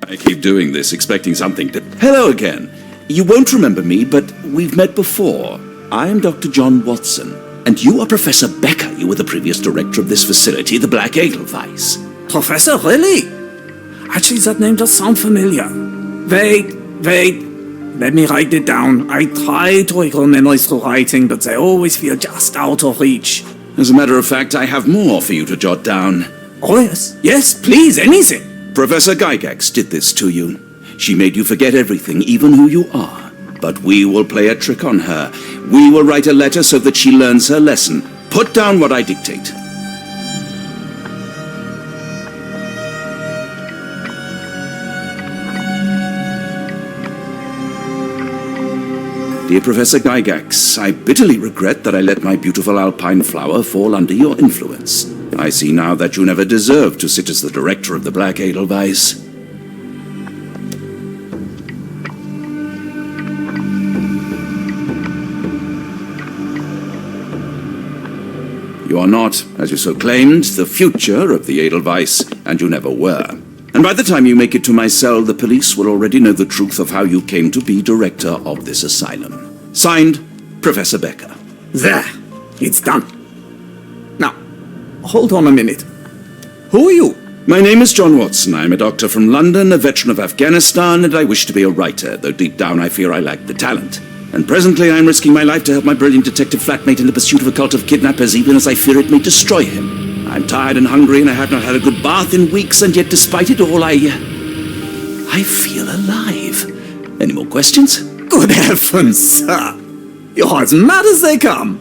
I keep doing this, expecting something to... Hello again. You won't remember me, but we've met before. I am Dr. John Watson, and you are Professor Becker. You were the previous director of this facility, the Black Edelweiss. Professor, really? Actually, that name does sound familiar. Wait. Let me write it down. I try to recall memories through writing, but they always feel just out of reach. As a matter of fact, I have more for you to jot down. Oh, yes. Yes, please, anything. Professor Gygax did this to you. She made you forget everything, even who you are. But we will play a trick on her. We will write a letter so that she learns her lesson. Put down what I dictate. Dear Professor Gygax, I bitterly regret that I let my beautiful alpine flower fall under your influence. I see now that you never deserved to sit as the director of the Black Edelweiss. You are not, as you so claimed, the future of the Edelweiss, and you never were. And by the time you make it to my cell, the police will already know the truth of how you came to be director of this asylum. Signed, Professor Becker. There. It's done. Now, hold on a minute. Who are you? My name is John Watson. I'm a doctor from London, a veteran of Afghanistan, and I wish to be a writer, though deep down I fear I lack the talent. And presently I'm risking my life to help my brilliant detective flatmate in the pursuit of a cult of kidnappers, even as I fear it may destroy him. I'm tired and hungry, and I have not had a good bath in weeks, and yet despite it all, I feel alive. Any more questions? Good heavens, sir. You're as mad as they come.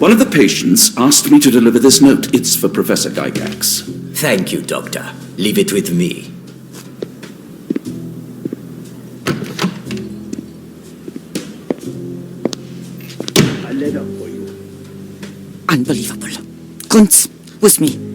One of the patients asked me to deliver this note. It's for Professor Gygax. Thank you, Doctor. Leave it with me. A letter for you. Unbelievable. Kunz, with me.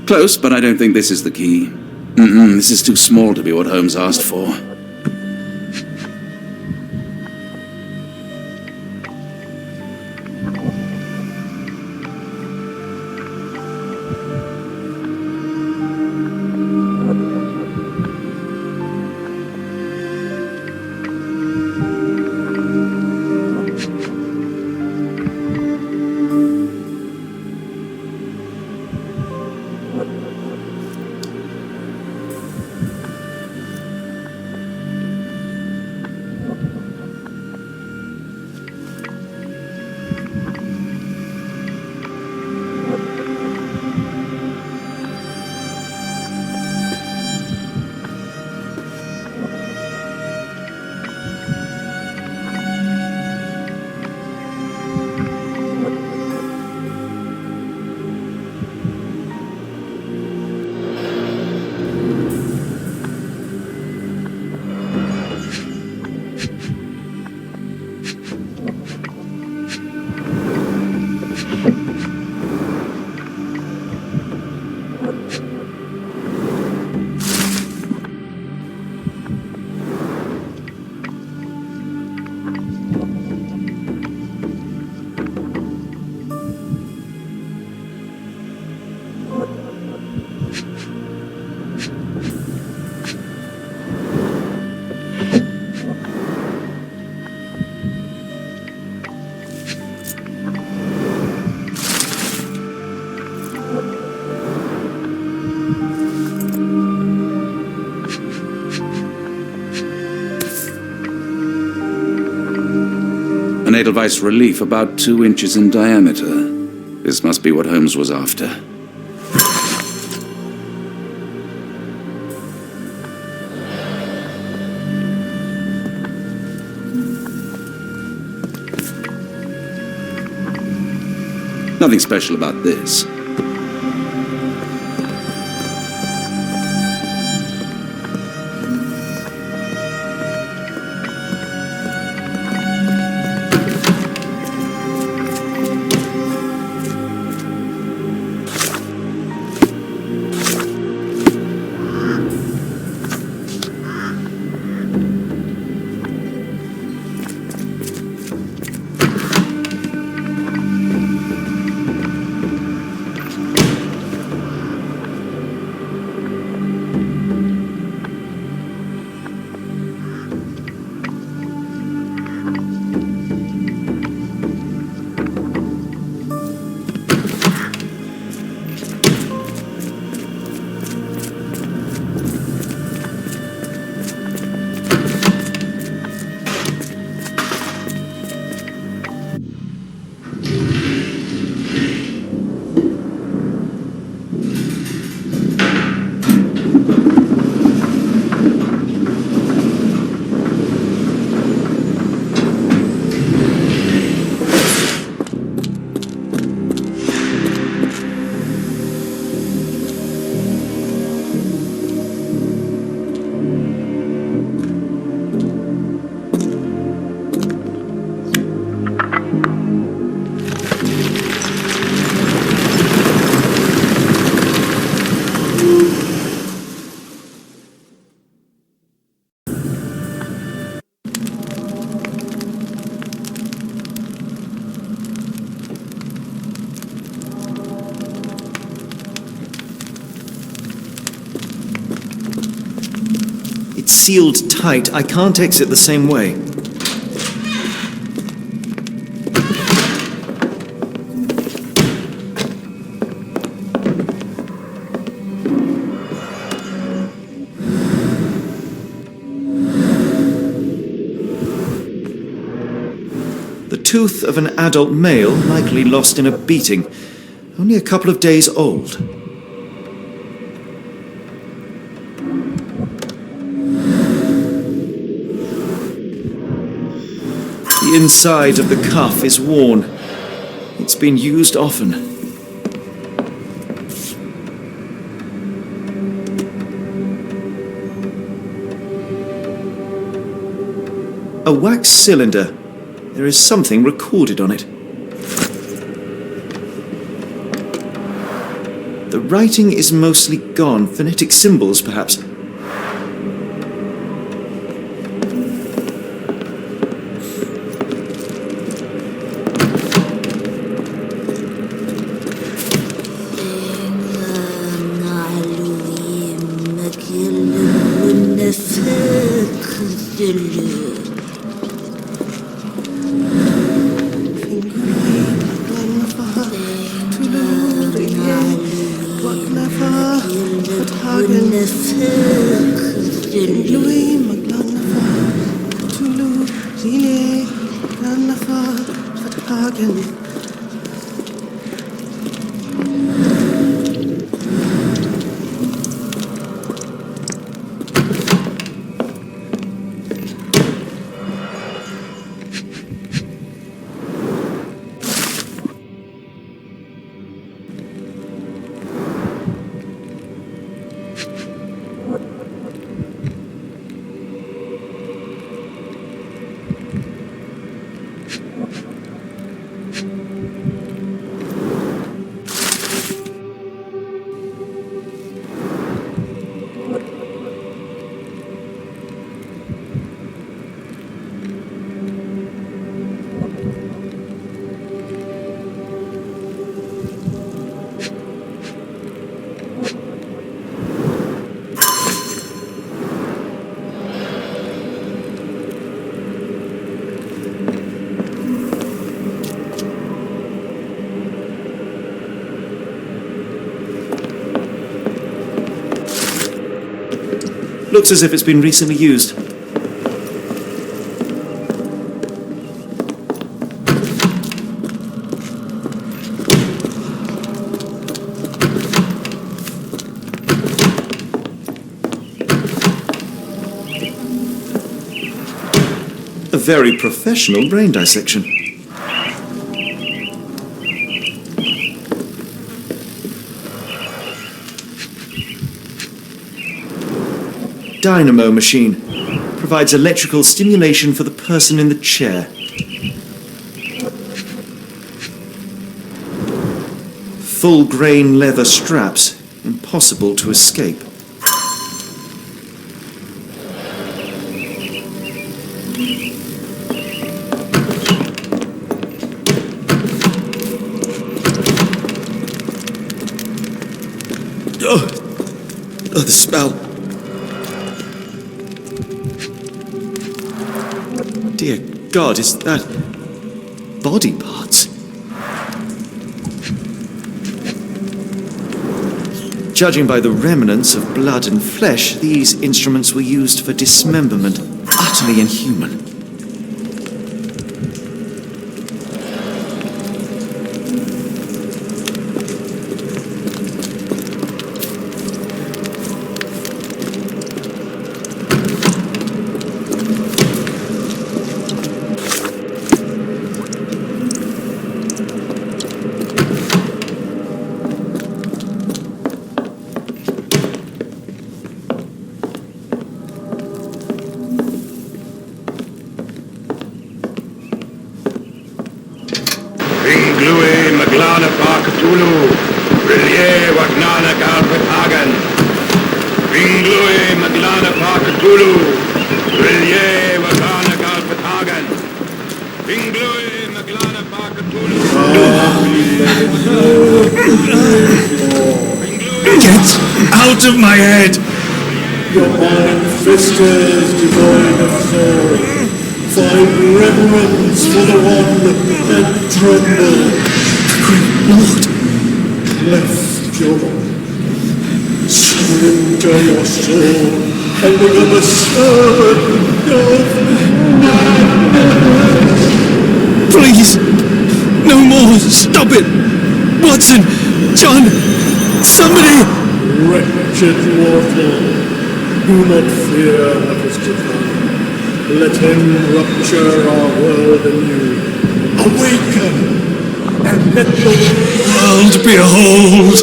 Close, but I don't think this is the key. This is too small to be what Holmes asked for. An Edelweiss relief about 2 inches in diameter. This must be what Holmes was after. Nothing special about this. It's sealed tight. I can't exit the same way. tooth of an adult male, likely lost in a beating, only a couple of days old. The inside of the cuff is worn. It's been used often. A wax cylinder. There is something recorded on it. The writing is mostly gone. Phonetic symbols, perhaps. Looks as if it's been recently used. A very professional brain dissection. Dynamo machine. Provides electrical stimulation for the person in the chair. Full grain leather straps. Impossible to escape. Oh, the smell. Dear God, is that body parts? Judging by the remnants of blood and flesh, these instruments were used for dismemberment. Utterly inhuman. Out of my head! Your mind festers devoid of soul. Find reverence for the one and tremble. Great Lord! Left your body. Surrender your soul and become a servant of madness. Please! No more! Stop it! Watson! John! Somebody! Wretched mortal, do not fear what is to come. Let him rupture our world anew. Awaken! And let the World behold!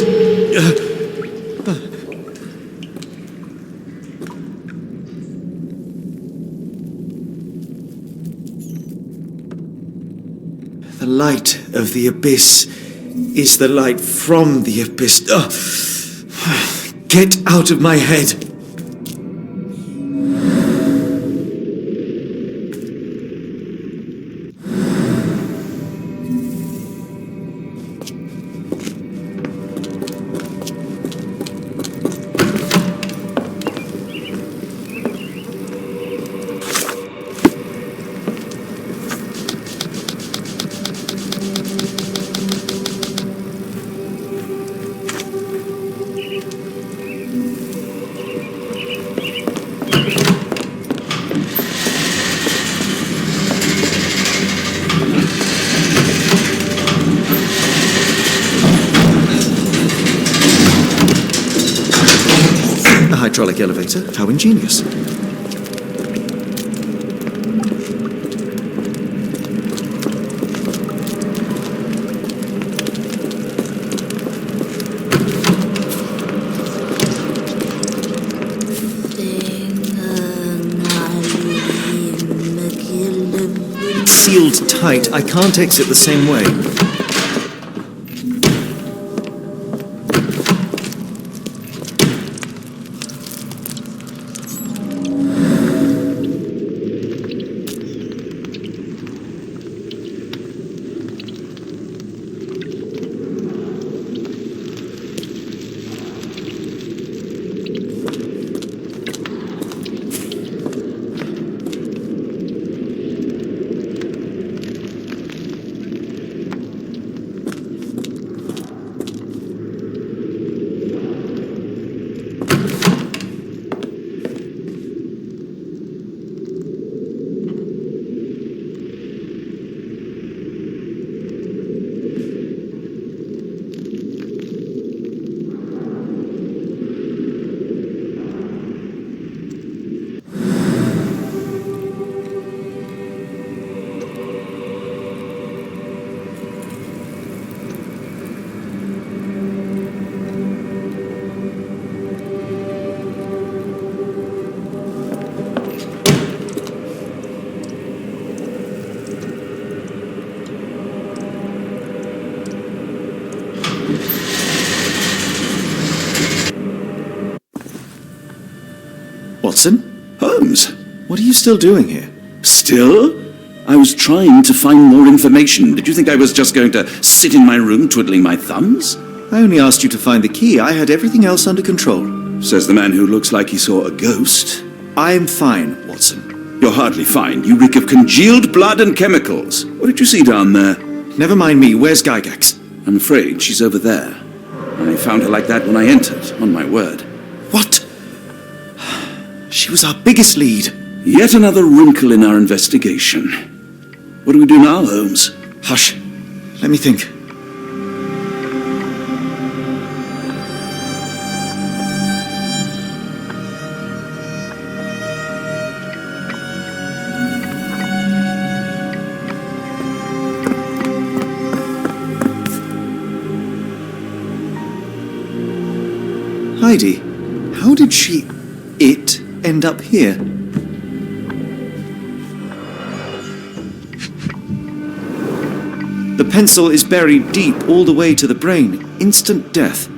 The light of the abyss is the light from the abyss. Get out of my head! Hydraulic elevator? How ingenious. It's sealed tight. I can't exit the same way. Watson? Holmes? What are you still doing here? Still? I was trying to find more information. Did you think I was just going to sit in my room twiddling my thumbs? I only asked you to find the key. I had everything else under control. Says the man who looks like he saw a ghost. I'm fine, Watson. You're hardly fine. You reek of congealed blood and chemicals. What did you see down there? Never mind me. Where's Gygax? I'm afraid she's over there. I found her like that when I entered, on my word. What? She was our biggest lead. Yet another wrinkle in our investigation. What do we do now, Holmes? Hush. Let me think. Heidi, how did it end up here? The pencil is buried deep all the way to the brain. Instant death.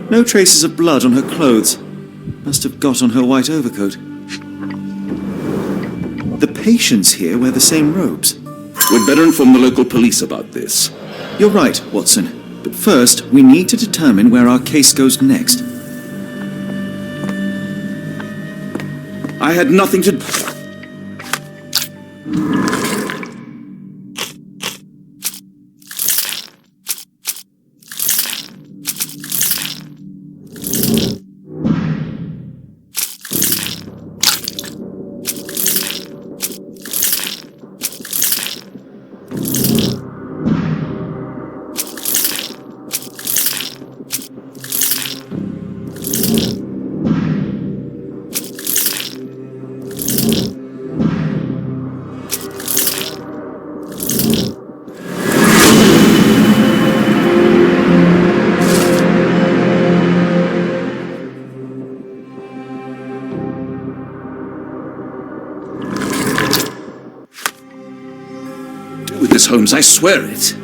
No traces of blood on her clothes. Must have got on her white overcoat. The patients here wear the same robes. We'd better inform the local police about this. You're right, Watson. But first, we need to determine where our case goes next. I had nothing to... do with this, Holmes, I swear it.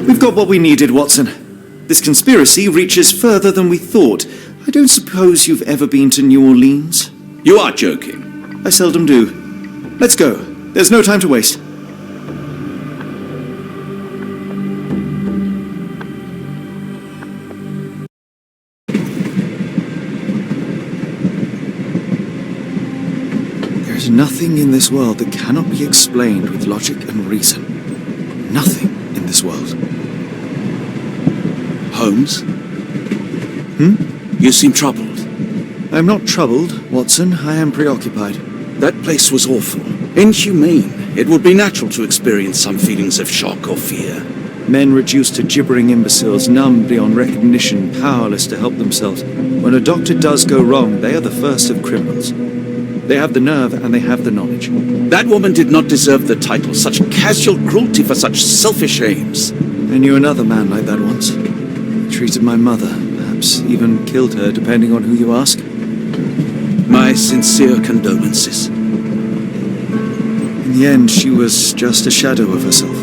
We've got what we needed, Watson. This conspiracy reaches further than we thought. I don't suppose you've ever been to New Orleans? You are joking. I seldom do. Let's go. There's no time to waste. There's nothing in this world that cannot be explained with logic and reason. Nothing in this world. Holmes? You seem troubled. I'm not troubled, Watson. I am preoccupied. That place was awful. Inhumane. It would be natural to experience some feelings of shock or fear. Men reduced to gibbering imbeciles, numb beyond recognition, powerless to help themselves. When a doctor does go wrong, they are the first of criminals. They have the nerve and they have the knowledge. That woman did not deserve the title. Such casual cruelty for such selfish aims. I knew another man like that once. He treated my mother, perhaps even killed her, depending on who you ask. My sincere condolences. In the end, she was just a shadow of herself.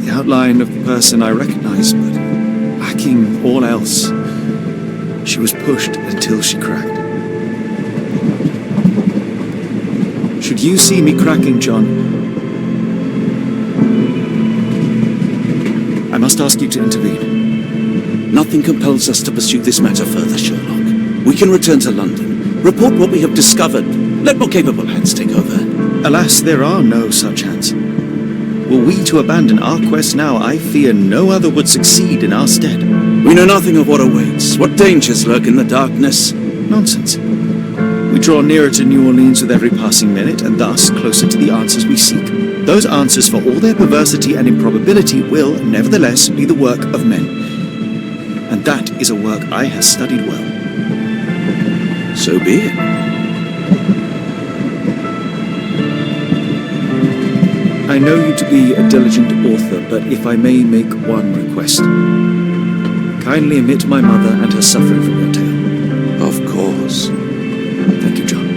The outline of the person I recognized, but lacking all else. She was pushed until she cracked. Should you see me cracking, John, I must ask you to intervene. Nothing compels us to pursue this matter further, Sherlock. We can return to London, report what we have discovered, let more capable hands take over. Alas, there are no such hands. Were we to abandon our quest now, I fear no other would succeed in our stead. We know nothing of what awaits, what dangers lurk in the darkness. Nonsense. We draw nearer to New Orleans with every passing minute, and thus closer to the answers we seek. Those answers, for all their perversity and improbability, will, nevertheless, be the work of men. And that is a work I have studied well. So be it. I know you to be a diligent author, but if I may make one request. Kindly omit my mother and her suffering from your tale. Of course. Thank you, John.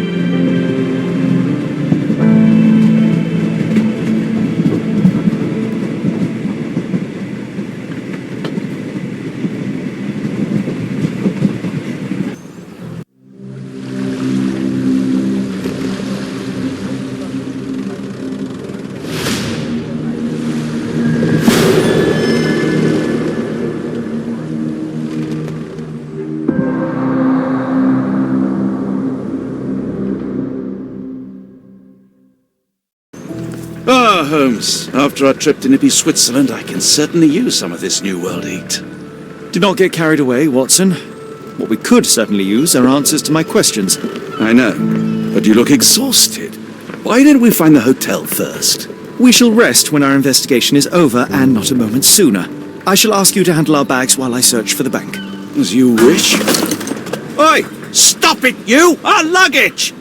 Holmes, after our trip to nippy Switzerland, I can certainly use some of this New World heat. Do not get carried away, Watson. What we could certainly use are answers to my questions. I know, but you look exhausted. Why didn't we find the hotel first? We shall rest when our investigation is over, and not a moment sooner. I shall ask you to handle our bags while I search for the bank. As you wish. Oi! Stop it, you! Our luggage!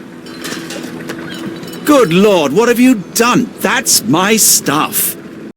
Good Lord, what have you done? That's my stuff.